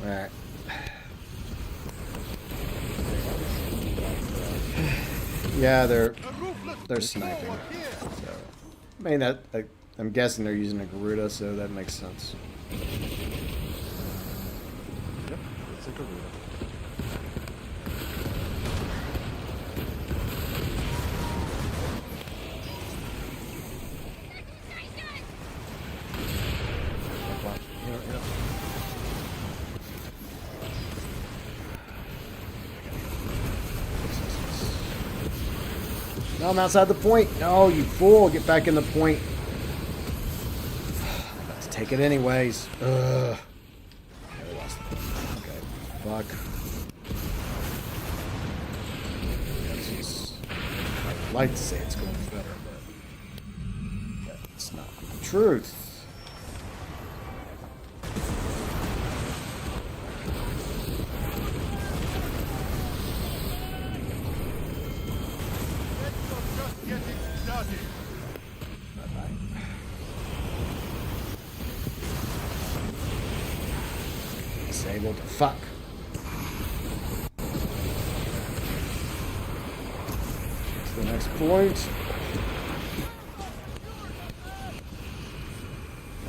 Alright. Yeah, they're sniping. So, I mean, I'm guessing they're using a Garuda, so that makes sense. Yep, it's a Garuda. No, I'm outside the point. No, you fool. Get back in the point. I'm about to take it anyways. Ugh. Okay, we lost the point. Okay. Fuck. I'd like to say it's going better, but it's not the truth. Disabled. Fuck. To the next point.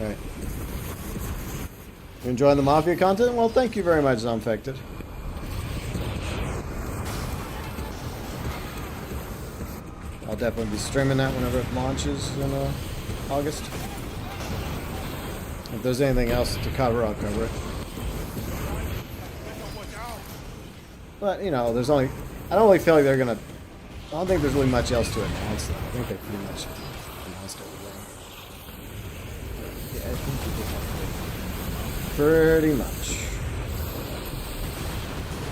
Alright. You enjoying the Mafia content? Well, thank you very much, Zombfected. I'll definitely be streaming that whenever it launches in August. If there's anything else to cover, I'll cover it. But, you know, there's only... I don't really feel like they're gonna... I don't think there's really much else to announce, though. I think they pretty much announced everything. Yeah, I think you did have Pretty much.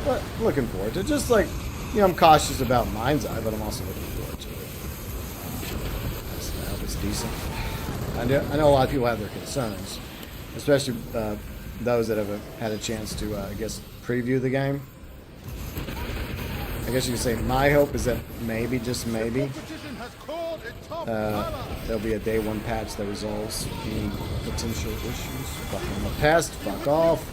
But, looking forward to it. Just like, you know, I'm cautious about Mind's Eye, but I'm also looking forward to it. I hope it's decent. I know a lot of people have their concerns. Especially those that have had a chance to, I guess, preview the game. I guess you could say my hope is that maybe, just maybe, there'll be a day one patch that resolves any potential issues. Fucking the past, fuck off.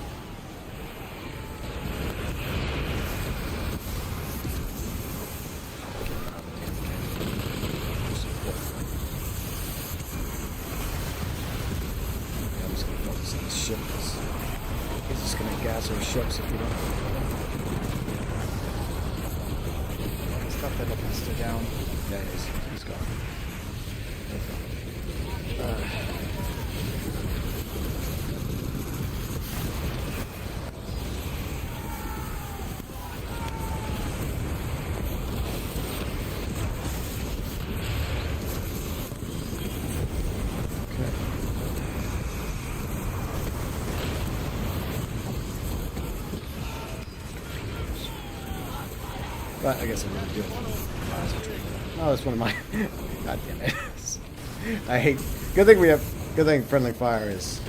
I'm just gonna focus on the ship. He's just gonna gas our ships if we don't. Stuff that'll pest her down. Yeah, he's gone. But I guess I'm gonna do it. Oh, that's one of my. God damn it! I hate. Good thing friendly fire is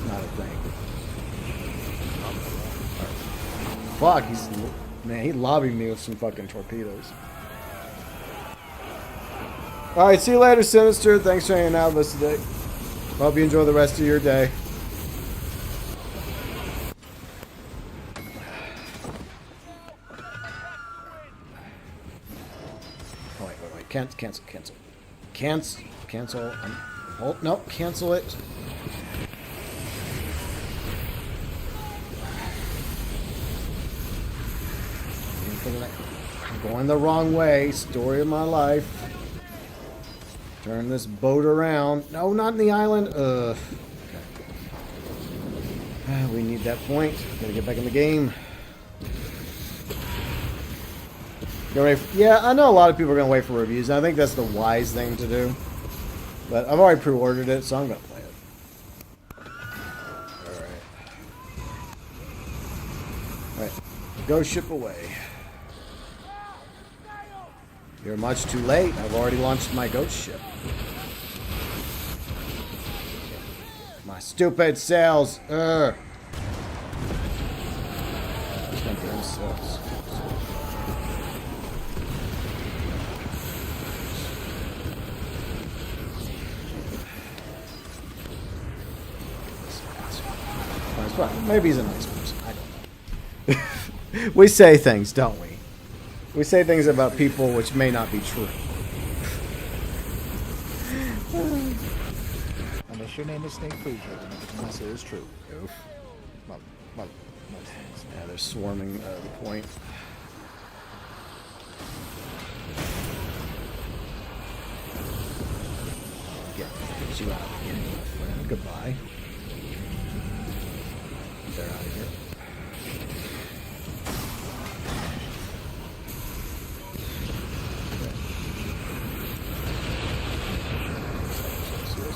not a thing. Fuck, he lobbied me with some fucking torpedoes. All right, see you later, Sinister. Thanks for hanging out with us today. Hope you enjoy the rest of your day. Cancel. Oh, no, cancel it. I'm going the wrong way. Story of my life. Turn this boat around. No, not in the island. Ugh. Okay. We need that point. Gotta get back in the game. Yeah, I know a lot of people are going to wait for reviews, and I think that's the wise thing to do. But I've already pre-ordered it, so I'm going to play it. Alright. Go ship away. You're much too late. I've already launched my ghost ship. My Stupid sails. Ugh. My damn sails. Maybe he's a nice person. I don't know. We say things, don't we? We say things about people which may not be true. Unless your name is Snake Freezer, then everything I say is true. Oof. Well, most things. Yeah, they're swarming the point. Get you out of here, my friend. Goodbye. They're out of here.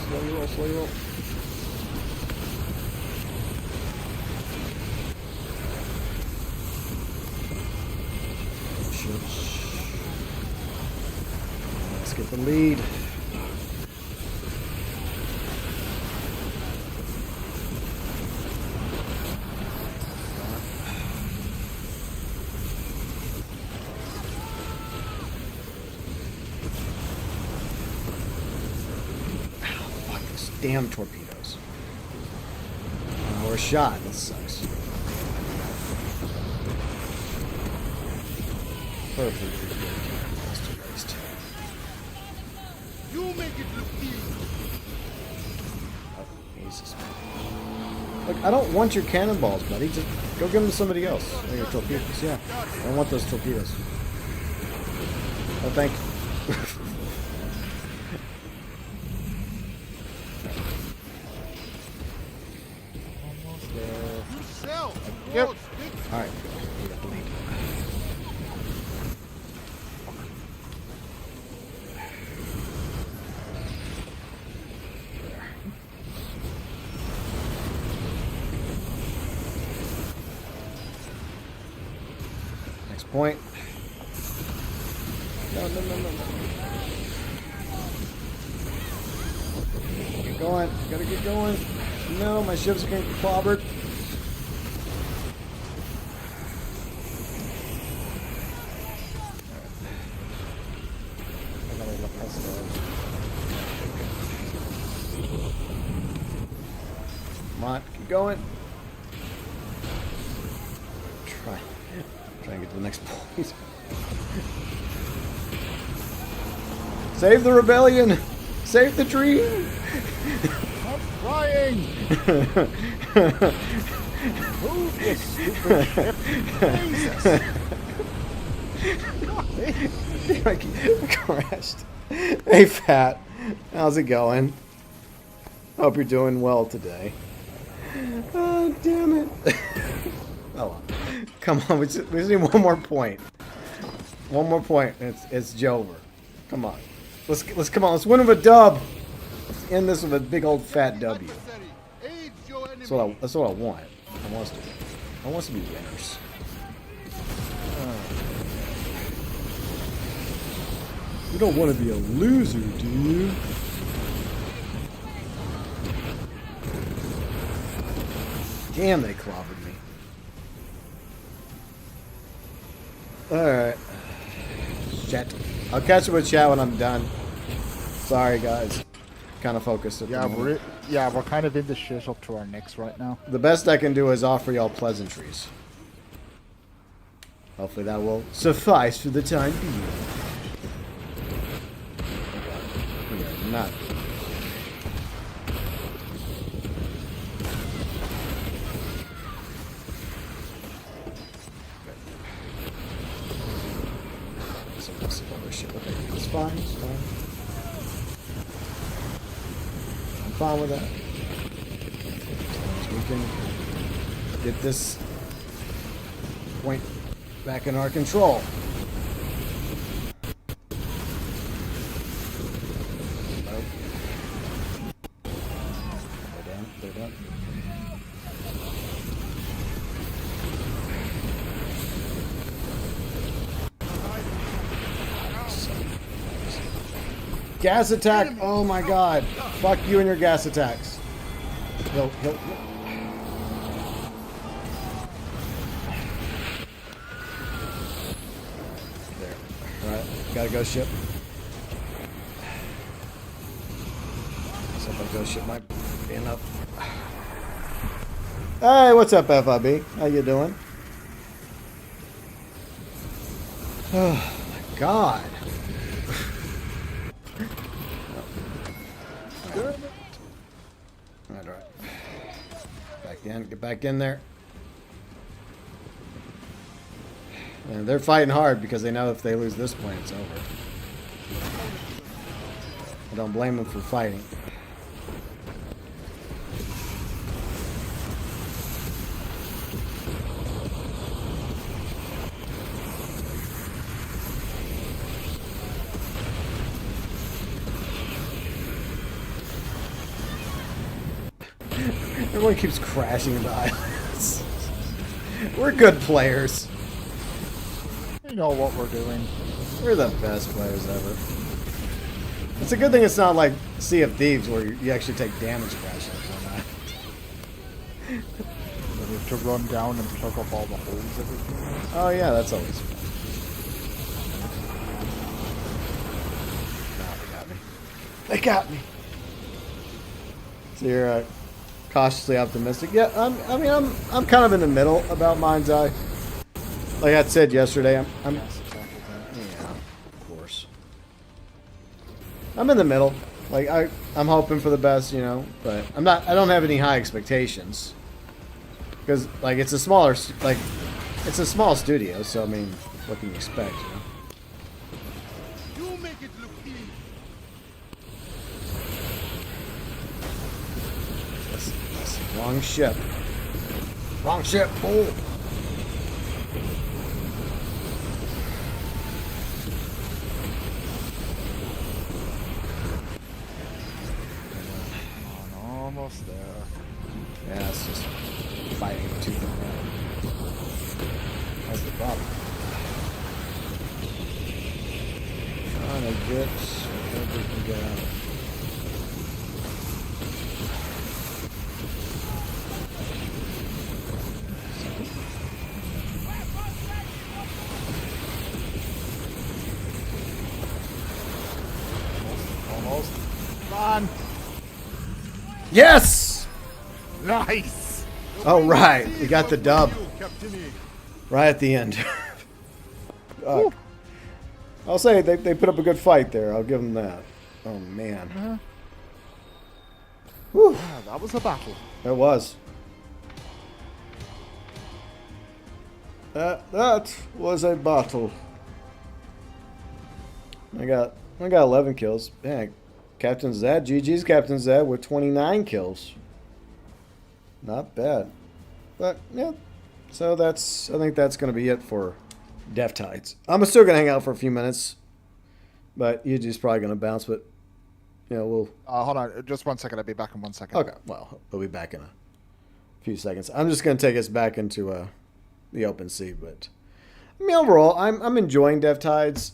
Slow you roll, slow you roll. Let's get the lead. Damn torpedoes. We're shot. That sucks. Perfect. You make it look easy. Oh, Jesus. Look, I don't want your cannonballs, buddy. Just go give them to somebody else. Or your torpedoes. Yeah. I don't want those torpedoes. Oh, thank you. Yep. Alright, we got the lead. There. Next point. No. Get going. Gotta get going. No, my ship's getting clobbered. Come on, keep going. Try and get to the next point. Save the rebellion! Save the dream! I'm trying! Move this stupid ship! Jesus! I crashed. Hey, Fat. How's it going? Hope you're doing well today. Oh, damn it. Oh, well. Come on, we just need one more point. One more point. It's Jover. Come on. Let's come on. Let's win with a dub. Let's end this with a big old fat W. That's what I want. I want us to be winners. You don't want to be a loser, do you? Damn, they clobbered me. Alright. Chat. I'll catch you with chat when I'm done. Sorry, guys. Kind of focused at the moment. We're kind of in the shit up to our necks right now. The best I can do is offer y'all pleasantries. Hopefully that will suffice for the time being. We are not. It's fine, it's fine. I'm fine with that. As long as we can get this point back in our control. They're done. Gas attack! Oh my god. Fuck you and your gas attacks. He'll. There. Alright, gotta go ship. Something go ship might be enough. Hey, what's up, FIB? How you doing? Oh my god. Alright. Back in, get back in there. And they're fighting hard because they know if they lose this point, it's over. I don't blame them for fighting. Everyone keeps crashing into islands. We're good players. You know what we're doing. We're the best players ever. It's a good thing it's not like Sea of Thieves where you actually take damage crashing on that. We have to run down and plug up all the holes everything. Oh yeah, that's always fun. Oh, they got me. They got me. So you're cautiously optimistic. Yeah, I'm kind of in the middle about Mind's Eye. Like I said yesterday, I'm yeah, of course. I'm in the middle. Like I'm hoping for the best, you know, but I don't have any high expectations. Because like it's a small studio, so I mean, what can you expect, you know? You make it look easy. That's wrong ship. Wrong ship. Oh. Almost there. Yeah, it's just fighting tooth and nail. That's the problem. Trying to get whatever we can get out of it. Almost. Run! Yes! Nice! Oh, right. We got the dub You, Captain E. right at the end. I'll say they put up a good fight there. I'll give them that. Oh, man. Whew. Yeah, that was a battle. It was. That was a battle. I got 11 kills. Man, Captain Zed, GG's Captain Zed with 29 kills. Not bad. But yeah. So I think that's gonna be it for Death Tides. I'm still gonna hang out for a few minutes. But Yuji's probably gonna bounce, but you know, we'll Hold on, just 1 second. I'll be back in 1 second. okay, well, we'll be back in a few seconds. I'm just going to take us back into the open sea, but I mean, overall, I'm enjoying Death Tides.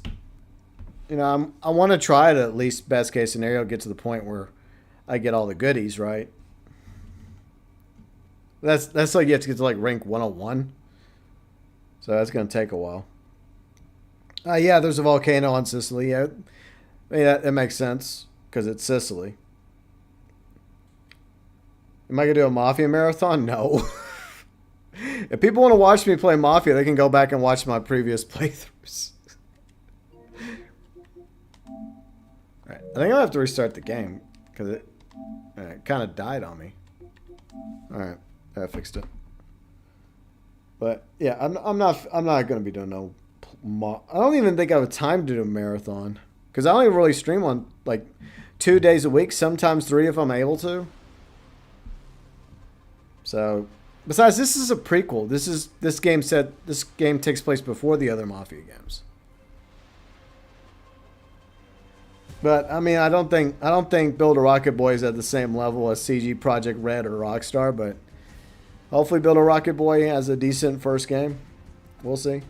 You know, I want to try to, at least best case scenario, get to the point where I get all the goodies, right? That's like you have to get to like rank 101. So that's going to take a while. Yeah, there's a volcano on Sicily. Yeah, I mean, that makes sense because it's Sicily. Am I going to do a Mafia marathon? No. If people want to watch me play Mafia, they can go back and watch my previous playthroughs. Alright, I think I'm going to have to restart the game because it kind of died on me. Alright, I fixed it. But yeah, I'm not going to be doing no. I don't even think I have time to do a marathon because I only really stream on like 2 days a week, sometimes 3 if I'm able to. So, besides, this is a prequel. This game takes place before the other Mafia games. But I mean, I don't think Build a Rocket Boy is at the same level as CG Project Red or Rockstar, but hopefully Build a Rocket Boy has a decent first game. We'll see.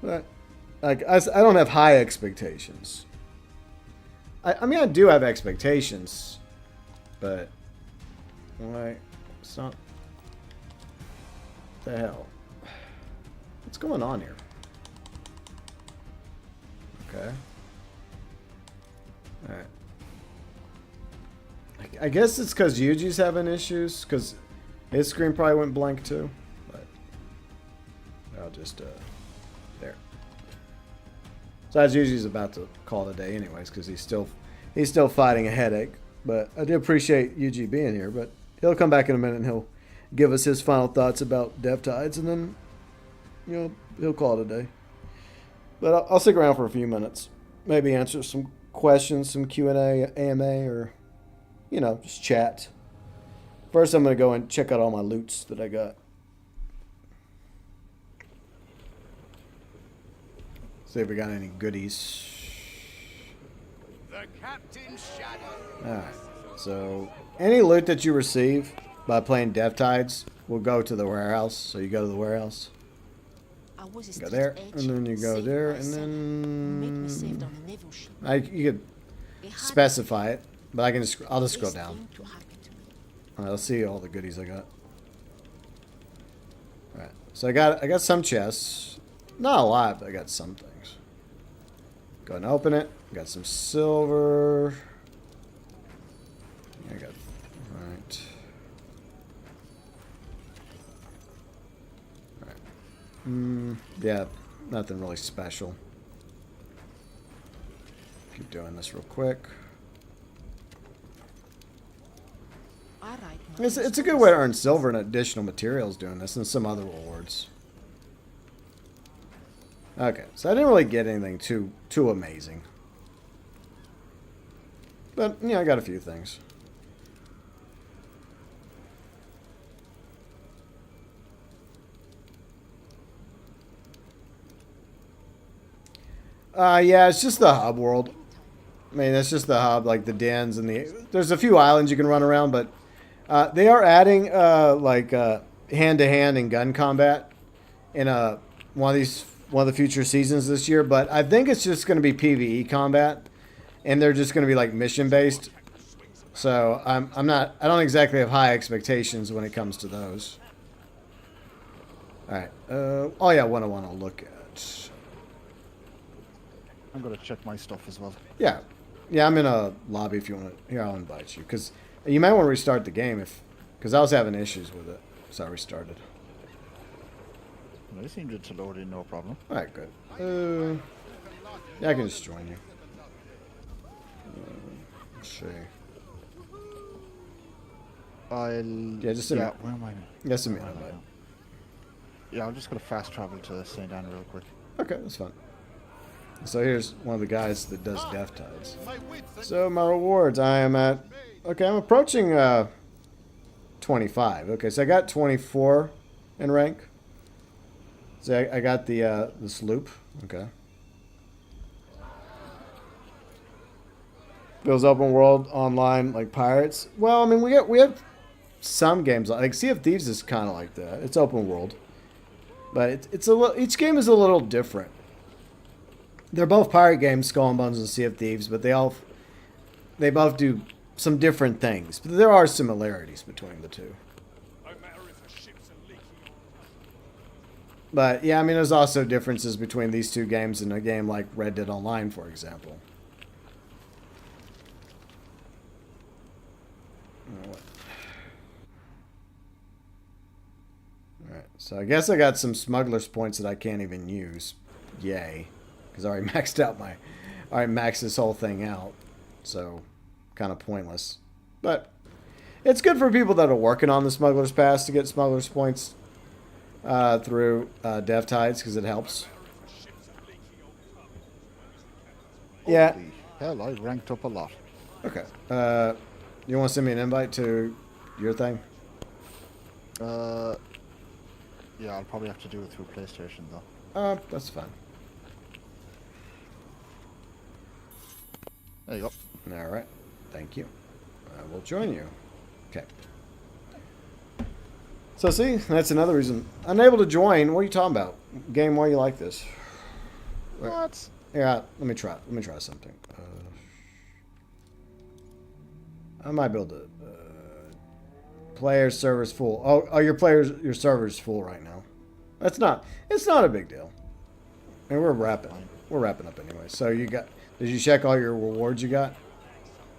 But like I don't have high expectations. I mean, I do have expectations. but why? It's not. What the hell? What's going on here? Okay. Alright. I guess it's because Yuji's having issues, because his screen probably went blank too. But I'll just, there. So as Yuji's about to call it a day anyways, because he's still fighting a headache. But I do appreciate Yuji being here, but he'll come back in a minute and he'll give us his final thoughts about Dev Tides, and then, you know, he'll call it a day. But I'll stick around for a few minutes. Maybe answer some questions, some Q&A, AMA, or, you know, just chat. First, I'm going to go and check out all my loots that I got. See if we got any goodies. The captain's shadow. Alright, so any loot that you receive by playing Dev Tides will go to the warehouse. So you go to the warehouse. Go there, and then you go there, and then you could specify it, but I'll just scroll down. Alright, let's see all the goodies I got. Alright, so I got some chests, not a lot, but I got some things. Go and open it. Got some silver. I got alright. Yeah, nothing really special. Keep doing this real quick. It's a good way to earn silver and additional materials doing this, and some other rewards. Okay, so I didn't really get anything too amazing. But, yeah, I got a few things. Yeah, it's just the hub world. I mean, it's just the hub, like the dens and there's a few islands you can run around, but they are adding hand-to-hand and gun combat in one of the future seasons this year. But I think it's just going to be PvE combat, and they're just going to be like mission based. So I don't exactly have high expectations when it comes to those. All right. Oh yeah, what I want to look at. I'm gonna check my stuff as well. Yeah, I'm in a lobby if you want to. Here, I'll invite you, because you might want to restart the game because I was having issues with it, so I restarted. They seemed to load in no problem. All right, good. Yeah, I can just join you. Let's see. Yeah, just a minute. Where am I? Yes, a minute. Yeah, I'm just gonna fast travel to St. Anne real quick. Okay, that's fine. So here's one of the guys that does Dev Tides. So my rewards, I am at. Okay, I'm approaching 25. Okay, so I got 24 in rank. So I got the sloop. Okay. Those open world online like pirates. Well, I mean we have some games like Sea of Thieves is kind of like that. It's open world, but it's a little. Each game is a little different. They're both pirate games, Skull and Bones and Sea of Thieves, but they both do some different things. But there are similarities between the two. But yeah, I mean, there's also differences between these two games and a game like Red Dead Online, for example. Alright, so I guess I got some smuggler's points that I can't even use. Yay. Because I already maxed out maxed this whole thing out. So, kind of pointless. But, it's good for people that are working on the Smuggler's Pass to get Smuggler's Points through Dev Tides, because it helps. Yeah. Holy hell, I ranked up a lot. Okay. You want to send me an invite to your thing? Yeah, I'll probably have to do it through PlayStation, though. That's fine. There you go. All right. Thank you. I will join you. Okay. So see, that's another reason. Unable to join. What are you talking about? Game, why you like this? What? Yeah, let me try something. I might be able to Player server's full. Your server's full right now. It's not a big deal. And we're wrapping up anyway. So did you check all your rewards you got?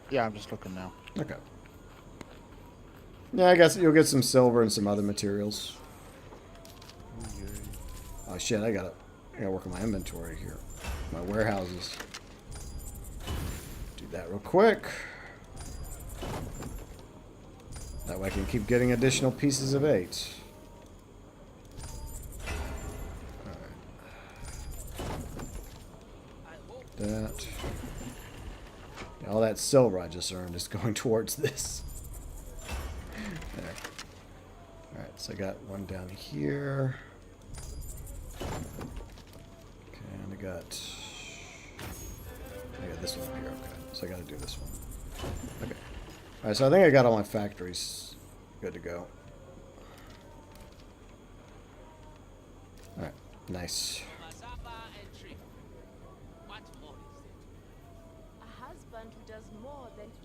Yeah, I'm just looking now. Okay. Yeah, I guess you'll get some silver and some other materials. Oh shit, I gotta work on my inventory here. My warehouses. Do that real quick. That way I can keep getting additional pieces of 8. Alright. That. Yeah, all that silver I just earned is going towards this. There. Alright, so I got one down here. Okay, and I got this one up here. Okay, so I got to do this one. Okay. Alright, so I think I got all my factories good to go. Alright, nice.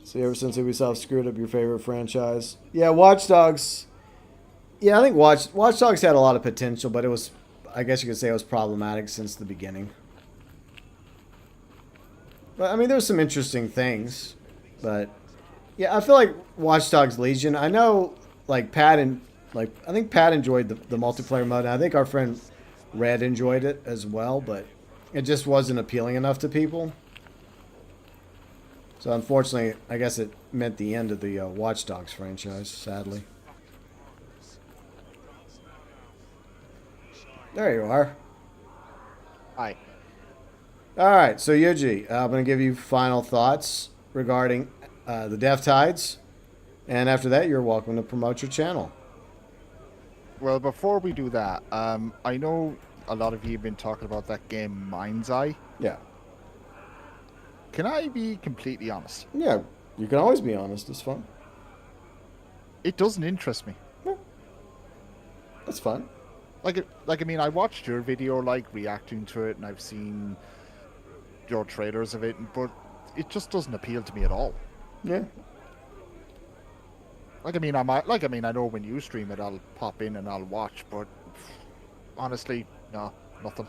See, ever since Ubisoft screwed up your favorite franchise? Yeah, Watch Dogs. Yeah, I think Watch Dogs had a lot of potential, but it was, I guess you could say it was problematic since the beginning. But, I mean, there's some interesting things, but... Yeah, I feel like Watch Dogs Legion. I know, I think Pat enjoyed the multiplayer mode. And I think our friend Red enjoyed it as well, but it just wasn't appealing enough to people. So unfortunately, I guess it meant the end of the Watch Dogs franchise. Sadly. There you are. Hi. All right, so Yuji, I'm going to give you final thoughts regarding the Death Tides, and after that, you're welcome to promote your channel. Well, before we do that, I know a lot of you have been talking about that game Mind's Eye. Yeah. Can I be completely honest? Yeah, you can always be honest. It's fun. It doesn't interest me. Yeah. That's fun. I mean, I watched your video, reacting to it, and I've seen your trailers of it, but it just doesn't appeal to me at all. Yeah. I know when you stream it, I'll pop in and I'll watch, but honestly, no, nothing.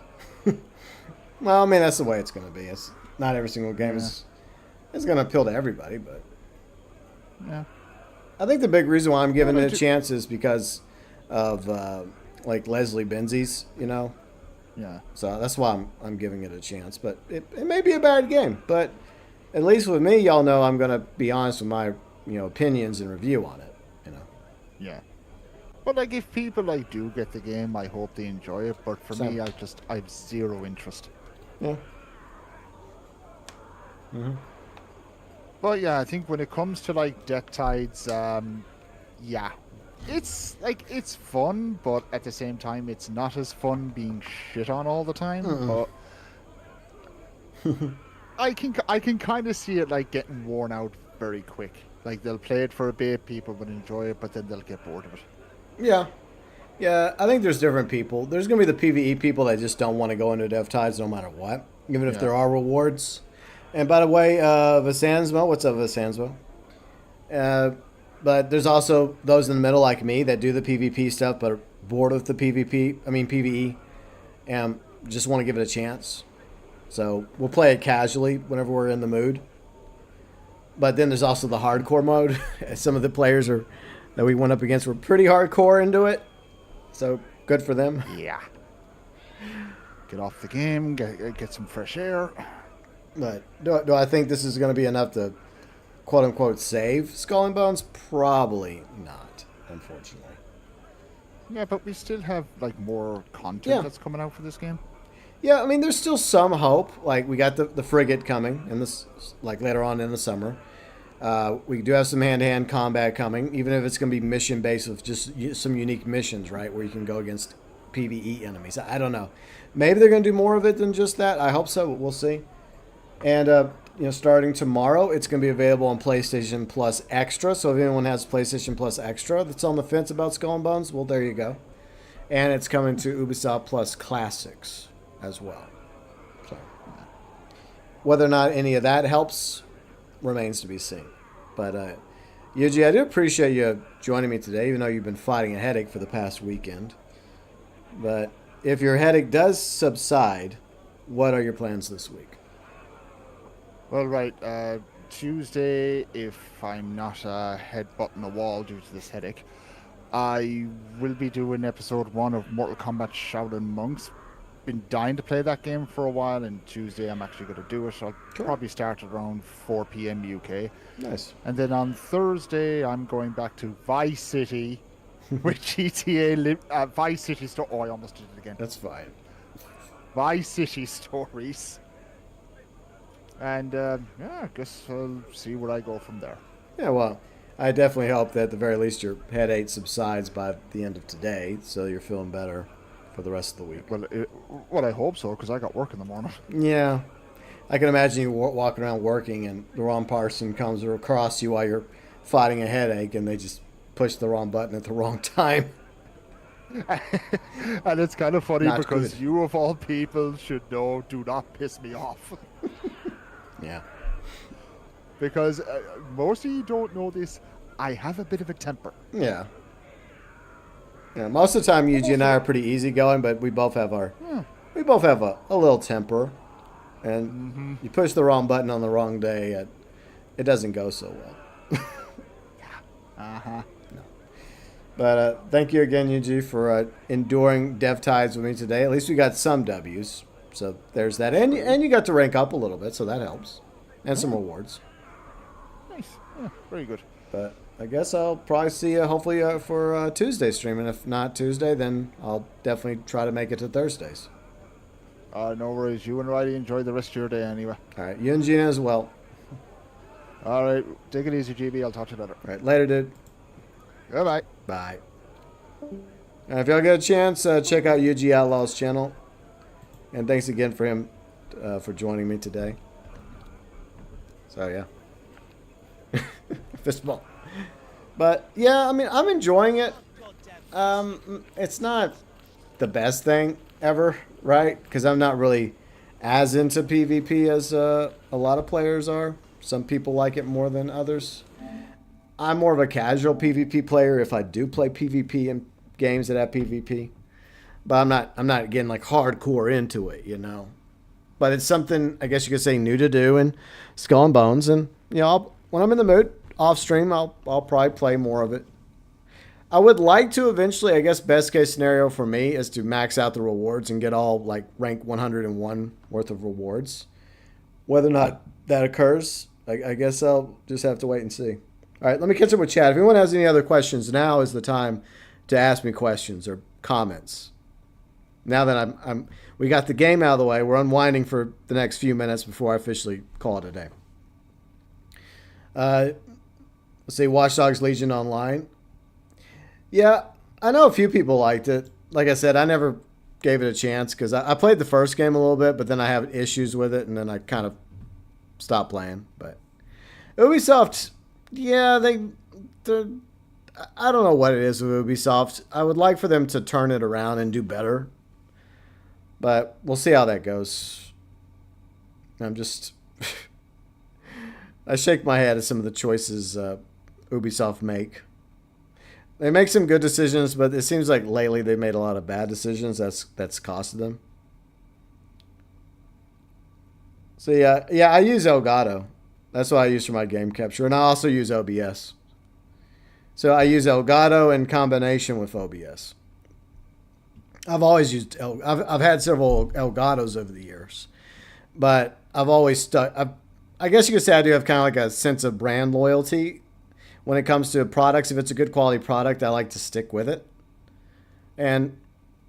Well, I mean, that's the way it's going to be. It's not every single game is going to appeal to everybody, but yeah. I think the big reason why I'm giving it a chance is because of Leslie Benzies, Yeah. So that's why I'm giving it a chance. But it may be a bad game, but at least with me, y'all know I'm going to be honest with my opinions and review on it. Yeah. But if people do get the game, I hope they enjoy it. But for me, I have zero interest. Yeah. Mm-hmm. But yeah, I think when it comes to Death Tides, yeah, it's fun, but at the same time, it's not as fun being shit on all the time. Mm-mm. But I can kind of see it getting worn out very quick. They'll play it for a bit, people will enjoy it, but then they'll get bored of it. Yeah. Yeah, I think there's different people. There's going to be the PvE people that just don't want to go into Death Tides no matter what, even if there are rewards. And by the way, Vasansmo, what's up, Vasansmo? But there's also those in the middle like me that do the PvP stuff but are bored of the PvE, and just want to give it a chance. So we'll play it casually whenever we're in the mood. But then there's also the hardcore mode. Some of the players that we went up against were pretty hardcore into it. So good for them. Yeah. Get off the game, get some fresh air. But do I think this is going to be enough to quote-unquote save Skull and Bones? Probably not, unfortunately. Yeah, but we still have more content that's coming out for this game. Yeah, I mean, there's still some hope. We got the frigate coming in this, later on in the summer. We do have some hand-to-hand combat coming, even if it's going to be mission-based with just some unique missions, right, where you can go against PvE enemies. I don't know. Maybe they're going to do more of it than just that. I hope so, but we'll see. And, starting tomorrow, it's going to be available on PlayStation Plus Extra. So if anyone has PlayStation Plus Extra that's on the fence about Skull and Bones, well, there you go. And it's coming to Ubisoft Plus Classics as well. So whether or not any of that helps remains to be seen. But Yuji, I do appreciate you joining me today, even though you've been fighting a headache for the past weekend. But if your headache does subside, what are your plans this week? Well, right. Tuesday, if I'm not headbutting the wall due to this headache, I will be doing episode 1 of Mortal Kombat Shaolin Monks. Been dying to play that game for a while, and Tuesday I'm actually going to do it. I'll probably start at around 4 p.m. UK. Nice. And then on Thursday, I'm going back to Vice City with GTA Vice City Story. Oh, I almost did it again. That's fine. Vice City Stories. And I guess I'll see where I go from there. Yeah, well, I definitely hope that at the very least your headache subsides by the end of today, so you're feeling better for the rest of the week. Well, I hope so, because I got work in the morning. Yeah. I can imagine you walking around working and the wrong person comes across you while you're fighting a headache and they just push the wrong button at the wrong time. And it's kind of funny Not because good. you of all people should know, do not piss me off. Yeah. Because most of you don't know this, I have a bit of a temper. Yeah. Yeah, most of the time, Yuji and I are pretty easygoing, but we both have a little temper, and you push the wrong button on the wrong day, it doesn't go so well. Uh-huh. No. But thank you again, Yuji, for enduring Dev Tides with me today. At least we got some W's, so there's that, and you got to rank up a little bit, so that helps, and some rewards. Nice. Yeah, very good. But I guess I'll probably see you hopefully for Tuesday stream. And if not Tuesday, then I'll definitely try to make it to Thursdays. No worries. You and Riley enjoy the rest of your day anyway. All right. You and Gina as well. All right. Take it easy, GB. I'll talk to you later. All right. Later, dude. Goodbye. Bye. And if y'all get a chance, check out UG Outlaw's channel. And thanks again for him for joining me today. So, yeah. Fist bump. But yeah, I mean, I'm enjoying it. It's not the best thing ever, right? Because I'm not really as into PvP as a lot of players are. Some people like it more than others. I'm more of a casual PvP player if I do play PvP in games that have PvP. But I'm not getting like hardcore into it, you know. But it's something I guess you could say new to do in Skull and Bones, and you know, when I'm in the mood off stream, I'll probably play more of it. I would like to eventually, I guess best case scenario for me is to max out the rewards and get all like rank 101 worth of rewards. Whether or not that occurs, I guess I'll just have to wait and see. All right, let me catch up with chat. If anyone has any other questions, now is the time to ask me questions or comments. Now that we got the game out of the way, we're unwinding for the next few minutes before I officially call it a day. Let's see, Watch Dogs Legion Online. Yeah, I know a few people liked it. Like I said, I never gave it a chance because I played the first game a little bit, but then I have issues with it, and then I kind of stopped playing. But Ubisoft, yeah, I don't know what it is with Ubisoft. I would like for them to turn it around and do better. But we'll see how that goes. I'm just... I shake my head at some of the choices Ubisoft make. They make some good decisions, but it seems like lately they made a lot of bad decisions. That's costed them. So yeah, I use Elgato. That's what I use for my game capture, and I also use OBS. So I use Elgato in combination with OBS. I've always used I've had several Elgatos over the years, but I've always stuck. I guess you could say I do have kind of like a sense of brand loyalty when it comes to products. If it's a good quality product, I like to stick with it. And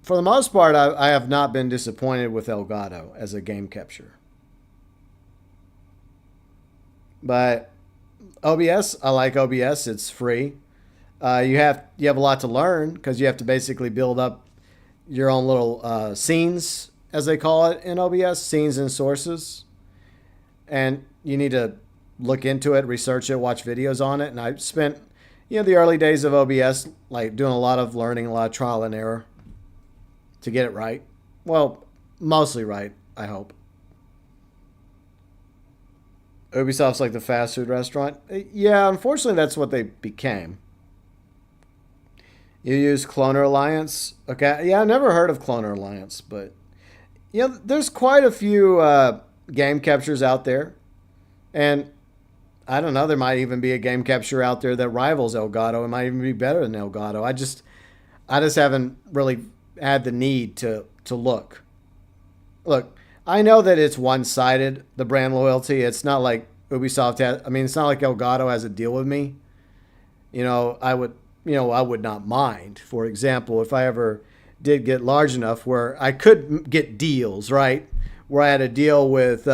for the most part, I have not been disappointed with Elgato as a game capture. But OBS, I like OBS. It's free. You have a lot to learn because you have to basically build up your own little scenes, as they call it in OBS, scenes and sources. And you need to look into it, research it, watch videos on it. And I spent, the early days of OBS, like doing a lot of learning, a lot of trial and error to get it right. Well, mostly right, I hope. Ubisoft's like the fast food restaurant. Yeah, unfortunately, that's what they became. You use Cloner Alliance? Okay, yeah, I never heard of Cloner Alliance, but yeah, there's quite a few game captures out there, and I don't know. There might even be a game capture out there that rivals Elgato. It might even be better than Elgato. I just haven't really had the need to look. Look, I know that it's one-sided, the brand loyalty. It's not like Ubisoft has, I mean, it's not like Elgato has a deal with me. I would not mind, for example, if I ever did get large enough where I could get deals, right? Where I had a deal with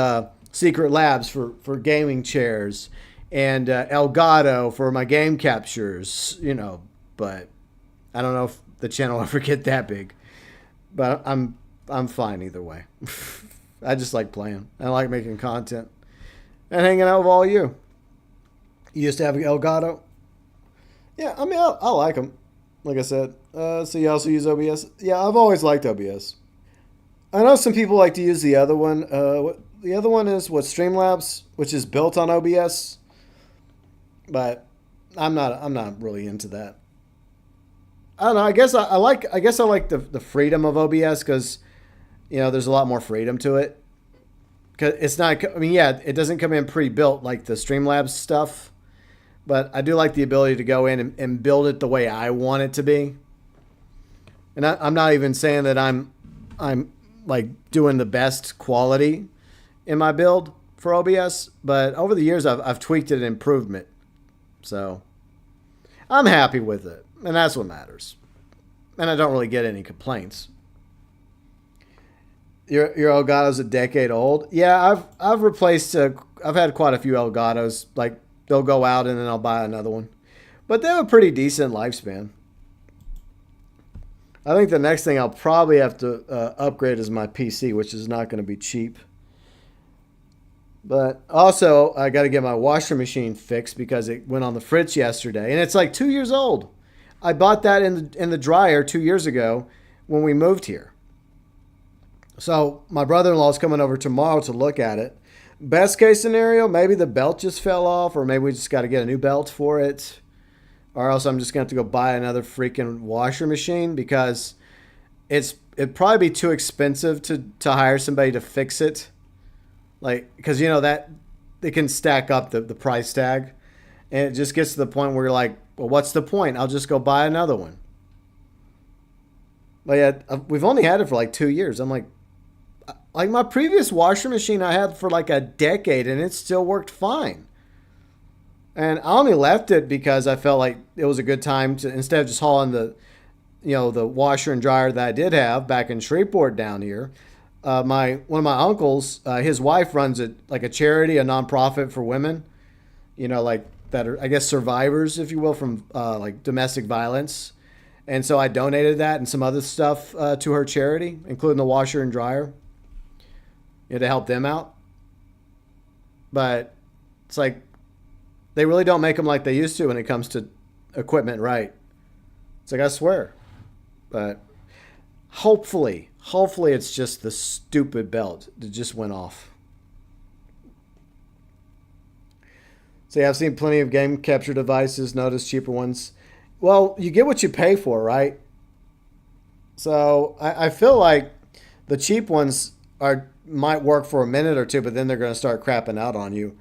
Secret Labs for gaming chairs and Elgato for my game captures, but I don't know if the channel will ever get that big. But I'm fine either way. I just like playing. I like making content and hanging out with all you. You used to have Elgato? Yeah, I mean, I like them. Like I said. So you also use OBS? Yeah, I've always liked OBS. I know some people like to use the other one. The other one is Streamlabs, which is built on OBS. But I'm not really into that. I don't know. I guess I like the freedom of OBS because there's a lot more freedom to it. Cause it's not. I mean, yeah, it doesn't come in pre-built like the Streamlabs stuff, but I do like the ability to go in and build it the way I want it to be. And I'm not even saying that I'm like doing the best quality in my build for OBS, but over the years I've tweaked it and improved it. So I'm happy with it, and that's what matters. And I don't really get any complaints. Your Elgato's a decade old. Yeah, I've replaced. I've had quite a few Elgatos. Like they'll go out and then I'll buy another one, but they have a pretty decent lifespan. I think the next thing I'll probably have to upgrade is my PC, which is not going to be cheap. But also, I got to get my washer machine fixed because it went on the fritz yesterday, and it's like 2 years old. I bought that in the dryer 2 years ago when we moved here. So my brother-in-law is coming over tomorrow to look at it. Best case scenario, maybe the belt just fell off, or maybe we just got to get a new belt for it. Or else I'm just going to have to go buy another freaking washer machine because it'd probably be too expensive to hire somebody to fix it. Like, because that it can stack up the price tag. And it just gets to the point where you're like, well, what's the point? I'll just go buy another one. But yeah, we've only had it for like 2 years. I'm like my previous washer machine I had for like a decade and it still worked fine. And I only left it because I felt like it was a good time to, instead of just hauling the washer and dryer that I did have back in Shreveport down here. One of my uncles, his wife runs like a charity, a nonprofit for women, like that are, I guess, survivors, if you will, from like domestic violence. And so I donated that and some other stuff to her charity, including the washer and dryer, to help them out. But it's like they really don't make them like they used to when it comes to equipment, right? It's like, I swear. But hopefully it's just the stupid belt that just went off. So yeah, I've seen plenty of game capture devices, noticed cheaper ones. Well, you get what you pay for, right? So I feel like the cheap ones might work for a minute or two, but then they're going to start crapping out on you.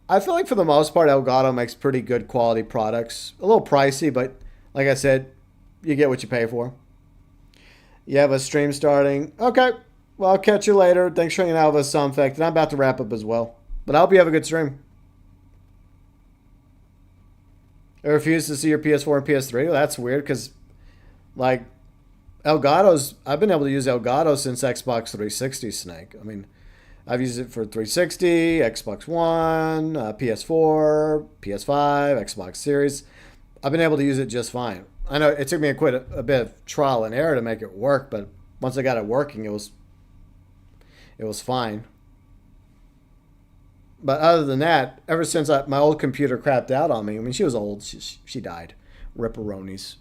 I feel like for the most part, Elgato makes pretty good quality products. A little pricey, but like I said, you get what you pay for. You have a stream starting. Okay, well, I'll catch you later. Thanks for hanging out with us, Somfect. And I'm about to wrap up as well. But I hope you have a good stream. I refuse to see your PS4 and PS3. Well, that's weird because, like, I've been able to use Elgato since Xbox 360, Snake. I mean, I've used it for 360, Xbox One, PS4, PS5, Xbox Series. I've been able to use it just fine. I know it took me quite a bit of trial and error to make it work, but once I got it working, it was fine. But other than that, ever since my old computer crapped out on me, I mean, she was old. She died. Ripperonis.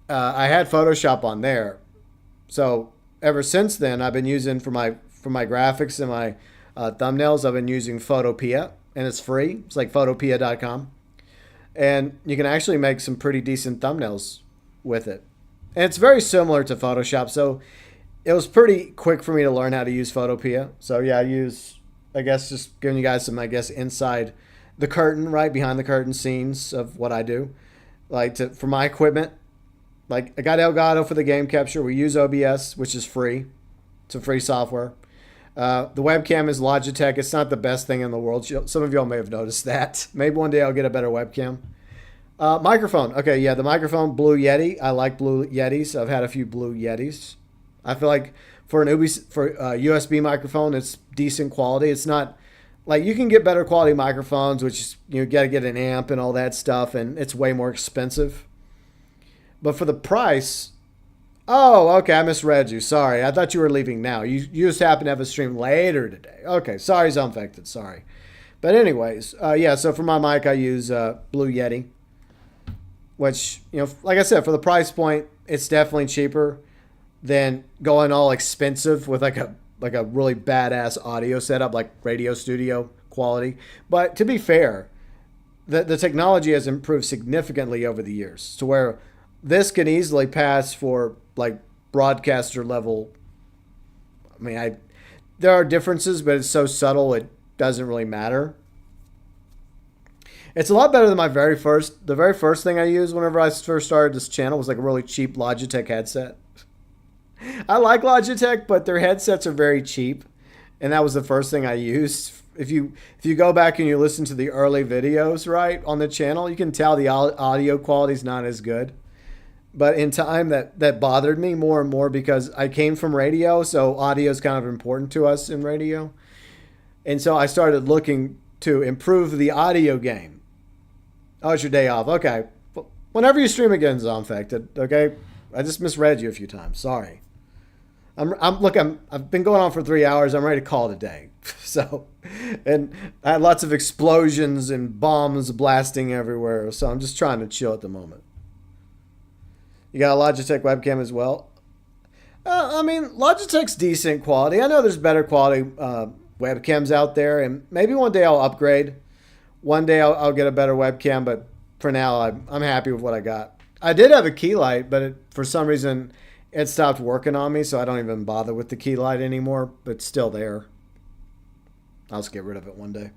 I had Photoshop on there. So ever since then, I've been using for my graphics and my thumbnails, I've been using Photopea. and it's free. It's like photopea.com. And you can actually make some pretty decent thumbnails with it. And it's very similar to Photoshop, so it was pretty quick for me to learn how to use Photopea. So yeah, I guess just giving you guys some, inside the curtain, right behind the curtain scenes of what I do. For my equipment, I got Elgato for the game capture. We use OBS, which is free. It's a free software. The webcam is Logitech. It's not the best thing in the world. Some of y'all may have noticed that. Maybe one day I'll get a better webcam. Microphone. Okay, yeah, the microphone, Blue Yeti. I like Blue Yetis. I've had a few Blue Yetis. I feel like for a USB microphone, it's decent quality. It's not you can get better quality microphones, which is, you got to get an amp and all that stuff, and it's way more expensive. But for the price, oh, okay, I misread you. Sorry, I thought you were leaving now. You just happen to have a stream later today. Okay, sorry, Zombfected. Sorry. But anyways, yeah. So for my mic, I use Blue Yeti, which, like I said, for the price point, it's definitely cheaper than going all expensive with a really badass audio setup, like radio studio quality. But to be fair, the technology has improved significantly over the years to where this can easily pass for broadcaster level. I mean, there are differences, but it's so subtle it doesn't really matter. It's a lot better than the very first thing I used whenever I first started this channel was a really cheap Logitech headset. I like Logitech, but their headsets are very cheap, and that was the first thing I used. If you go back and you listen to the early videos, right, on the channel, you can tell the audio quality is not as good. But in time, that bothered me more and more because I came from radio, so audio is kind of important to us in radio. And so I started looking to improve the audio game. Oh, it's your day off. Okay. Whenever you stream again, Zombfected, okay? I just misread you a few times. Sorry. I've been going on for 3 hours. I'm ready to call it a day. So, and I had lots of explosions and bombs blasting everywhere. So I'm just trying to chill at the moment. You got a Logitech webcam as well. I mean, Logitech's decent quality. I know there's better quality webcams out there, and maybe one day I'll upgrade. One day I'll get a better webcam, but for now I'm happy with what I got. I did have a key light, but for some reason it stopped working on me, so I don't even bother with the key light anymore, but it's still there. I'll just get rid of it one day.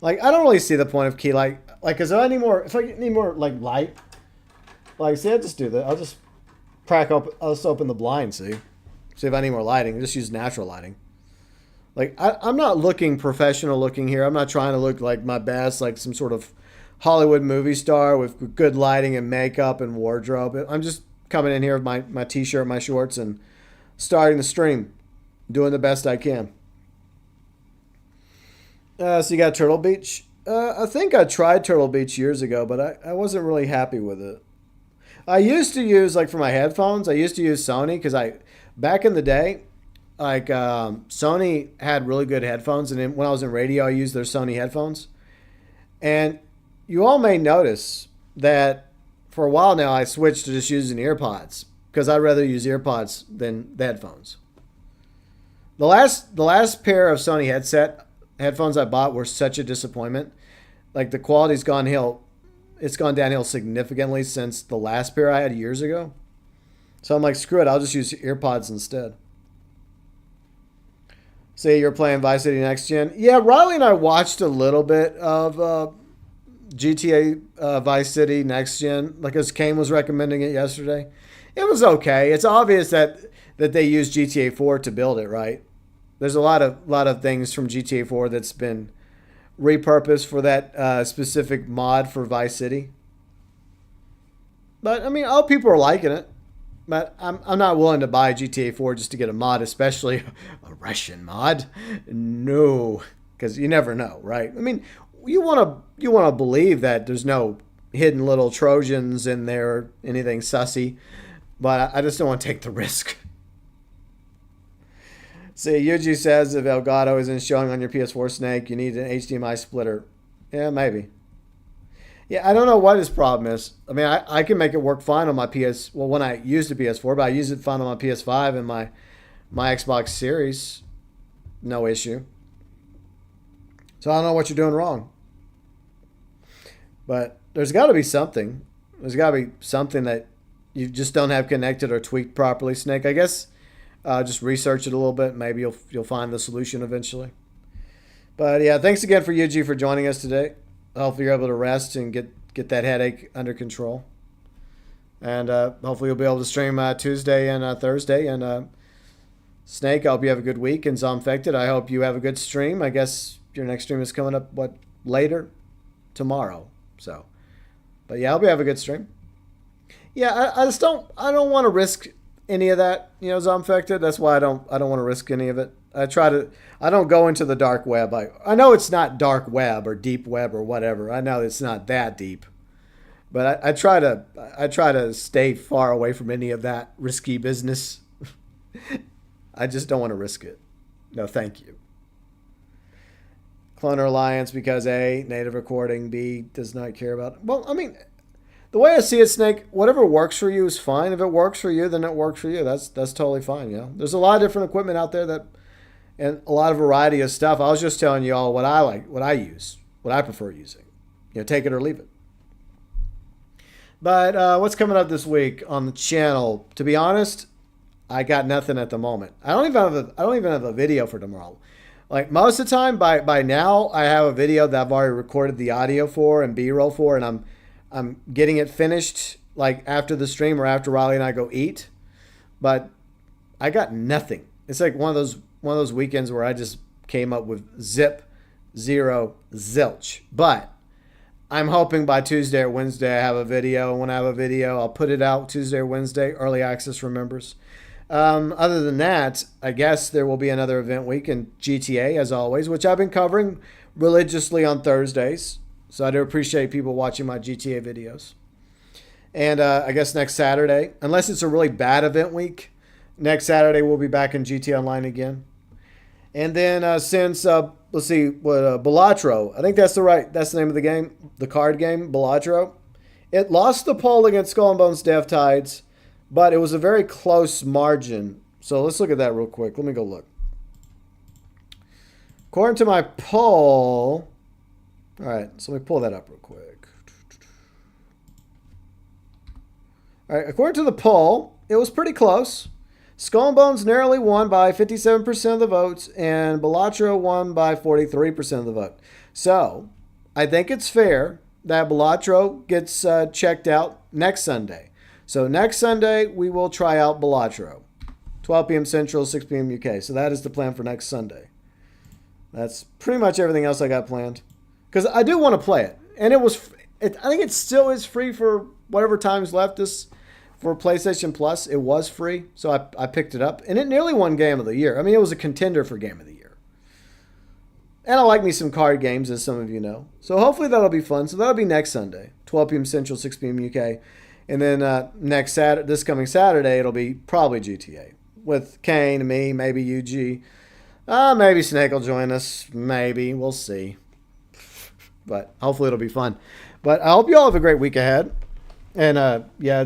I don't really see the point of key light. Is there any more, if I need more light, see, I'll just do that. I'll just I'll just open the blind, see if I need more lighting. Just use natural lighting. I'm not looking professional looking here. I'm not trying to look like my best, like some sort of Hollywood movie star with good lighting and makeup and wardrobe. I'm just coming in here with my t-shirt, my shorts, and starting the stream, doing the best I can. So you got Turtle Beach. I think I tried Turtle Beach years ago, but I wasn't really happy with it. I used to use, for my headphones, I used to use Sony because back in the day, Sony had really good headphones. And then when I was in radio, I used their Sony headphones. And you all may notice that for a while now, I switched to just using earpods because I'd rather use earpods than the headphones. The last pair of Sony headphones I bought were such a disappointment. The quality's gone downhill. It's gone downhill significantly since the last pair I had years ago. So I'm screw it. I'll just use earpods instead. Say you're playing Vice City Next Gen. Yeah, Riley and I watched a little bit of GTA Vice City Next Gen, as Kane was recommending it yesterday. It was okay. It's obvious that they used GTA 4 to build it, right? There's a lot of things from GTA 4 that's been repurposed for that specific mod for Vice City. But I mean, all people are liking it. But I'm not willing to buy GTA 4 just to get a mod, especially a Russian mod. No, because you never know, right? I mean, you want to believe that there's no hidden little Trojans in there or anything sussy, but I just don't want to take the risk. See, Yuji says if Elgato isn't showing on your PS4 Snake, you need an HDMI splitter. Yeah, maybe. Yeah, I don't know what his problem is. I mean, I can make it work fine on my when I used the PS4, but I use it fine on my PS5 and my Xbox Series. No issue. So I don't know what you're doing wrong. But there's got to be something. There's got to be something that you just don't have connected or tweaked properly, Snake. I guess just research it a little bit. Maybe you'll find the solution eventually. But yeah, thanks again for Yuji for joining us today. Hopefully you're able to rest and get that headache under control. And hopefully you'll be able to stream Tuesday and Thursday. And Snake, I hope you have a good week. And Zombfected, I hope you have a good stream. I guess your next stream is coming up, later? Tomorrow. So, but yeah, I hope you have a good stream. Yeah, I don't want to risk any of that, Zombfected. That's why I don't want to risk any of it. I don't go into the dark web. I know it's not dark web or deep web or whatever. I know it's not that deep. But I try to stay far away from any of that risky business. I just don't want to risk it. No, thank you. Cloner Alliance because A, native recording, B, does not care about it. Well, I mean, the way I see it, Snake, whatever works for you is fine. If it works for you, then it works for you. That's totally fine, There's a lot of different equipment out there and a lot of variety of stuff. I was just telling you all what I like, what I use, what I prefer using. Take it or leave it. But what's coming up this week on the channel? To be honest, I got nothing at the moment. I don't even have a video for tomorrow. Like most of the time, by now, I have a video that I've already recorded the audio for and B-roll for, and I'm getting it finished like after the stream or after Riley and I go eat. But I got nothing. It's like one of those weekends where I just came up with zip, zero, zilch. But I'm hoping by Tuesday or Wednesday I have a video. And when I have a video, I'll put it out Tuesday or Wednesday. Early access for members. Other than that, I guess there will be another event week in GTA, as always, which I've been covering religiously on Thursdays. So I do appreciate people watching my GTA videos. And I guess next Saturday, unless it's a really bad event week, next Saturday we'll be back in GTA Online again. And then since, let's see, Balatro, I think that's the name of the game, the card game, Balatro. It lost the poll against Skull and Bones Death Tides, but it was a very close margin. So let's look at that real quick. Let me go look. According to my poll, all right, so let me pull that up real quick. All right, according to the poll, it was pretty close. Skull and Bones narrowly won by 57% of the votes, and Balatro won by 43% of the vote. So I think it's fair that Balatro gets checked out next Sunday. So next Sunday, we will try out Balatro. 12 p.m. Central, 6 p.m. UK. So that is the plan for next Sunday. That's pretty much everything else I got planned. Because I do want to play it. And I think it still is free for whatever time's left for PlayStation Plus. It was free, so I picked it up. And it nearly won Game of the Year. I mean, it was a contender for Game of the Year. And I like me some card games, as some of you know. So hopefully that'll be fun. So that'll be next Sunday, 12 p.m. Central, 6 p.m. UK. And then this coming Saturday, it'll be probably GTA. With Kane, me, maybe UG. Maybe Snake will join us. Maybe. We'll see. But hopefully it'll be fun. But I hope you all have a great week ahead. And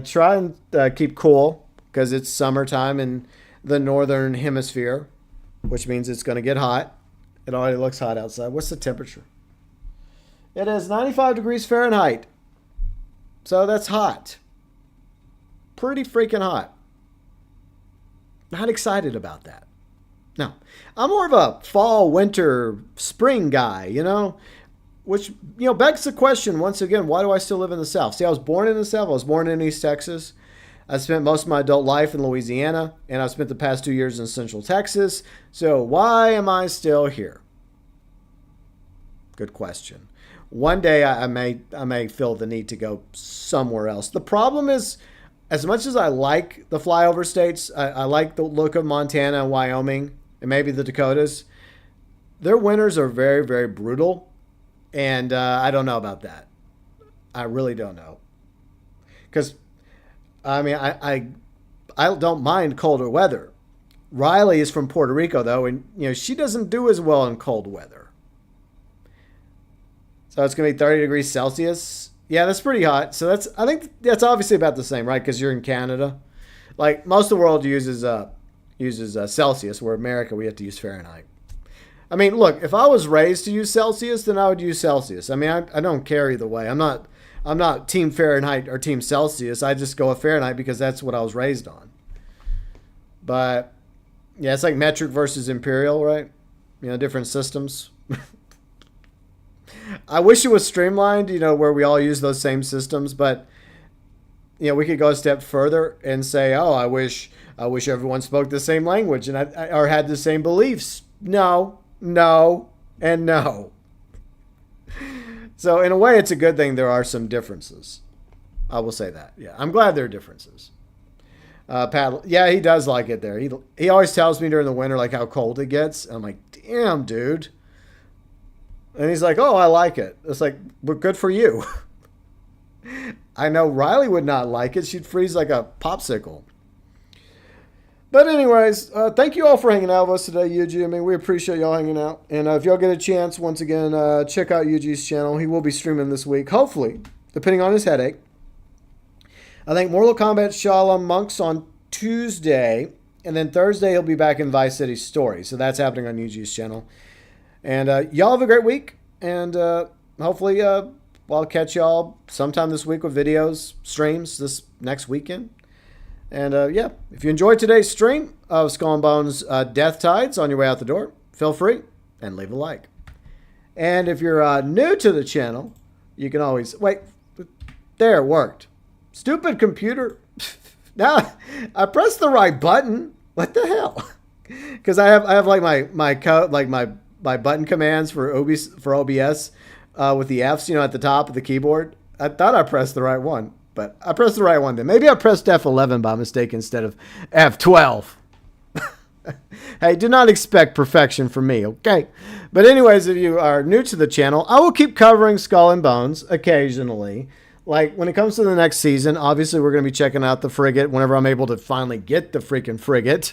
try and keep cool because it's summertime in the northern hemisphere, which means it's going to get hot. It already looks hot outside. What's the temperature? It is 95 degrees Fahrenheit. So that's hot. Pretty freaking hot. Not excited about that. No. I'm more of a fall, winter, spring guy, Which, begs the question, once again, why do I still live in the South? See, I was born in the South. I was born in East Texas. I spent most of my adult life in Louisiana, and I've spent the past 2 years in Central Texas. So why am I still here? Good question. One day I may feel the need to go somewhere else. The problem is, as much as I like the flyover states, I like the look of Montana and Wyoming and maybe the Dakotas, their winters are very, very brutal. And I don't know about that. I really don't know. Because, I mean, I don't mind colder weather. Riley is from Puerto Rico, though, and, she doesn't do as well in cold weather. So it's going to be 30 degrees Celsius. Yeah, that's pretty hot. So I think that's obviously about the same, right? Because you're in Canada. Like, most of the world uses Celsius, where America, we have to use Fahrenheit. I mean, look, if I was raised to use Celsius, then I would use Celsius. I mean, I don't care either way. I'm not Team Fahrenheit or Team Celsius. I just go with Fahrenheit because that's what I was raised on. But yeah, it's like metric versus imperial, right? You know, different systems. I wish it was streamlined, you know, where we all use those same systems, but you know, we could go a step further and say, oh, I wish everyone spoke the same language and or had the same beliefs. No, and no. So in a way, it's a good thing there are some differences. I will say that. Yeah, I'm glad there are differences. Pat, yeah, he does like it there. He always tells me during the winter like how cold it gets. And I'm like, damn, dude. And he's like, oh, I like it. It's like, well, good for you. I know Riley would not like it. She'd freeze like a popsicle. But anyways, thank you all for hanging out with us today, Yuji. I mean, we appreciate y'all hanging out. And if y'all get a chance, once again, check out Yuji's channel. He will be streaming this week, hopefully, depending on his headache. I think Mortal Kombat Shalom Monks on Tuesday. And then Thursday, he'll be back in Vice City Story. So that's happening on Yuji's channel. And y'all have a great week. And hopefully I'll catch y'all sometime this week with videos, streams this next weekend. And yeah, if you enjoyed today's stream of Skull and Bones Death Tides on your way out the door, feel free and leave a like. And if you're new to the channel, you can always... Wait, there, it worked. Stupid computer. Now, I pressed the right button. What the hell? Because I have like my code, like my button commands for OBS with the Fs, you know, at the top of the keyboard. I thought I pressed the right one. But I pressed the right one then. Maybe I pressed F11 by mistake instead of F12. Hey, do not expect perfection from me, okay? But anyways, if you are new to the channel, I will keep covering Skull and Bones occasionally. Like, when it comes to the next season, obviously we're going to be checking out the frigate whenever I'm able to finally get the freaking frigate.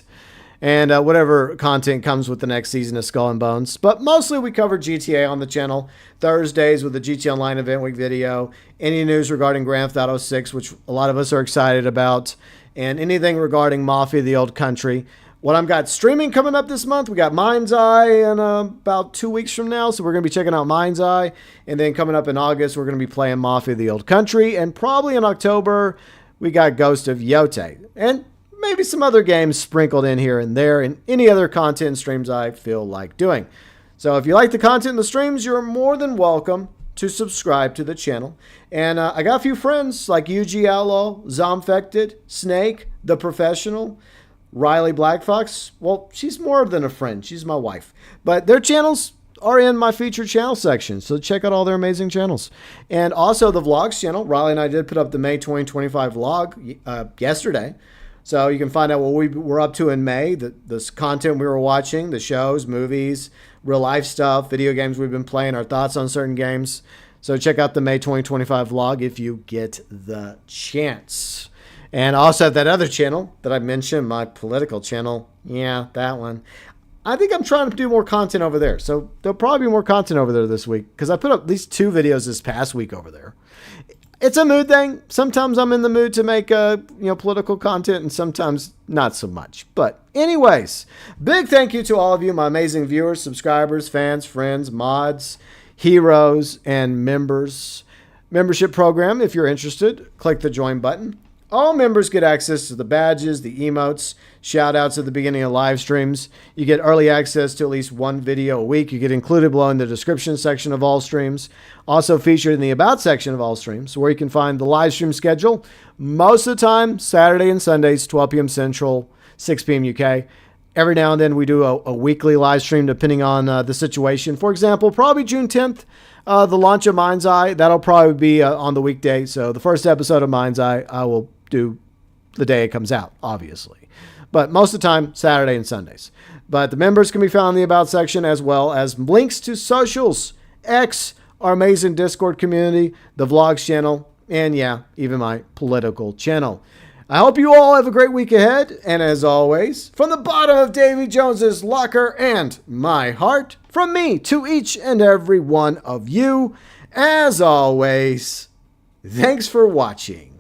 And whatever content comes with the next season of Skull and Bones. But mostly we cover GTA on the channel. Thursdays with the GTA Online Event Week video. Any news regarding Grand Theft Auto 6, which a lot of us are excited about. And anything regarding Mafia the Old Country. What I've got streaming coming up this month, we got Mind's Eye in about 2 weeks from now. So we're going to be checking out Mind's Eye. And then coming up in August, we're going to be playing Mafia the Old Country. And probably in October, we got Ghost of Yote. And maybe some other games sprinkled in here and there, and any other content streams I feel like doing. So if you like the content in the streams, you're more than welcome to subscribe to the channel. And I got a few friends like UG Outlaw, Zomfected, Snake, The Professional, Riley Black Fox. Well, she's more than a friend. She's my wife. But their channels are in my featured channel section. So check out all their amazing channels. And also the vlogs channel. Riley and I did put up the May 2025 vlog yesterday. So you can find out what we were up to in May, this content we were watching, the shows, movies, real life stuff, video games we've been playing, our thoughts on certain games. So check out the May 2025 vlog if you get the chance. And I also have that other channel that I mentioned, my political channel. Yeah, that one. I think I'm trying to do more content over there. So there'll probably be more content over there this week because I put up at least 2 videos this past week over there. It's a mood thing. Sometimes I'm in the mood to make political content and sometimes not so much. But anyways, big thank you to all of you, my amazing viewers, subscribers, fans, friends, mods, heroes, and members. Membership program, if you're interested, click the join button. All members get access to the badges, the emotes, shout outs at the beginning of live streams. You get early access to at least 1 video a week. You get included below in the description section of all streams. Also featured in the about section of all streams, where you can find the live stream schedule. Most of the time, Saturday and Sundays, 12 p.m. Central, 6 p.m. UK. Every now and then we do a weekly live stream depending on the situation. For example, probably June 10th, the launch of Mind's Eye. That'll probably be on the weekday. So the first episode of Mind's Eye, I will do the day it comes out, obviously. But most of the time, Saturday and Sundays. But the members can be found in the About section, as well as links to socials, X, our amazing Discord community, the Vlogs channel, and yeah, even my political channel. I hope you all have a great week ahead. And as always, from the bottom of Davy Jones's locker and my heart, from me to each and every one of you, as always, thanks for watching.